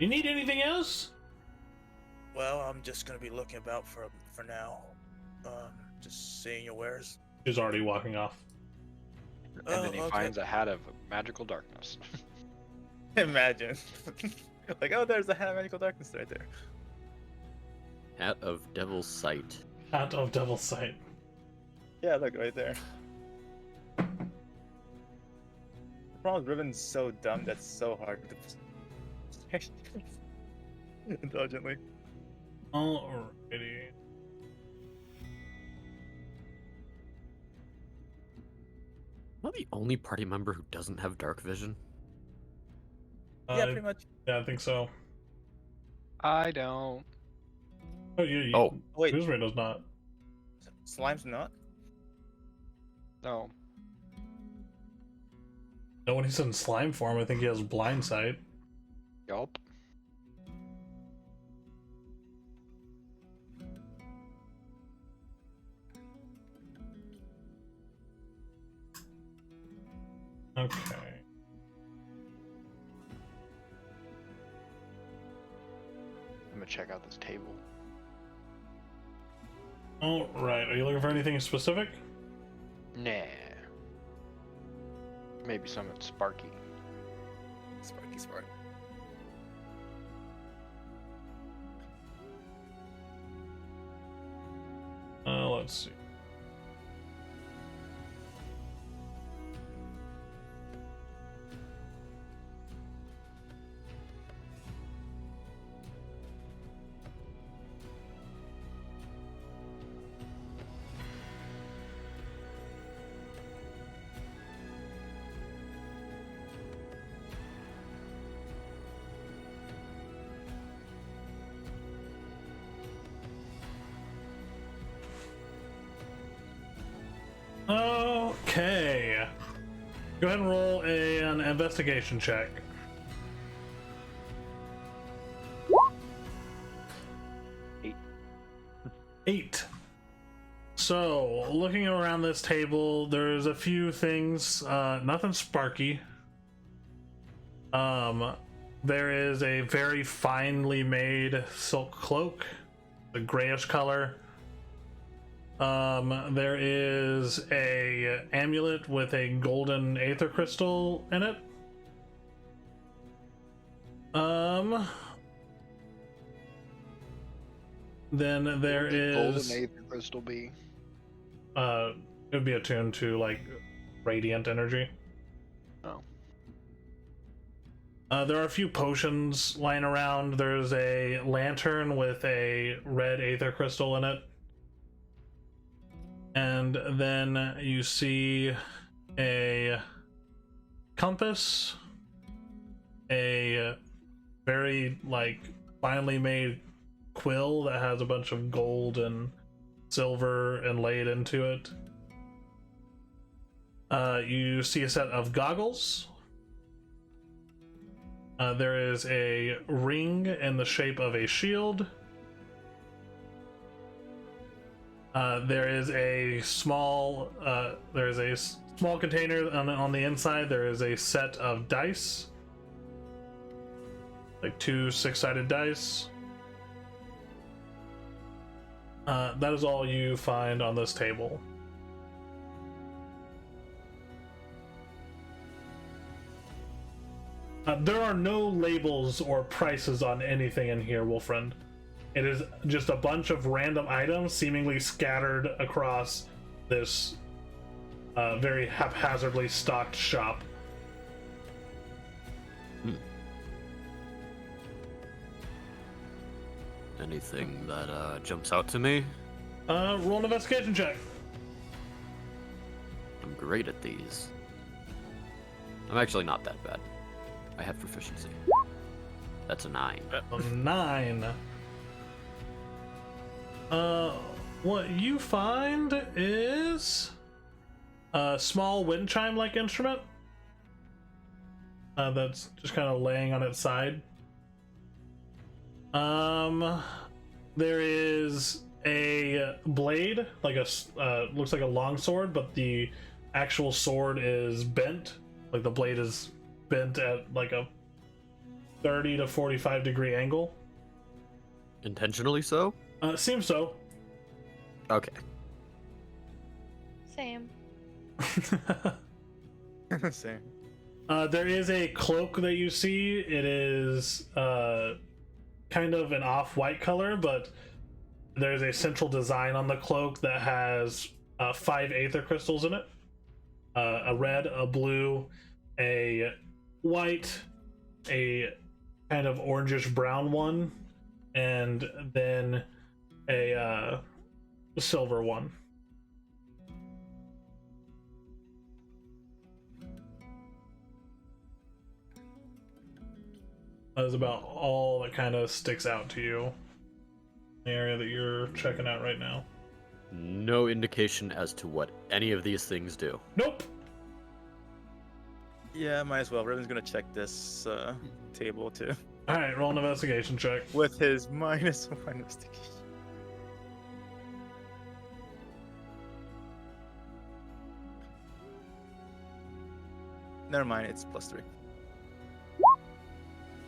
You need anything else? Well, I'm just gonna be looking about for now. Just seeing your wares. He's already walking off. And then he okay. finds a hat of magical darkness. Imagine. Like, oh, there's a hat of magical darkness right there. Hat of Devil's Sight. Out of Devil's Sight. Yeah, look right there. The problem is Riven's so dumb that's so hard to intelligently. Alrighty. Am I the only party member who doesn't have dark vision? Yeah, pretty much. Yeah, I think so. I don't. Oh, you. Oh. Wait, Uzma does not. Slime's not? No. No, when he's in slime form, I think he has blind sight. Yup. Okay. I'm gonna check out this table. Alright, are you looking for anything specific? Nah. Maybe something sparky. Sparky Spark. Let's see. Okay. Go ahead and roll an investigation check. Eight. So, looking around this table, there's a few things. Nothing sparky. There is a very finely made silk cloak, a grayish color. There is a amulet with a golden aether crystal in it. Then there is Golden aether crystal be. it would be attuned to like radiant energy. Oh. There are a few potions lying around. There's a lantern with a red aether crystal in it. And then you see a compass, a very like finely made quill that has a bunch of gold and silver inlaid into it. You see a set of goggles. There is a ring in the shape of a shield. There is a small container on the inside. There is a set of dice, like 2 6-sided dice. That is all you find on this table. There are no labels or prices on anything in here, Wolfriend. It is just a bunch of random items seemingly scattered across this very haphazardly stocked shop. Anything that jumps out to me? Roll an investigation check. I'm great at these. I'm actually not that bad. I have proficiency. That's a 9. A 9. What you find is a small wind chime-like instrument that's just kind of laying on its side. There is a blade, like a looks like a longsword, but the actual sword is bent. Like the blade is bent at like a 30 to 45 degree angle. Intentionally so? Seems so. Okay. Same. Same. There is a cloak that you see. It is kind of an off-white color, but there's a central design on the cloak that has 5 aether crystals in it. A red, a blue, a white, a kind of orangish brown one, and then a silver one. That is about all that kind of sticks out to you. The area that you're checking out right now. No indication as to what any of these things do. Nope. Yeah, might as well. Riven's gonna check this table too. All right, roll an investigation check. With his -1 investigation. Never mind, it's +3.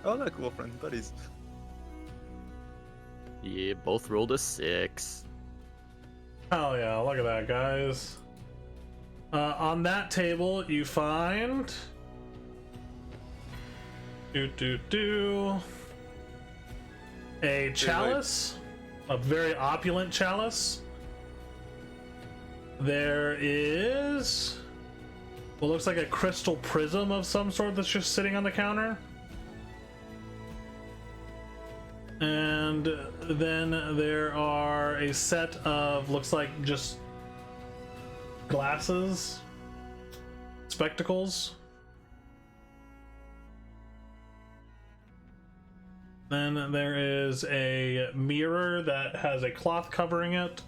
Oh, look, cool friends, buddies. Yeah, both rolled a 6. Hell yeah, look at that, guys. On that table, you find... A chalice. A very opulent chalice. There is... what looks like a crystal prism of some sort that's just sitting on the counter. And then there are a set of, looks like just glasses, spectacles. Then there is a mirror that has a cloth covering it.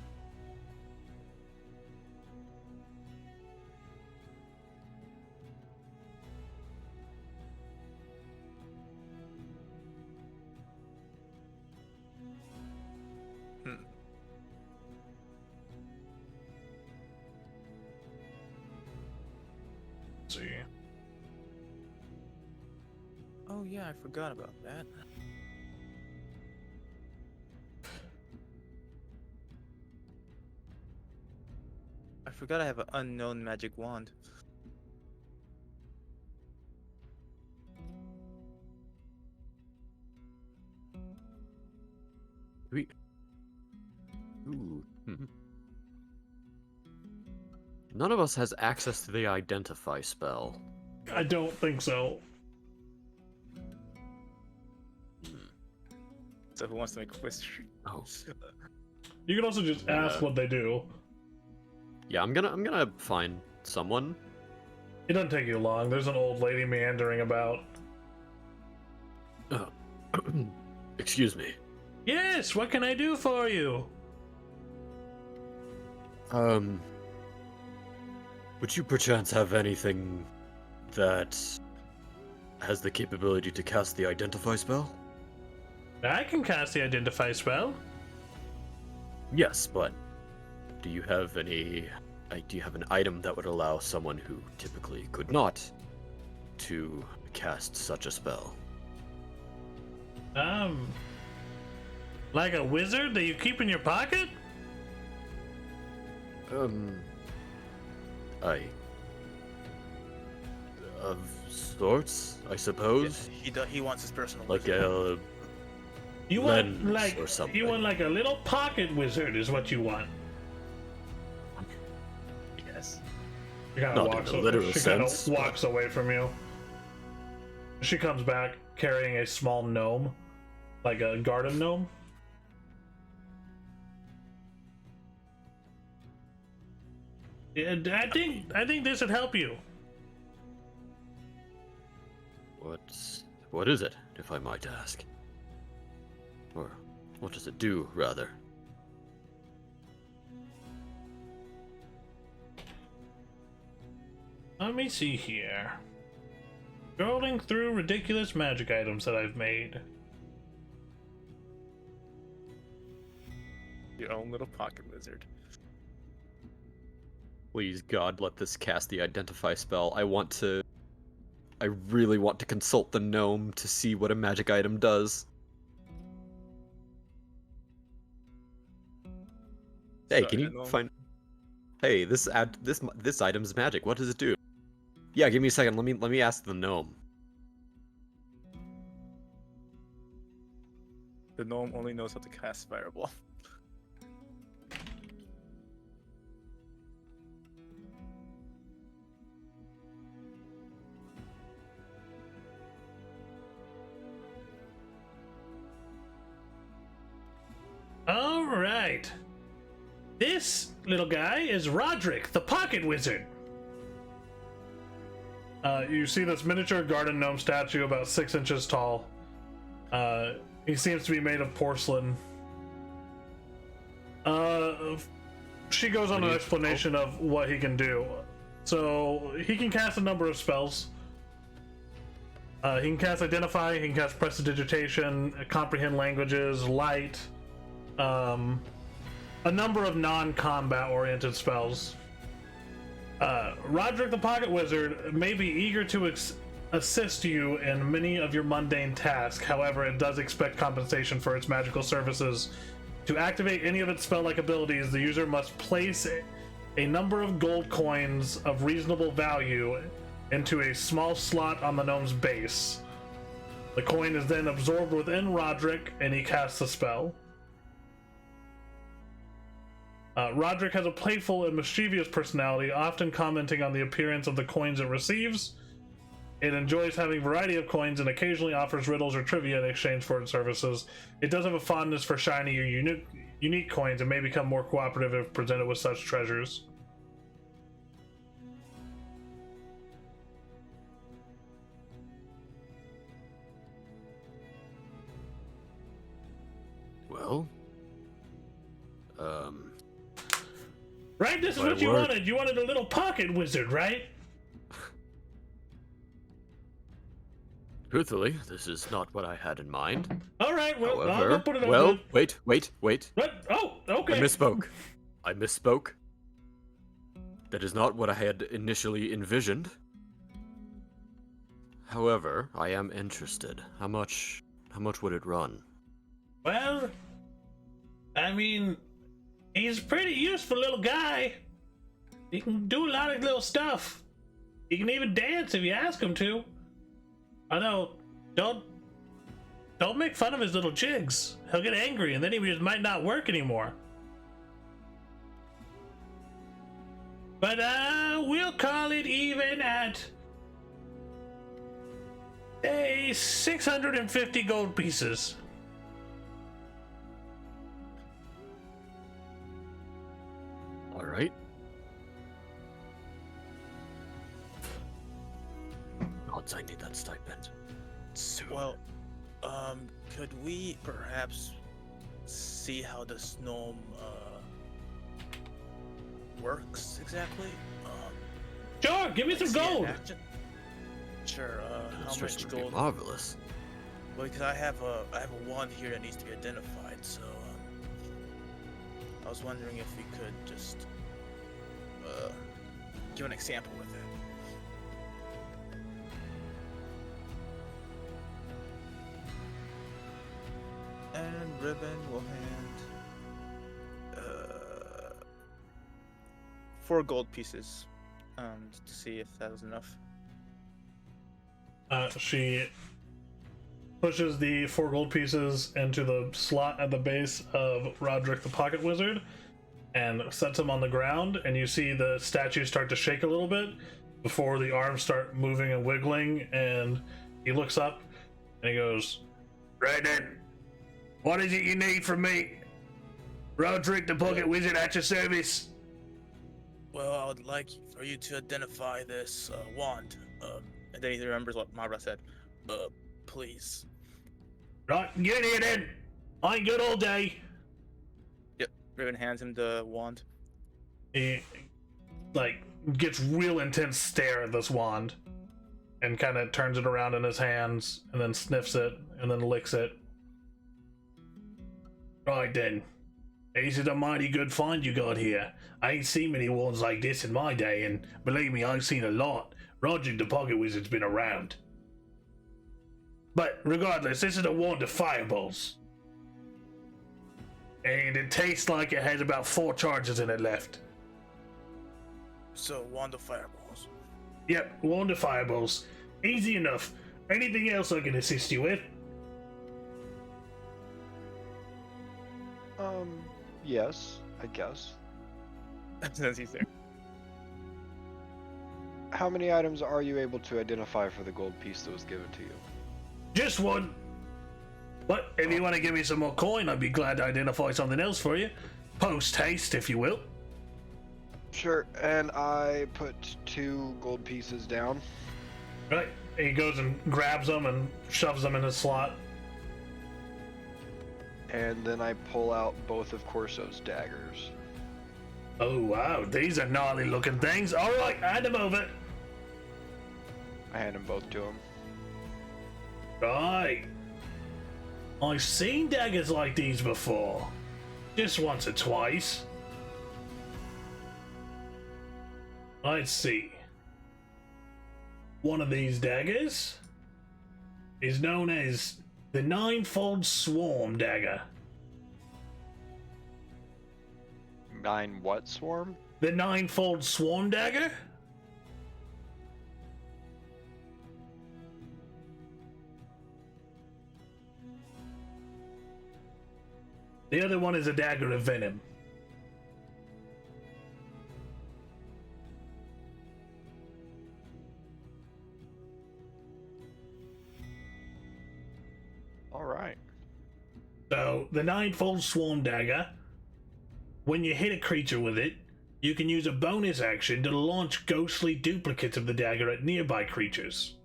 Let's see. Oh yeah, I forgot about that. I forgot I have an unknown magic wand. Ooh. None of us has access to the identify spell. I don't think so. So who wants to make a quiz? Oh. You can also just ask what they do. Yeah, I'm gonna find someone. It doesn't take you long. There's an old lady meandering about. Excuse me. Yes, what can I do for you? Would you perchance have anything that has the capability to cast the identify spell? I can cast the identify spell. Yes, but do you have any... do you have an item that would allow someone who typically could not to cast such a spell? Like a wizard that you keep in your pocket? Of sorts, I suppose. Yeah, he wants his personal Like wizard. a You lens want like or something. you want like a little pocket wizard is what you want. Yes. She kind Not of in walks. the literal She kind of sense, walks away from you. She comes back carrying a small gnome, like a garden gnome. Yeah, I think this would help you. What is it, if I might ask? Or what does it do, rather? Let me see here. Scrolling through ridiculous magic items that I've made. Your own little pocket wizard. Please, God, let this cast the identify spell. I really want to consult the gnome to see what a magic item does. Hey, Sorry, can the you gnome- find? Hey, this item's magic. What does it do? Yeah, give me a second. Let me ask the gnome. The gnome only knows how to cast Fireball. All right. This little guy is Roderick, the Pocket Wizard. You see this miniature garden gnome statue about 6 inches tall. He seems to be made of porcelain. She goes on an explanation of what he can do. So he can cast a number of spells. He can cast Identify, he can cast Prestidigitation, Comprehend Languages, Light, a number of non-combat oriented spells. Roderick the Pocket Wizard may be eager to assist you in many of your mundane tasks. However, it does expect compensation for its magical services. To activate any of its spell-like abilities, the user must place a number of gold coins of reasonable value into a small slot on the gnome's base. The coin is then absorbed within Roderick, and he casts the spell. Roderick has a playful and mischievous personality, often commenting on the appearance of the coins it receives. It enjoys having a variety of coins and occasionally offers riddles or trivia in exchange for its services. It does have a fondness for shiny or unique coins and may become more cooperative if presented with such treasures. Well, Right, this is what you wanted. You wanted a little pocket wizard, right? truthfully, this is not what I had in mind. All right, well, I'll However, put it on well, the... wait. What? Oh, okay. I misspoke. That is not what I had initially envisioned. However, I am interested. How much would it run? Well, I mean, he's a pretty useful little guy. He can do a lot of little stuff. He can even dance if you ask him to. I know, don't make fun of his little jigs. He'll get angry and then he just might not work anymore. But we'll call it even at, say, 650 gold pieces. All right. Odds I need that stipend. Soon. Well, could we perhaps see how this gnome works exactly? Sure, give me some see it in gold. action? Sure. How much Demonstration would be gold? marvelous. Well, because I have a wand here that needs to be identified, so I was wondering if we could just give an example with it. And Ribbon will hand 4 gold pieces, to see if that was enough. She pushes the 4 gold pieces into the slot at the base of Roderick the Pocket Wizard and sets him on the ground, and you see the statue start to shake a little bit before the arms start moving and wiggling, and he looks up and he goes, "Right then, what is it you need from me? Roderick the Pocket Wizard at your service." Well, I would like for you to identify this wand. And then he remembers what Mara said. Please. Right, get in here then. I ain't good all day. Yep. Ribbon hands him the wand. He gets real intense stare at this wand and kind of turns it around in his hands and then sniffs it and then licks it. Right then, This is a mighty good find you got here. I ain't seen many ones like this in my day, and believe me, I've seen a lot. Roger the Pocket Wizard's been around. But regardless, this is a wand of fireballs. And it tastes like it has about 4 charges in it left. So, wand of fireballs. Yep, wand of fireballs. Easy enough. Anything else I can assist you with? Yes, I guess. Since he's there. How many items are you able to identify for the gold piece that was given to you? Just one. But if you want to give me some more coin, I'd be glad to identify something else for you. Post haste, if you will. Sure, and I put 2 gold pieces down. Right. He goes and grabs them and shoves them in his slot. And then I pull out both of Corso's daggers. Oh, wow. These are gnarly looking things. All right, hand them over. I hand them both to him. Right. I've seen daggers like these before. Just once or twice. Let's see. One of these daggers is known as the Ninefold Swarm Dagger. 9 what swarm? The Ninefold Swarm Dagger? The other one is a dagger of venom. Alright. So, the Ninefold Swarm Dagger, when you hit a creature with it, you can use a bonus action to launch ghostly duplicates of the dagger at nearby creatures.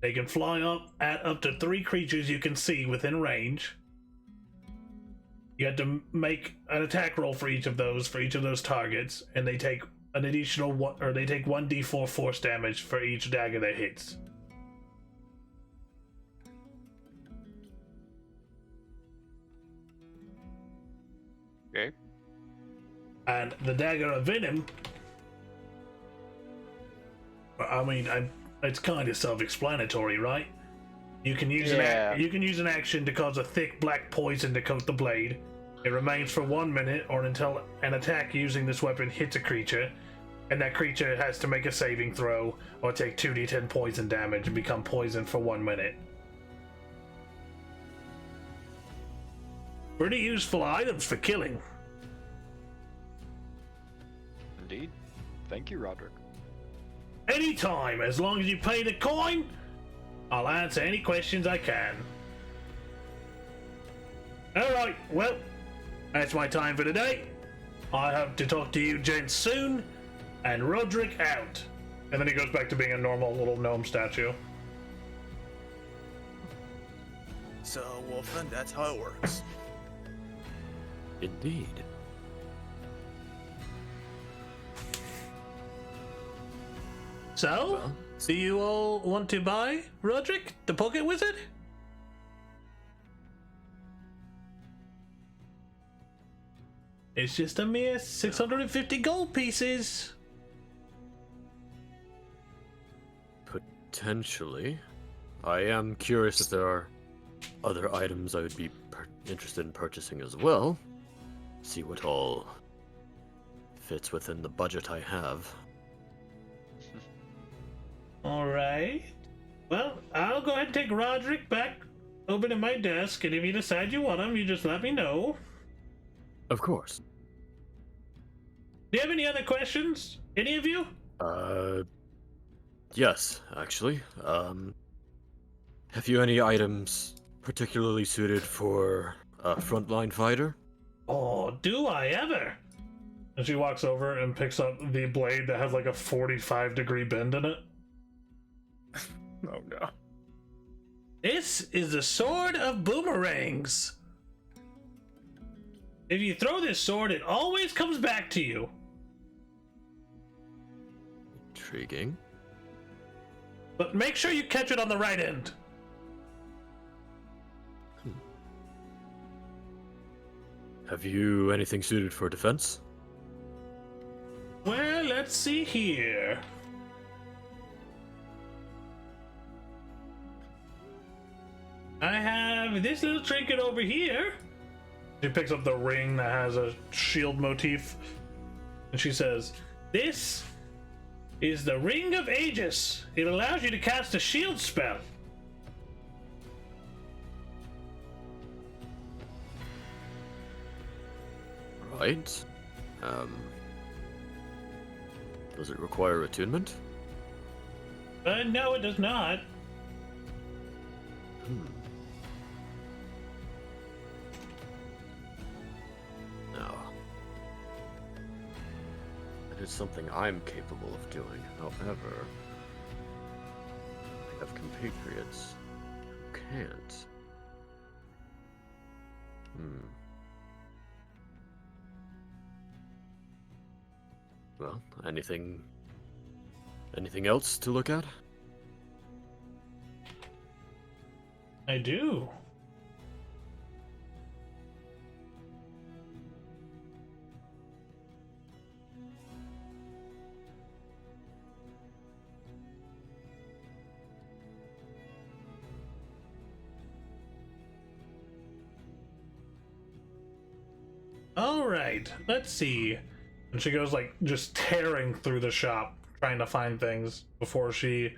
They can fly up at up to 3 creatures you can see within range. You have to make an attack roll for each of those targets, and they take an additional one, or they take 1d4 force damage for each dagger that hits. Okay. And the dagger of venom, I mean, it's kind of self-explanatory, right? You can use you can use an action to cause a thick black poison to coat the blade. It remains for 1 minute or until an attack using this weapon hits a creature, and that creature has to make a saving throw or take 2d10 poison damage and become poisoned for 1 minute. Pretty useful items for killing. Indeed. Thank you, Roderick. Anytime, as long as you pay the coin, I'll answer any questions I can. Alright, well, that's my time for today. I hope to talk to you gents soon, and Roderick out. And then he goes back to being a normal little gnome statue. So, Wolfman, that's how it works. Indeed. So, Well. do you all want to buy Roderick, the Pocket Wizard? It's just a mere 650 gold pieces. Potentially. I am curious if there are other items I would be interested in purchasing as well. See what all fits within the budget I have. Alright. Well, I'll go ahead and take Roderick back over to my desk, and if you decide you want him, you just let me know. Of course. Do you have any other questions? Any of you? Yes, actually. Have you any items particularly suited for a frontline fighter? Oh, do I ever? And she walks over and picks up the blade that has like a 45-degree bend in it. Oh no. This is the Sword of Boomerangs. If you throw this sword, it always comes back to you. Intriguing. But make sure you catch it on the right end. Have you anything suited for defense? Well, let's see here. I have this little trinket over here. She picks up the ring that has a shield motif, and she says, "This is the Ring of Aegis. It allows you to cast a shield spell." Right. Does it require attunement? No, it does not. No. It is something I'm capable of doing. However, I have compatriots who can't. Well, anything else to look at? I do. All right, let's see. And she goes like just tearing through the shop trying to find things before she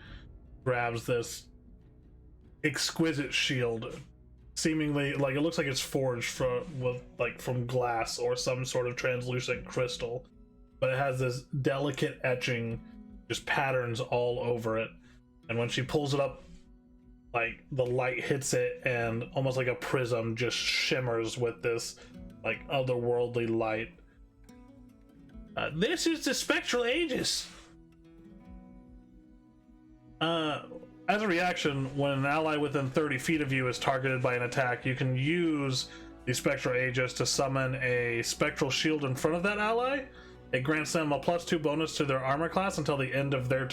grabs this exquisite shield, seemingly like it looks like it's forged from glass or some sort of translucent crystal, but it has this delicate etching, just patterns all over it. And when she pulls it up, like the light hits it and almost like a prism just shimmers with this like otherworldly light. This is the Spectral Aegis. As a reaction, when an ally within 30 feet of you is targeted by an attack, you can use the Spectral Aegis to summon a spectral shield in front of that ally. It grants them a +2 bonus to their armor class until the end of their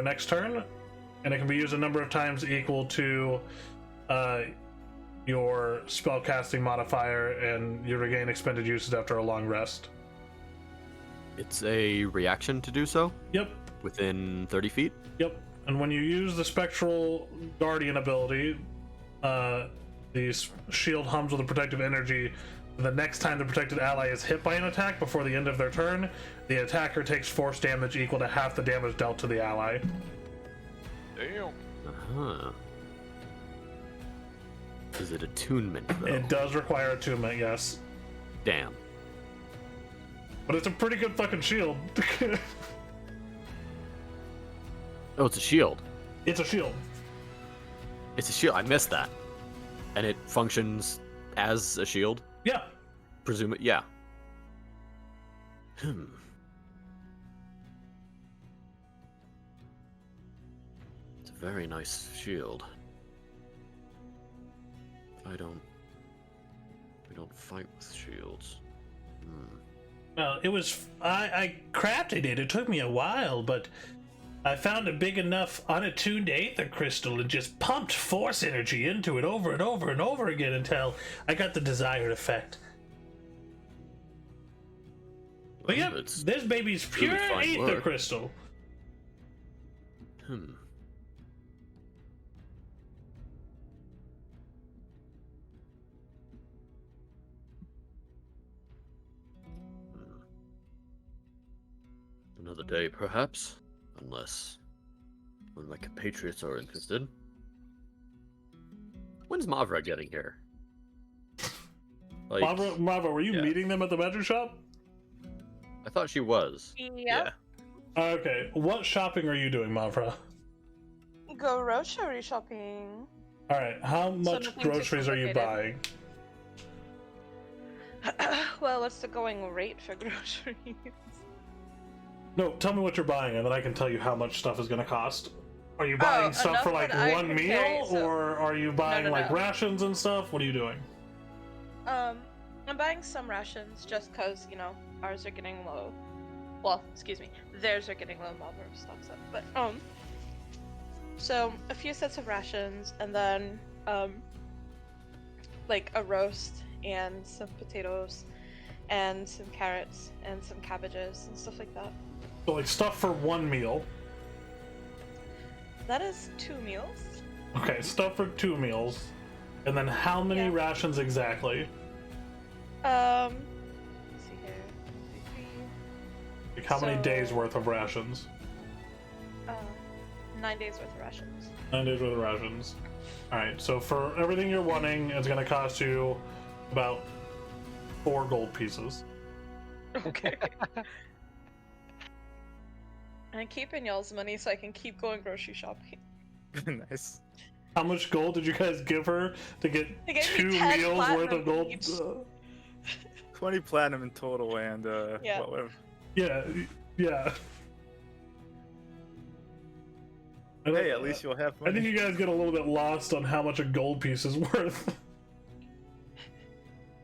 next turn, and it can be used a number of times equal to your spellcasting modifier, and you regain expended uses after a long rest. It's a reaction to do so? Yep. Within 30 feet? Yep. And when you use the Spectral Guardian ability, the shield hums with a protective energy. The next time the protected ally is hit by an attack before the end of their turn, the attacker takes force damage equal to half the damage dealt to the ally. Damn. Uh-huh. Is it attunement, though? It does require attunement, yes. Damn. But it's a pretty good fucking shield. Oh, it's a shield. It's a shield. It's a shield. I missed that. And it functions as a shield? Yeah. Presume it, yeah. It's a very nice shield. I don't fight with shields. Well, it was... I crafted it. It took me a while, but I found a big enough unattuned aether crystal and just pumped force energy into it over and over and over again until I got the desired effect. But yeah, this baby's pure really fine aether work. crystal. Another day, perhaps? Unless one of my compatriots are interested. When's Mavra getting here? Like, Mavra, were you yeah. meeting them at the magic shop? I thought she was. Yeah. Okay, what shopping are you doing, Mavra? Grocery shopping. Alright, how much nothing too groceries are you buying? Well, what's the going rate for groceries? No, tell me what you're buying, and then I can tell you how much stuff is going to cost. Are you buying stuff enough for like that I one can meal, carry, so- or are you buying no, like no. rations and stuff? What are you doing? I'm buying some rations just cause, you know, ours are getting low. Well, excuse me, theirs are getting low. Marlboro stocks up, but so a few sets of rations, and then like a roast and some potatoes, and some carrots, and some cabbages, and stuff like that. So like stuff for one meal. That is 2 meals. Okay, stuff for 2 meals. And then how many Yeah. rations exactly? Let's see here. 1, 2, 3. Like how many So- days worth of rations? 9 days worth of rations. 9 days worth of rations. Alright, so for everything you're wanting, it's gonna cost you about 4 gold pieces. Okay. I'm keeping y'all's money so I can keep going grocery shopping. Nice. How much gold did you guys give her to get They gave me 2 10 meals worth platinum of gold? each. 20 platinum in total, and Yeah. whatever. Yeah, yeah. Hey, at least you'll have I money. think you guys get a little bit lost on how much a gold piece is worth.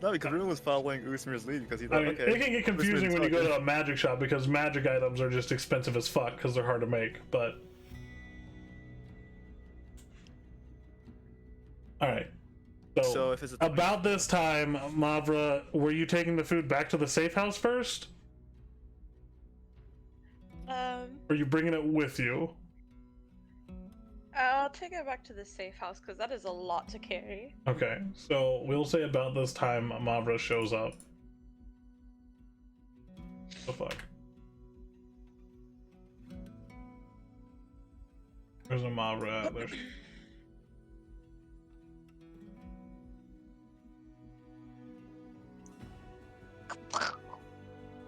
No, because everyone was following Usmir's lead because he I thought, mean, okay. it can get confusing when you go to a magic shop because magic items are just expensive as fuck because they're hard to make, but... Alright. So if it's a About this time, Mavra, were you taking the food back to the safe house first? Or are you bringing it with you? I'll take it back to the safe house because that is a lot to carry. Okay, so we'll say about this time Mavra shows up. The fuck? Where's a Mavra at? There's...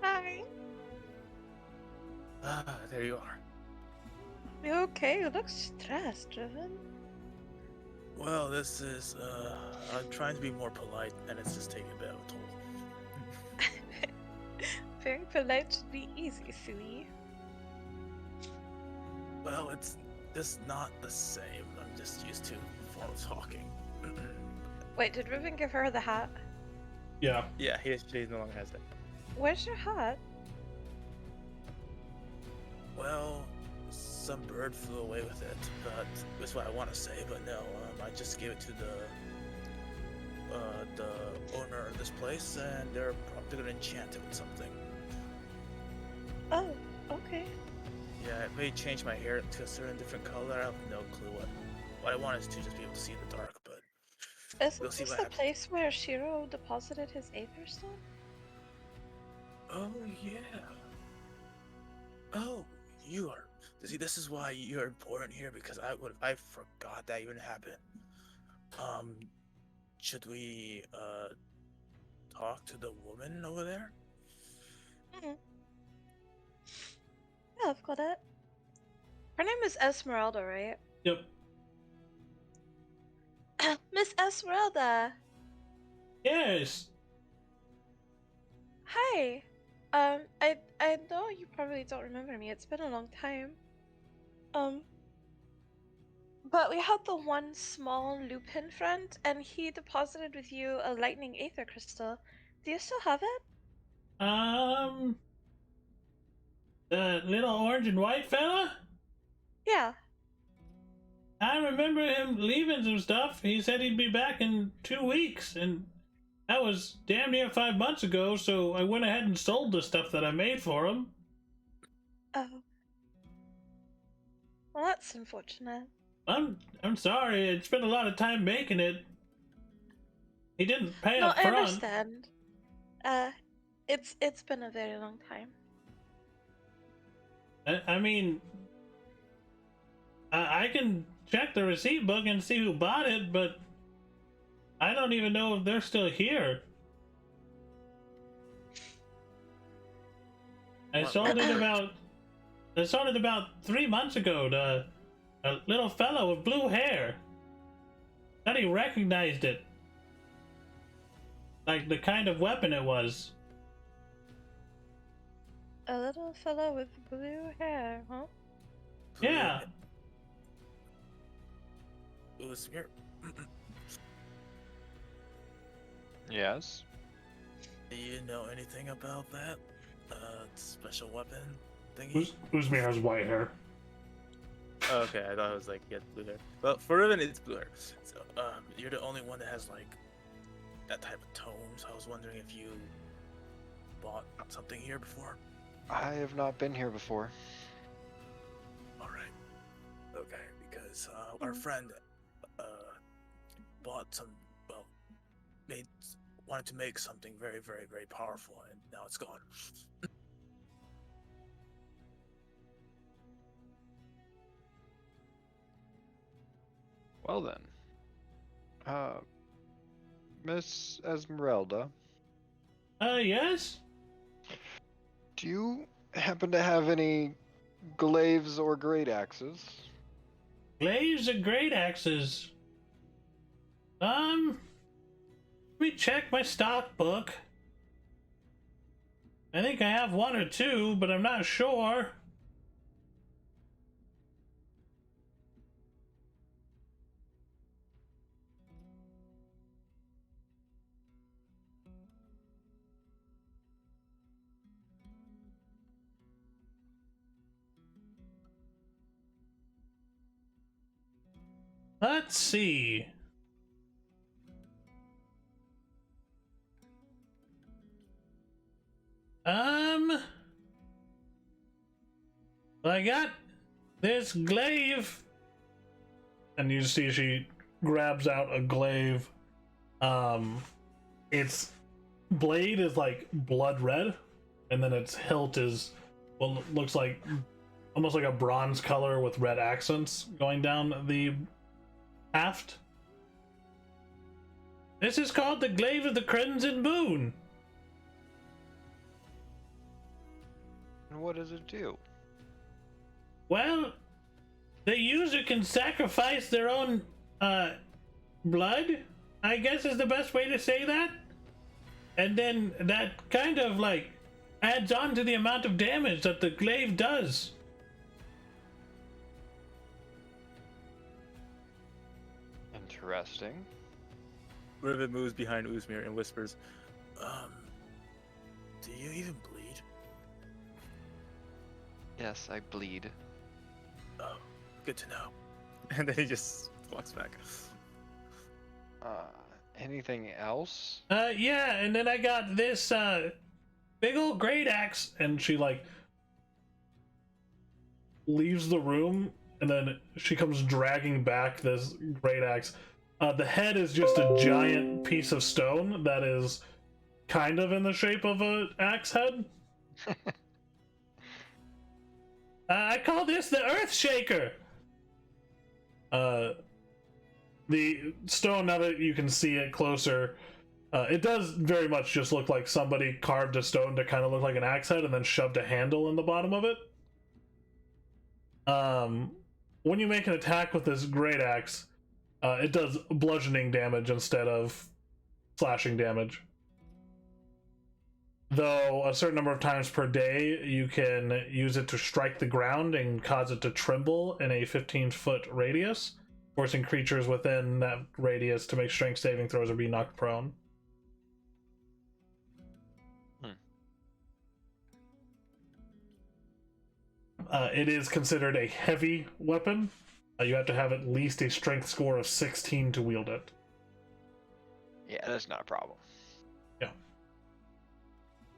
Hi. Ah, there you are. You okay? You look stressed, Driven. Well, this is, I'm trying to be more polite, and it's just taking a bit of a toll. Very polite should be easy, Sui. Well, it's just not the same. I'm just used to formal talking. Wait, did Riven give her the hat? Yeah. Yeah, he no longer has that. Where's your hat? Well, some bird flew away with it, but that's what I want to say. But no, I just gave it to the owner of this place, and they're probably gonna enchant it with something. Oh, okay. Yeah, it may change my hair to a certain different color. I have no clue what. What I want is to just be able to see in the dark, but Isn't we'll see this what the happens. place where Shiro deposited his Aether Stone? Oh yeah. Oh, you are. See, this is why you're important here because I forgot that even happened. Should we talk to the woman over there? Yeah, I've got it. Her name is Esmeralda, right? Yep. Miss Esmeralda. Yes. Hi. I know you probably don't remember me. It's been a long time. But we had the one small Lupin friend, and he deposited with you a lightning aether crystal. Do you still have it? The little orange and white fella? Yeah. I remember him leaving some stuff. He said he'd be back in 2 weeks, and that was damn near 5 months ago, so I went ahead and sold the stuff that I made for him. Oh. Well, that's unfortunate. I'm sorry, I spent a lot of time making it. He didn't pay No, up I front. understand. It's been a very long time. I mean, I can check the receipt book and see who bought it, but I don't even know if they're still here. I sold it about 3 months ago to a little fellow with blue hair. Thought he recognized it. Like the kind of weapon it was. A little fellow with blue hair, huh? Yeah. Usmir. Yes. Do you know anything about that? Special weapon thingy? Uzmir has white hair. Okay, I thought it was like, he had blue hair. Well, for Riven, it's blue hair. So, you're the only one that has like that type of tone. So I was wondering if you bought something here before. I have not been here before. All right. Okay, because our friend bought some. Well, wanted to make something very, very, very powerful, and now it's gone. Well then, Miss Esmeralda, Yes? do you happen to have any glaives or great axes? Glaives and great axes. Let me check my stock book. I think I have one or two, but I'm not sure. Let's see. Well, I got this glaive, and you see she grabs out a glaive. Its blade is like blood red, and then its hilt is, well, it looks like almost like a bronze color with red accents going down the haft. This is called the Glaive of the Crimson Moon. And what does it do? Well, the user can sacrifice their own blood, I guess is the best way to say that. And then that kind of like adds on to the amount of damage that the glaive does. Interesting. Rivet moves behind Uzmir and whispers, Do you even bleed? Yes, I bleed. Oh, good to know. and then he just walks back. Anything else? Yeah, and then I got this big old great axe, and she like leaves the room, and then she comes dragging back this great axe. The head is just a giant piece of stone that is kind of in the shape of an axe head. I call this the Earth Shaker. The stone, now that you can see it closer, it does very much just look like somebody carved a stone to kind of look like an axe head and then shoved a handle in the bottom of it. When you make an attack with this great axe, it does bludgeoning damage instead of slashing damage. Though a certain number of times per day, you can use it to strike the ground and cause it to tremble in a 15-foot radius, forcing creatures within that radius to make strength saving throws or be knocked prone. It is considered a heavy weapon. You have to have at least a strength score of 16 to wield it. Yeah, that's not a problem. Yeah.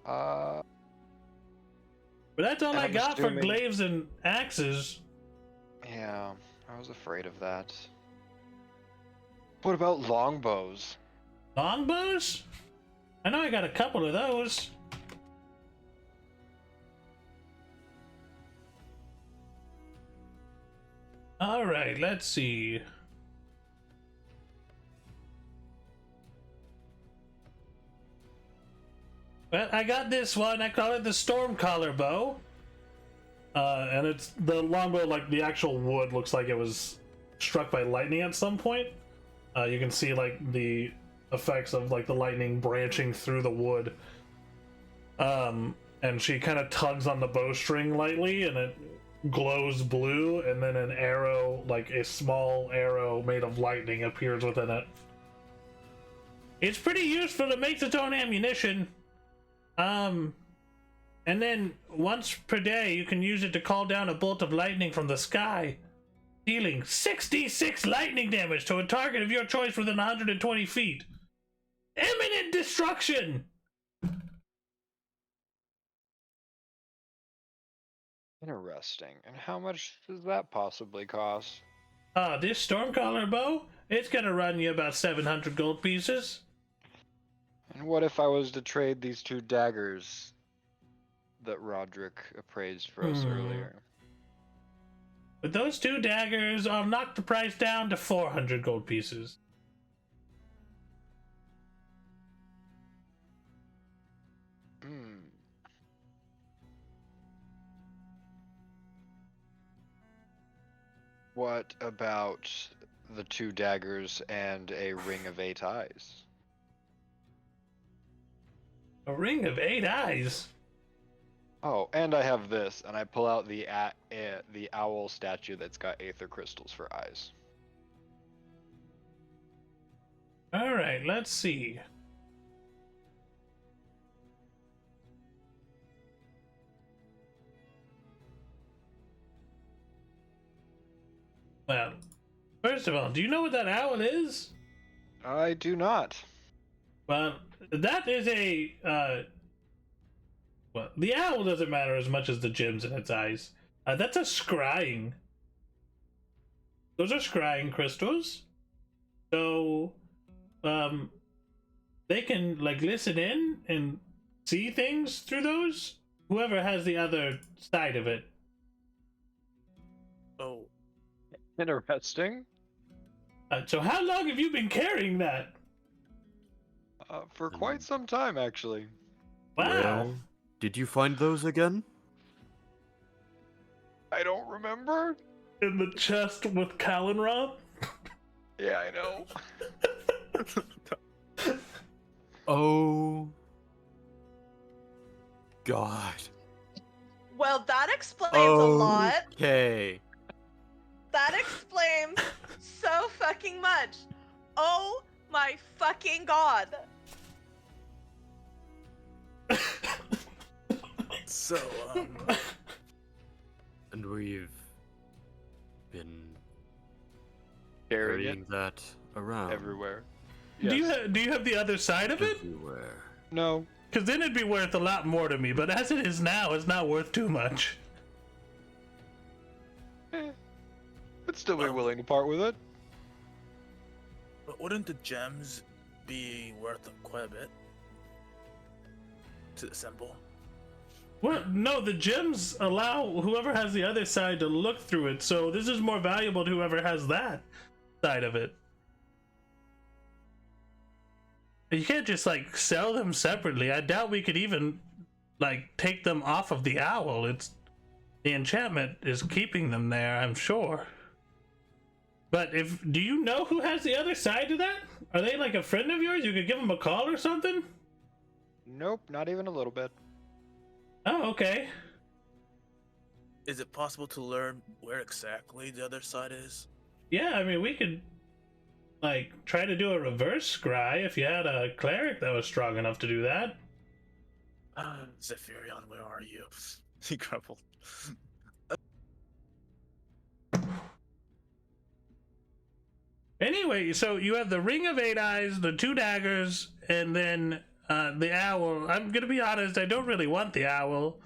Uh, But that's all And I I'm got for assuming- glaives and axes. yeah, I was afraid of that. What about longbows? Longbows? I know I got a couple of those. Alright, let's see. Well, I got this one. I call it the Stormcaller bow. And it's the longbow, like the actual wood looks like it was struck by lightning at some point. You can see like the effects of like the lightning branching through the wood. And she kind of tugs on the bowstring lightly, and it glows blue, and then an arrow, like a small arrow made of lightning, appears within it. It's pretty useful. It makes its own ammunition. And then once per day, you can use it to call down a bolt of lightning from the sky, dealing 66 lightning damage to a target of your choice within 120 feet. Imminent destruction! Interesting. And how much does that possibly cost? This Stormcaller bow, it's gonna run you about 700 gold pieces. And what if I was to trade these 2 daggers that Roderick appraised for us earlier? With those 2 daggers, I'll knock the price down to 400 gold pieces. Hmm. What about the 2 daggers and a ring of 8 eyes? A ring of 8 eyes? Oh, and I have this, and I pull out the owl statue that's got aether crystals for eyes. Alright, let's see. Well, first of all, do you know what that owl is? I do not. Well, that is well, the owl doesn't matter as much as the gems in its eyes. That's a scrying. Those are scrying crystals. So, they can, like, listen in and see things through those. Whoever has the other side of it. Oh, Interesting. So how long have you been carrying that? For quite some time, actually. Wow. Where did you find those again? I don't remember. In the chest with Kalinrob? Yeah, I know. Oh. God. Well, that explains a lot. Okay. That explains so fucking much. Oh my fucking god. so And we've been Carrying carrying that around it everywhere. Do you Yes. do you have the other side of it? everywhere. No. Because then it'd be worth a lot more to me. But as it is now, it's not worth too much. I'd still be willing to part with it. but wouldn't the gems be worth quite a bit to assemble? Well, no, the gems allow whoever has the other side to look through it. So this is more valuable to whoever has that side of it. You can't just, like, sell them separately. I doubt we could even, like, take them off of the owl. It's the enchantment is keeping them there, I'm sure. But do you know who has the other side to that? Are they like a friend of yours? You could give them a call or something? Nope, not even a little bit. Oh, okay. Is it possible to learn where exactly the other side is? Yeah, I mean, we could, like, try to do a reverse scry if you had a cleric that was strong enough to do that. Zephyrion, where are you? He grumbled. Anyway, so you have the Ring of 8 Eyes, the 2 daggers, and then the owl. I'm gonna be honest, I don't really want the owl.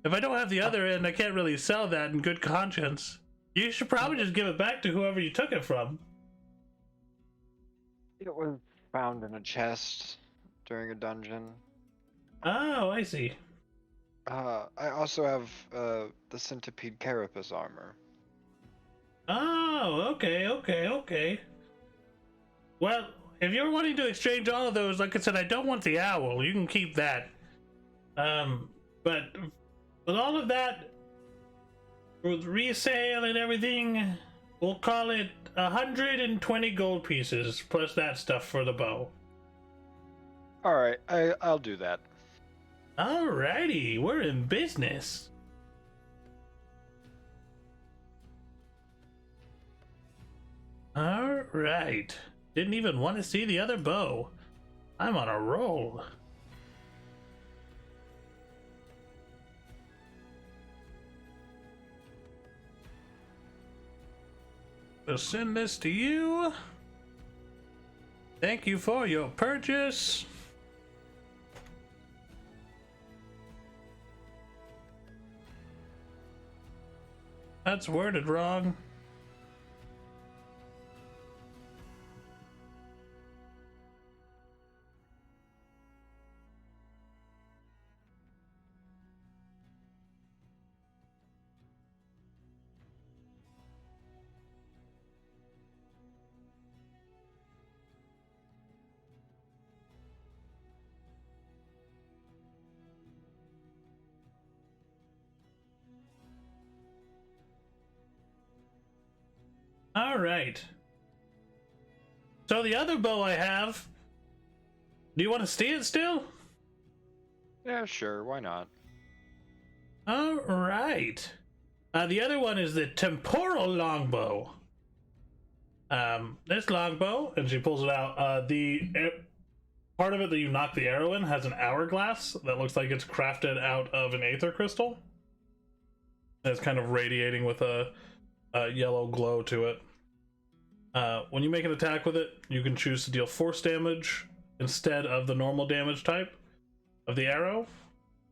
If I don't have the other end, I can't really sell that in good conscience. You should probably just give it back to whoever you took it from. It was found in a chest during a dungeon. Oh, I see. I also have the centipede carapace armor. Oh, okay. Well, if you're wanting to exchange all of those, like I said, I don't want the owl. You can keep that. But with all of that, with resale and everything, we'll call it 120 gold pieces plus that stuff for the bow. All right, I'll do that. Alrighty, we're in business. Alright. Didn't even want to see the other bow. I'm on a roll. I'll send this to you. Thank you for your purchase. That's worded wrong. All right. So the other bow I have, do you want to see it still? Yeah, sure. Why not? All right. The other one is the temporal longbow. This longbow, and she pulls it out. Part of it that you knock the arrow in has an hourglass that looks like it's crafted out of an aether crystal. And it's kind of radiating with a yellow glow to it. When you make an attack with it, you can choose to deal force damage instead of the normal damage type of the arrow.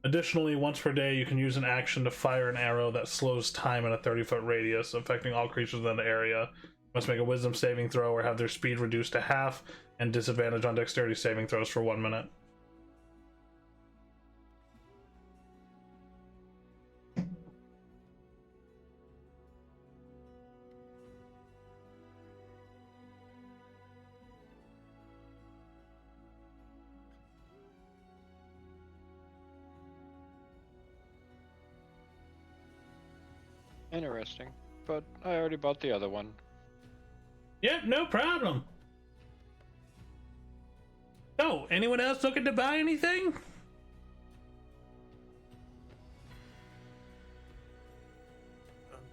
Additionally, once per day, you can use an action to fire an arrow that slows time in a 30-foot radius, affecting all creatures in the area. Must make a wisdom saving throw or have their speed reduced to half, and disadvantage on dexterity saving throws for 1 minute. Interesting. But I already bought the other one. Yep, no problem. Oh, anyone else looking to buy anything?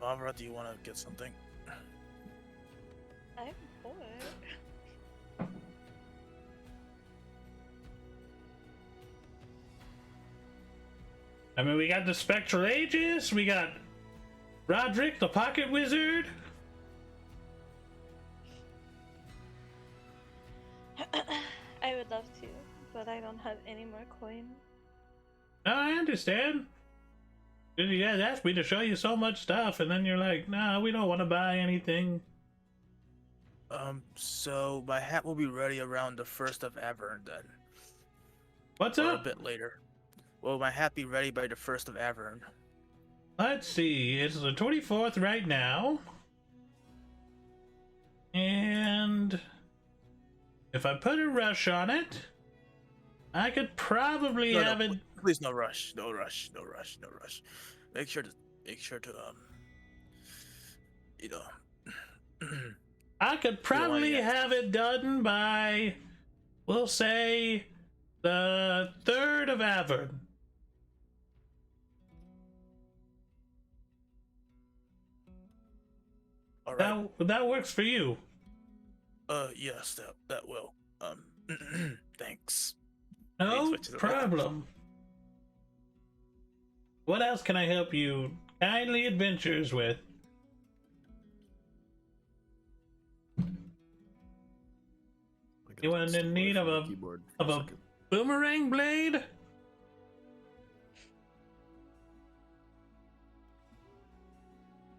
Barbara, do you want to get something? I'm bored. I mean, we got the Spectral Aegis, we got Roderick the Pocket Wizard. I would love to, but I don't have any more coin. No, I understand. You guys asked me to show you so much stuff, and then you're like, nah, we don't want to buy anything. So my hat will be ready around the 1st of Avern then. What's Or up? a bit later. Will my hat be ready by the 1st of Avern? Let's see, it's the 24th right now. And if I put a rush on it, I could probably have it. Please, no rush, no rush, no rush, no rush. Make sure to you know. I could probably have it done by, we'll say, the 3rd of Avern. All right. That works for you. Yes, that will. Thanks. No Switch to the problem. What else can I help you kindly adventures with? You want in need of a boomerang blade?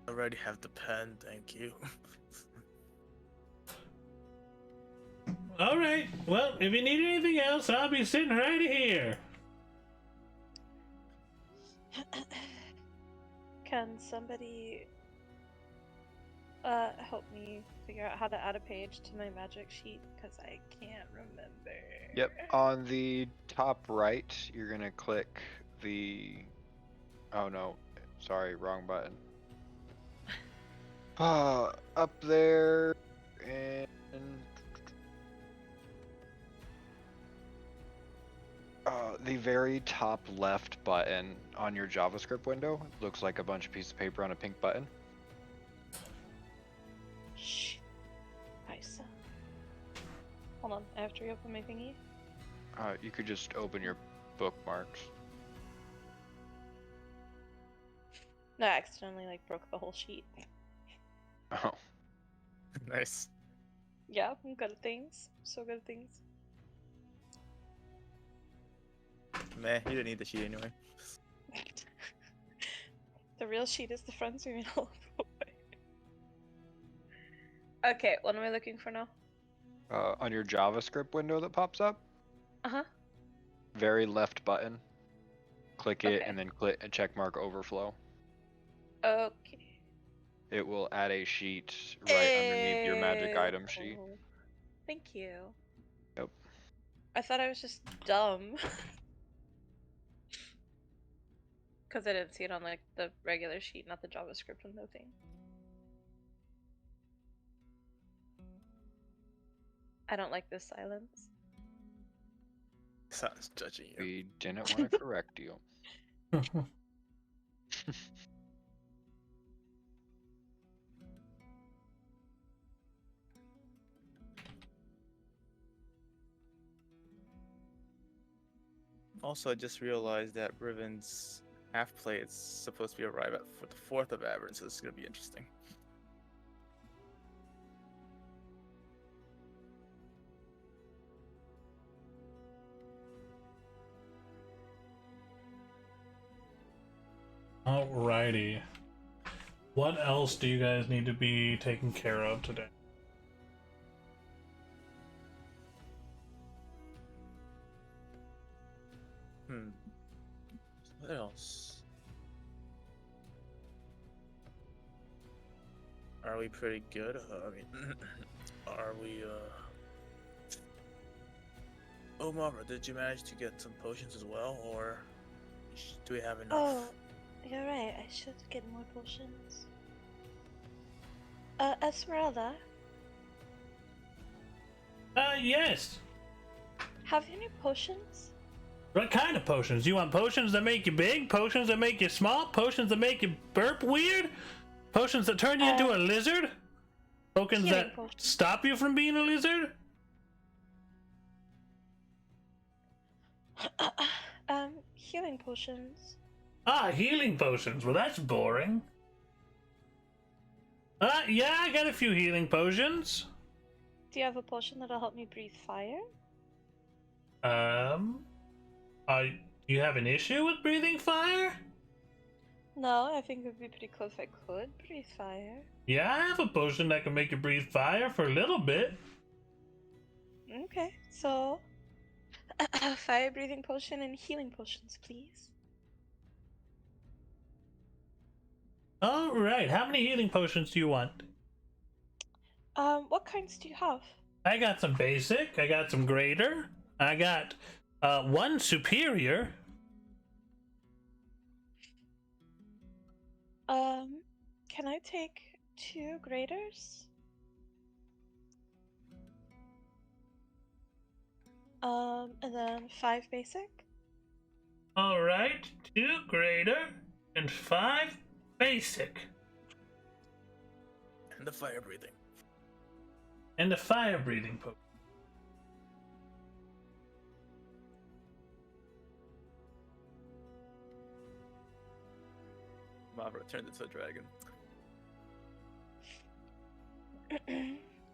I already have the pen, thank you. All right. Well, if you need anything else, I'll be sitting right here. Can somebody help me figure out how to add a page to my magic sheet? Because I can't remember. Yep. On the top right, you're gonna click the. Oh no, sorry, wrong button. Up there, and the very top left button on your JavaScript window looks like a bunch of pieces of paper on a pink button. Shh. Paisa. Hold on, I have to reopen my thingy. You could just open your bookmarks. No, I accidentally broke the whole sheet. Oh. Nice. Yeah, I'm good at things. So good at things. Meh, you didn't need the sheet anyway. The real sheet is the front screen all the way. Okay, what am I looking for now? On your JavaScript window that pops up, Uh-huh. very left button, click it, Okay. and then click a check mark overflow. Okay. It will add a sheet right underneath your magic item sheet. Oh, thank you. Yep. I thought I was just dumb. Because I didn't see it on like the regular sheet, not the JavaScript window thing. I don't like this silence. Sounds judging you. We didn't want to correct you. Also, I just realized that Riven's half plate is supposed to be arrived at for the 4th of Aberrant, so this is gonna be interesting. Alrighty. What else do you guys need to be taken care of today? What else? Are we pretty good? I mean, are we, Oh, Mara, did you manage to get some potions as well, or do we have enough? Oh, you're right. I should get more potions. Esmeralda, Yes. have you any potions? What kind of potions? You want potions that make you big? Potions that make you small? Potions that make you burp weird? Potions that turn you into a lizard? Potions Healing that potions. stop you from being a lizard? Healing potions. Ah, healing potions. Well, that's boring. Yeah, I got a few healing potions. Do you have a potion that'll help me breathe fire? Do you have an issue with breathing fire? No, I think it would be pretty cool if I could breathe fire. Yeah, I have a potion that can make you breathe fire for a little bit. Okay, so fire breathing potion and healing potions, please. Alright, how many healing potions do you want? What kinds do you have? I got some basic, I got some greater, I got one superior. Can I take 2 graders? And then 5 basic? Alright, 2 greater and 5 basic. And the fire breathing. And a fire breathing potion. Mavra turned into a dragon.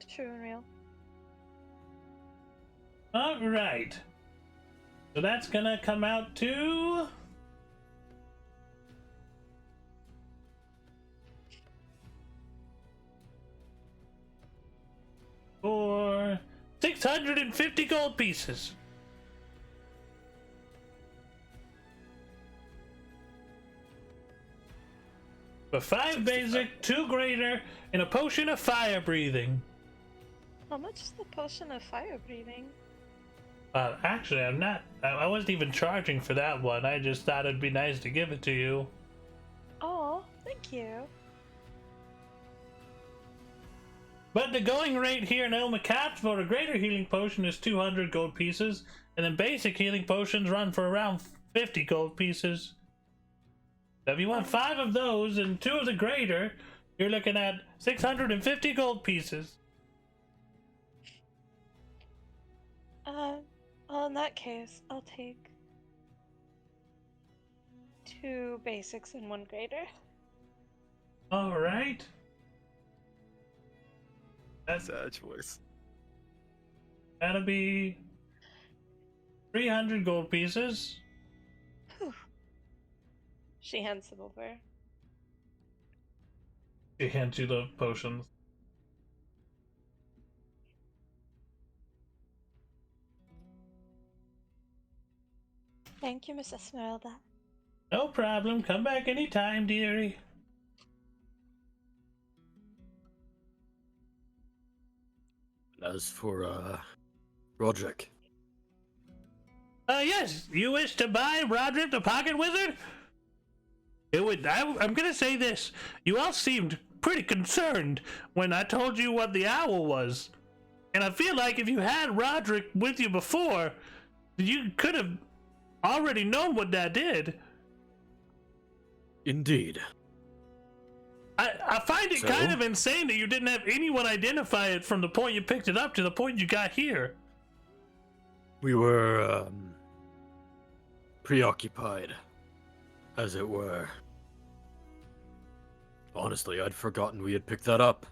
True and real. Alright. So that's gonna come out to... for 650 gold pieces. For 5 basic, 2 greater, and a potion of fire breathing. How much is the potion of fire breathing? Actually, I wasn't even charging for that one. I just thought it'd be nice to give it to you. Oh, thank you. But the going rate here in Elma Caps for a greater healing potion is 200 gold pieces, and then basic healing potions run for around 50 gold pieces. So if you want 5 of those and 2 of the greater, you're looking at 650 gold pieces. Well, in that case, I'll take 2 basics and 1 greater. Alright. That's a choice. That'll be 300 gold pieces. She hands them over. She hands you the potions. Thank you, Miss Esmeralda. No problem. Come back anytime, dearie. As for, Roderick. Yes. You wish to buy Roderick the Pocket Wizard? I'm gonna say this. You all seemed pretty concerned when I told you what the owl was. And I feel like if you had Roderick with you before, you could have already known what that did. Indeed. I find it So? kind of insane that you didn't have anyone identify it from the point you picked it up to the point you got here. We were, preoccupied, as it were. Honestly, I'd forgotten we had picked that up.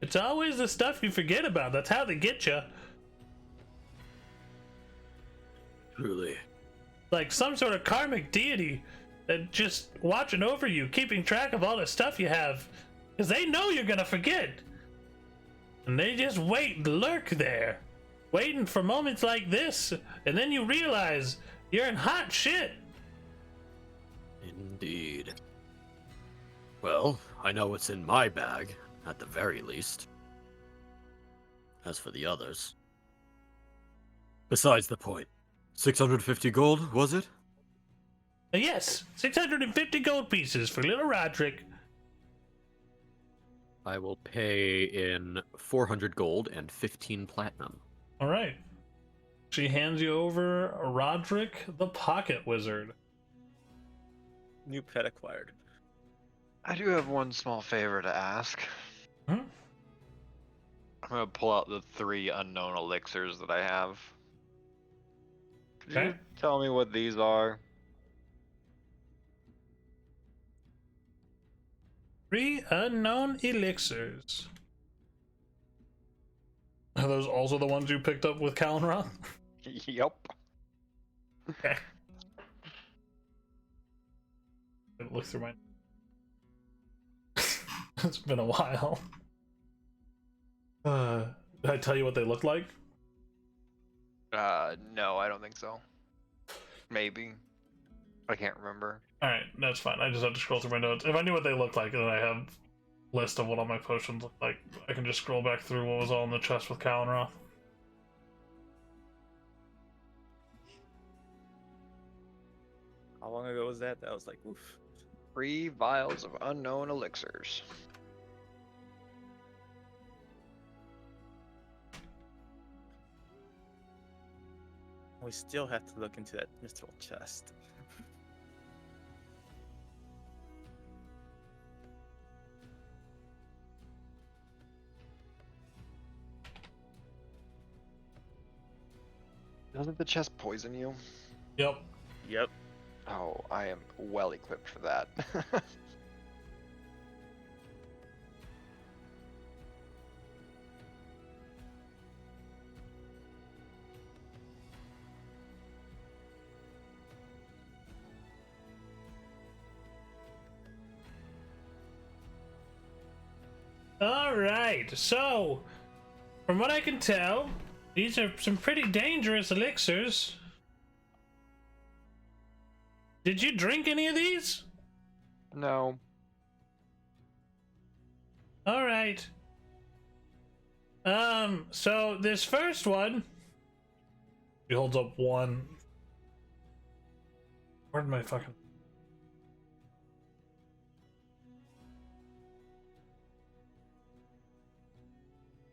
It's always the stuff you forget about. That's how they get you. Truly. Like some sort of karmic deity that just watching over you, keeping track of all the stuff you have. Because they know you're gonna forget. And they just wait and lurk there. Waiting for moments like this. And then you realize you're in hot shit. Indeed. Well, I know what's in my bag, at the very least. As for the others. Besides the point. 650 gold, was it? Yes, 650 gold pieces for little Roderick. I will pay in 400 gold and 15 platinum. All right. She hands you over Roderick the Pocket Wizard. New pet acquired. I do have one small favor to ask. Hmm? I'm gonna pull out the 3 unknown elixirs that I have. Could Okay. you tell me what these are? 3 unknown elixirs. Are those also the ones you picked up with Kalenroth? Yep. Okay. Look through my. It's been a while. Did I tell you what they look like? No, I don't think so. Maybe. I can't remember. Alright, that's fine. I just have to scroll through my notes. If I knew what they looked like, and then I have a list of what all my potions look like, I can just scroll back through what was all in the chest with Kalenroth. How long ago was that? That was like, oof. 3 vials of unknown elixirs. We still have to look into that mystical chest. Doesn't the chest poison you? Yep. Yep. Oh, I am well equipped for that. Alright, so, from what I can tell, these are some pretty dangerous elixirs. Did you drink any of these? No. Alright. So this first one. He holds up one. Where'd my fucking.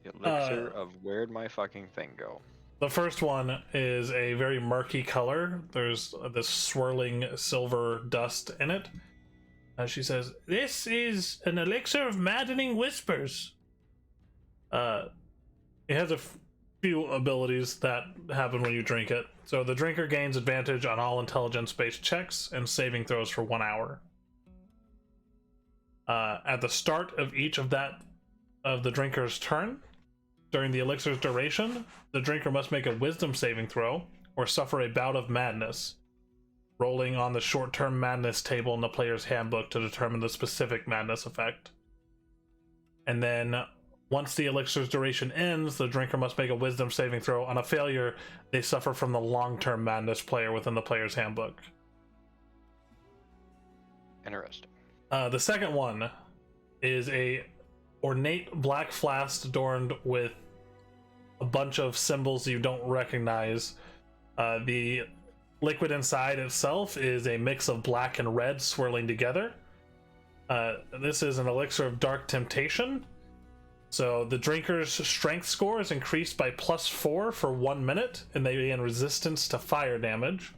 Elixir of where'd my fucking thing go? The first one is a very murky color. There's this swirling silver dust in it. She says, "This is an elixir of maddening whispers." It has a few abilities that happen when you drink it. So the drinker gains advantage on all intelligence-based checks and saving throws for 1 hour. At the start of each of that of the drinker's turn. During the elixir's duration, the drinker must make a wisdom saving throw or suffer a bout of madness, rolling on the short-term madness table in the player's handbook to determine the specific madness effect. And then once the elixir's duration ends, the drinker must make a wisdom saving throw. On a failure, they suffer from the long-term madness player within the player's handbook. Interesting. The second one is a ornate black flask adorned with a bunch of symbols you don't recognize. The liquid inside itself is a mix of black and red swirling together. This is an elixir of dark temptation. So the drinker's strength score is increased by +4 for 1 minute, and they gain resistance to fire damage.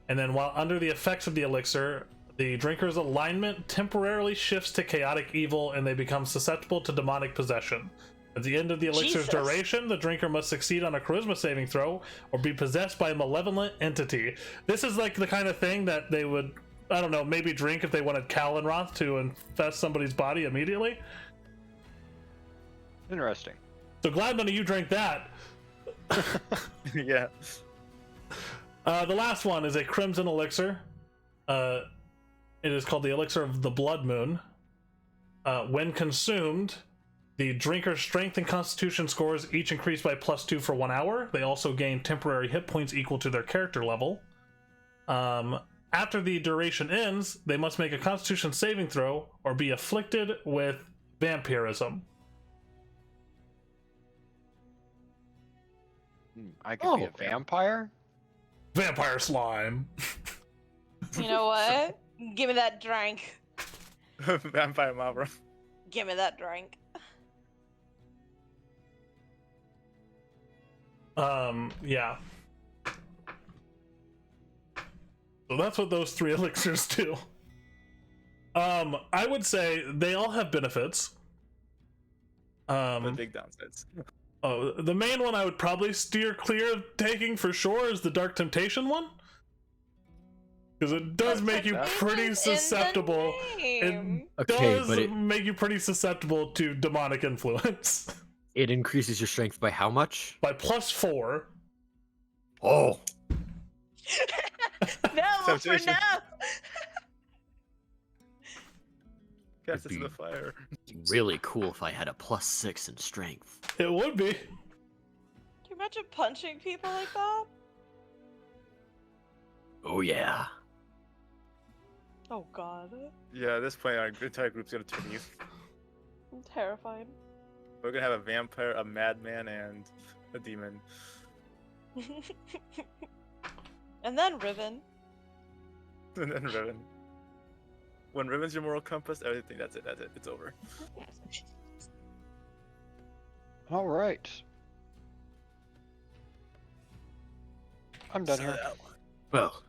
And then while under the effects of the elixir, the drinker's alignment temporarily shifts to chaotic evil, and they become susceptible to demonic possession. At the end of the elixir's duration, the drinker must succeed on a charisma saving throw or be possessed by a malevolent entity. This is like the kind of thing that they would, I don't know, maybe drink if they wanted Kalenroth to infest somebody's body immediately. Interesting. So glad none of you drank that. Yeah. The last one is a crimson elixir. It is called the Elixir of the Blood Moon. When consumed, the drinker's strength and constitution scores each increase by +2 for 1 hour. They also gain temporary hit points equal to their character level. After the duration ends, they must make a constitution saving throw or be afflicted with vampirism. I could be a vampire? Vampire slime. You know what? Give me that drink. Vampire Mavra. Give me that drink. Yeah. So that's what those 3 elixirs do. I would say they all have benefits. The big downsides. Oh, the main one I would probably steer clear of taking for sure is the Dark Temptation one. Because it does make you pretty susceptible. It does make you pretty susceptible to demonic influence. It increases your strength by how much? By +4. Oh. No, for no. Cast it to the fire. Really cool if I had a +6 in strength. It would be. Can you imagine punching people like that? Oh yeah. Oh god. Yeah, at this point, our entire group's gonna turn you. I'm terrified. We're gonna have a vampire, a madman, and a demon. And then Riven. And then Riven. When Riven's your moral compass, everything, that's it, it's over. All right. I'm done So here. Well,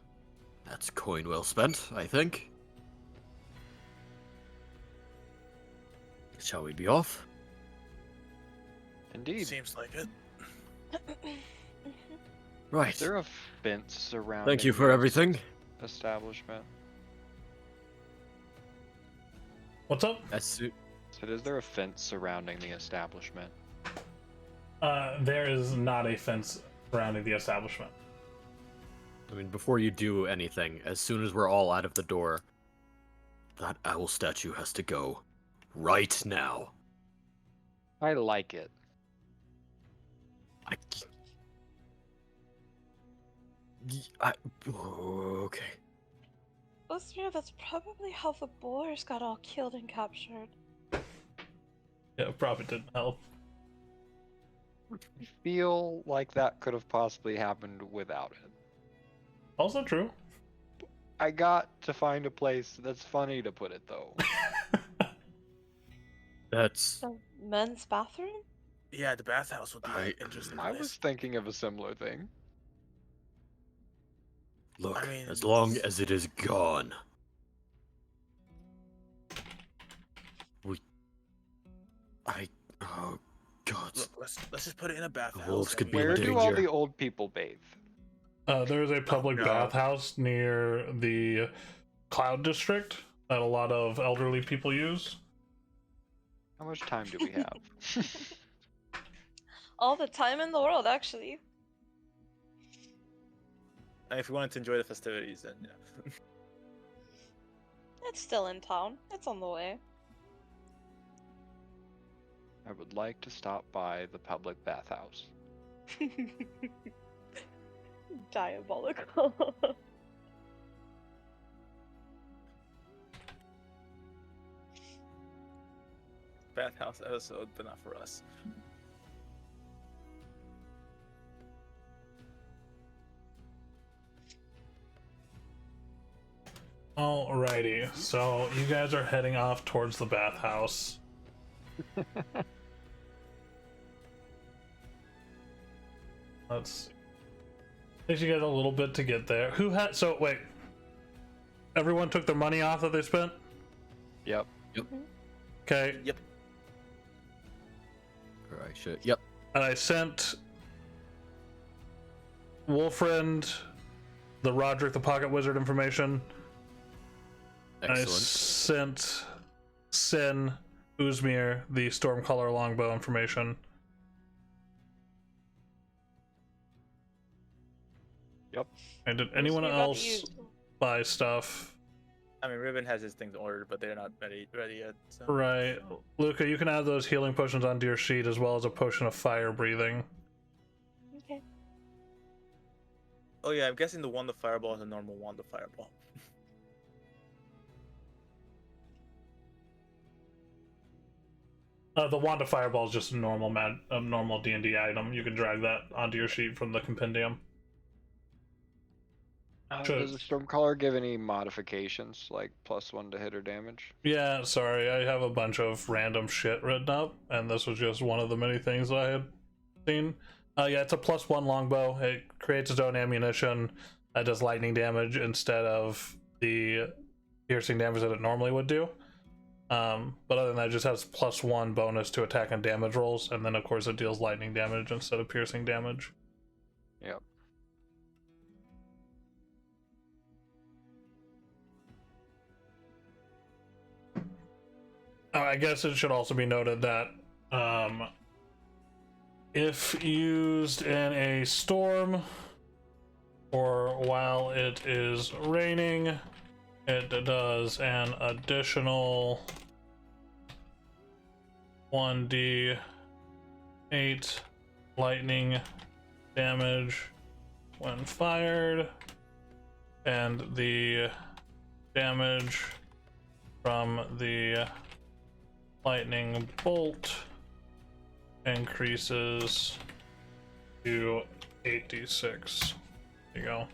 that's coin well spent, I think. Shall we be off? Indeed. Seems like it. Right. Is there a fence surrounding Thank you for this everything. establishment? What's up? So is there a fence surrounding the establishment? There is not a fence surrounding the establishment. I mean, before you do anything, as soon as we're all out of the door, that owl statue has to go. Right now. I like it. Okay. Listener, that's probably how the boars got all killed and captured. Yeah, probably didn't help. I feel like that could have possibly happened without it. Also true. I got to find a place that's funny to put it, though. That's... The men's bathroom? Yeah, the bathhouse would be an interesting. I place. was thinking of a similar thing. Look, I mean, as long as it is gone. Oh, God. Look, let's just put it in a bathhouse. wolves could and be in Where we- do all danger. the old people bathe? There's a public no. bathhouse near the Cloud District that a lot of elderly people use. How much time do we have? All the time in the world, actually. And if you wanted to enjoy the festivities, then yeah. It's still in town. It's on the way. I would like to stop by the public bathhouse. Diabolical. Bathhouse episode, but not for us. Alrighty, so you guys are heading off towards the bathhouse. Let's see. Takes you guys a little bit to get there. Who had? So wait, everyone took their money off that they spent. Yep. Okay. Yep. Alright, shit. Yep. And I sent Wolfriend the Roderick the Pocket Wizard information. And I Excellent. sent Sin Uzmir the Stormcaller Longbow information. Yep. And did anyone Uzmir got else used. buy stuff? I mean, Ribbon has his things ordered, but they're not ready yet. So. Right. Luca, you can add those healing potions onto your sheet as well as a potion of fire breathing. Okay. Oh yeah, I'm guessing the wand of fireball is a normal wand of fireball. The wand of fireball is just a normal normal D&D item. You can drag that onto your sheet from the compendium. Sure. Does the Stormcaller give any modifications, like +1 to hit or damage? Yeah, sorry, I have a bunch of random shit written up, and this was just one of the many things I had seen. Yeah, it's a +1 longbow. It creates its own ammunition that does lightning damage instead of the piercing damage that it normally would do. But other than that, it just has +1 bonus to attack and damage rolls, and then of course it deals lightning damage instead of piercing damage. Yep. I guess it should also be noted that if used in a storm or while it is raining, it does an additional 1d8 lightning damage when fired, and the damage from the lightning bolt increases to 8d6. There you go.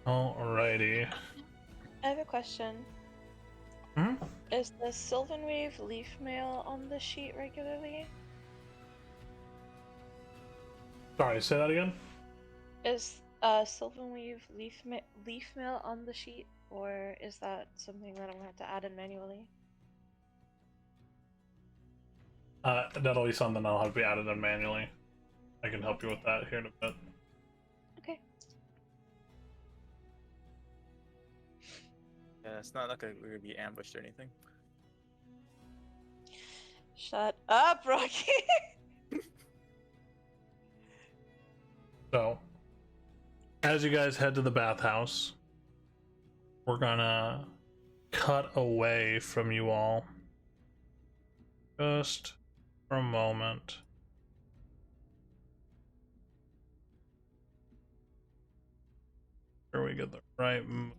Alrighty. I have a question. Hmm? Is the Sylvanwave leaf mail on the sheet regularly? Sorry, say that again? Is Sylvanwave leaf mail on the sheet, or is that something that I'm gonna have to add in manually? That'll be something I'll have to be added in manually. I can help you with that here in a bit. Okay. Yeah, it's not like we're gonna be ambushed or anything. Shut up, Rocky. So, as you guys head to the bathhouse, we're gonna cut away from you all just for a moment. Sure we get the right moves.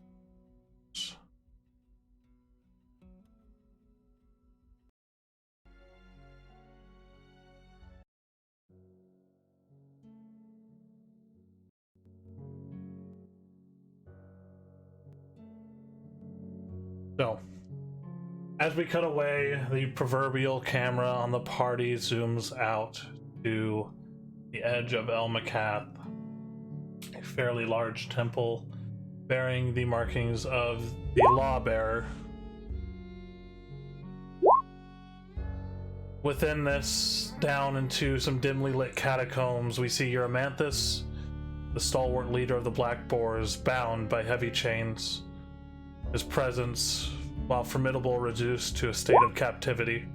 So, as we cut away, the proverbial camera on the party zooms out to the edge of El Makath, a fairly large temple bearing the markings of the Lawbearer. Within this, down into some dimly lit catacombs, we see Euromanthus the stalwart leader of the Black Boars, bound by heavy chains. His presence, while formidable, reduced to a state of captivity.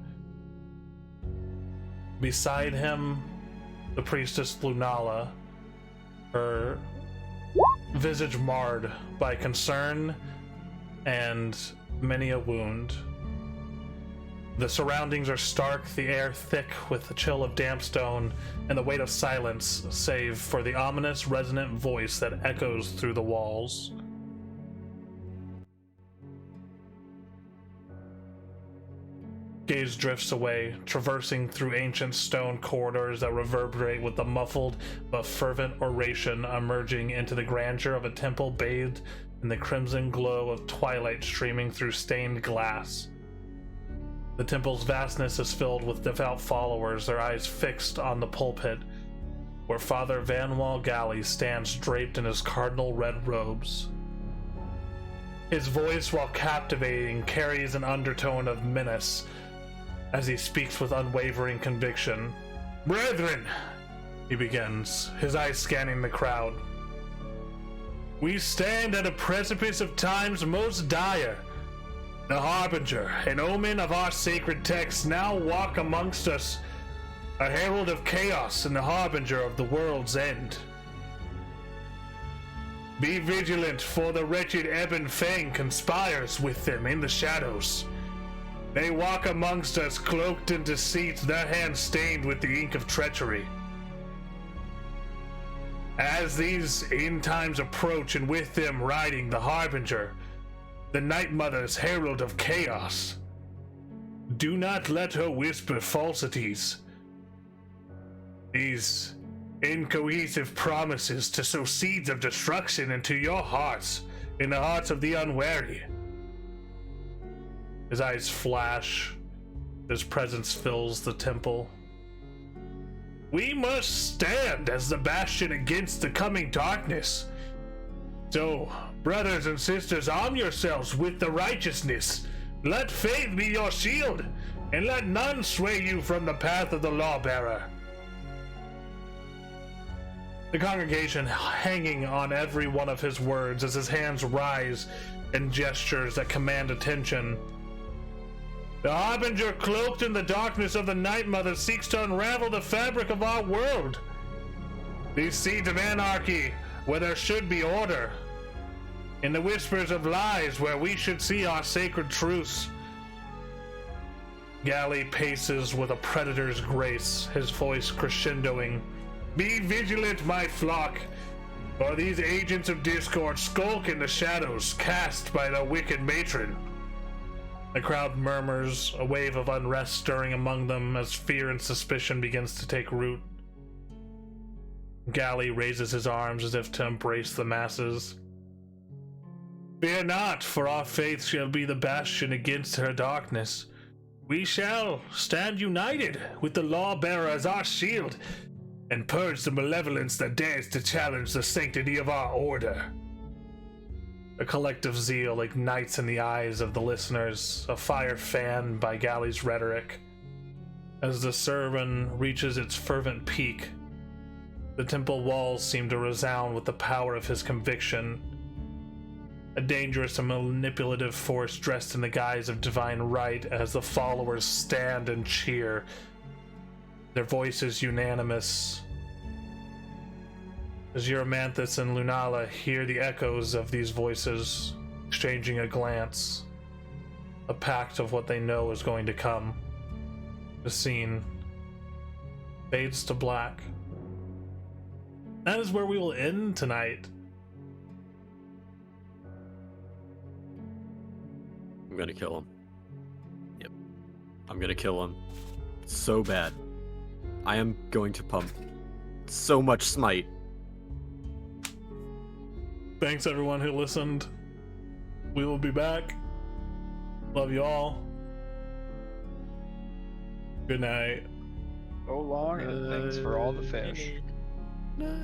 Beside him, the priestess Lunala, her visage marred by concern and many a wound. The surroundings are stark, the air thick with the chill of damp stone and the weight of silence, save for the ominous, resonant voice that echoes through the walls. Gaze drifts away, traversing through ancient stone corridors that reverberate with the muffled but fervent oration emerging into the grandeur of a temple bathed in the crimson glow of twilight streaming through stained glass. The temple's vastness is filled with devout followers, their eyes fixed on the pulpit, where Father Vanwall Galley stands draped in his cardinal red robes. His voice, while captivating, carries an undertone of menace as he speaks with unwavering conviction. "Brethren," he begins, his eyes scanning the crowd, "we stand at a precipice of times most dire. The Harbinger, an omen of our sacred texts, now walk amongst us, a herald of chaos and the harbinger of the world's end. Be vigilant, for the wretched Ebon Fang conspires with them in the shadows. They walk amongst us cloaked in deceit, their hands stained with the ink of treachery. As these end times approach, and with them riding the Harbinger, the Night Mother's herald of chaos, do not let her whisper falsities. These incohesive promises to sow seeds of destruction into your hearts, in the hearts of the unwary." His eyes flash. His presence fills the temple. "We must stand as the bastion against the coming darkness. So, brothers and sisters, arm yourselves with the righteousness. Let faith be your shield, and let none sway you from the path of the lawbearer." The congregation hanging on every one of his words as his hands rise in gestures that command attention. "The Harbinger, cloaked in the darkness of the Night Mother, seeks to unravel the fabric of our world. These seeds of anarchy where there should be order. In the whispers of lies where we should see our sacred truths." Galley paces with a predator's grace, his voice crescendoing. "Be vigilant, my flock, for these agents of discord skulk in the shadows cast by the wicked matron." The crowd murmurs, a wave of unrest stirring among them as fear and suspicion begins to take root. Galley raises his arms as if to embrace the masses. "Fear not, for our faith shall be the bastion against her darkness. We shall stand united with the lawbearer as our shield, and purge the malevolence that dares to challenge the sanctity of our order." A collective zeal ignites in the eyes of the listeners, a fire fanned by Galley's rhetoric. As the sermon reaches its fervent peak, the temple walls seem to resound with the power of his conviction. A dangerous and manipulative force dressed in the guise of divine right as the followers stand and cheer, their voices unanimous. As Euromanthus and Lunala hear the echoes of these voices, exchanging a glance, a pact of what they know is going to come, the scene fades to black. That is where we will end tonight. I'm gonna kill him. Yep. I'm gonna kill him. So bad. I am going to pump so much smite. Thanks everyone who listened. We will be back. Love you all. Good night. So long, and thanks for all the fish. No.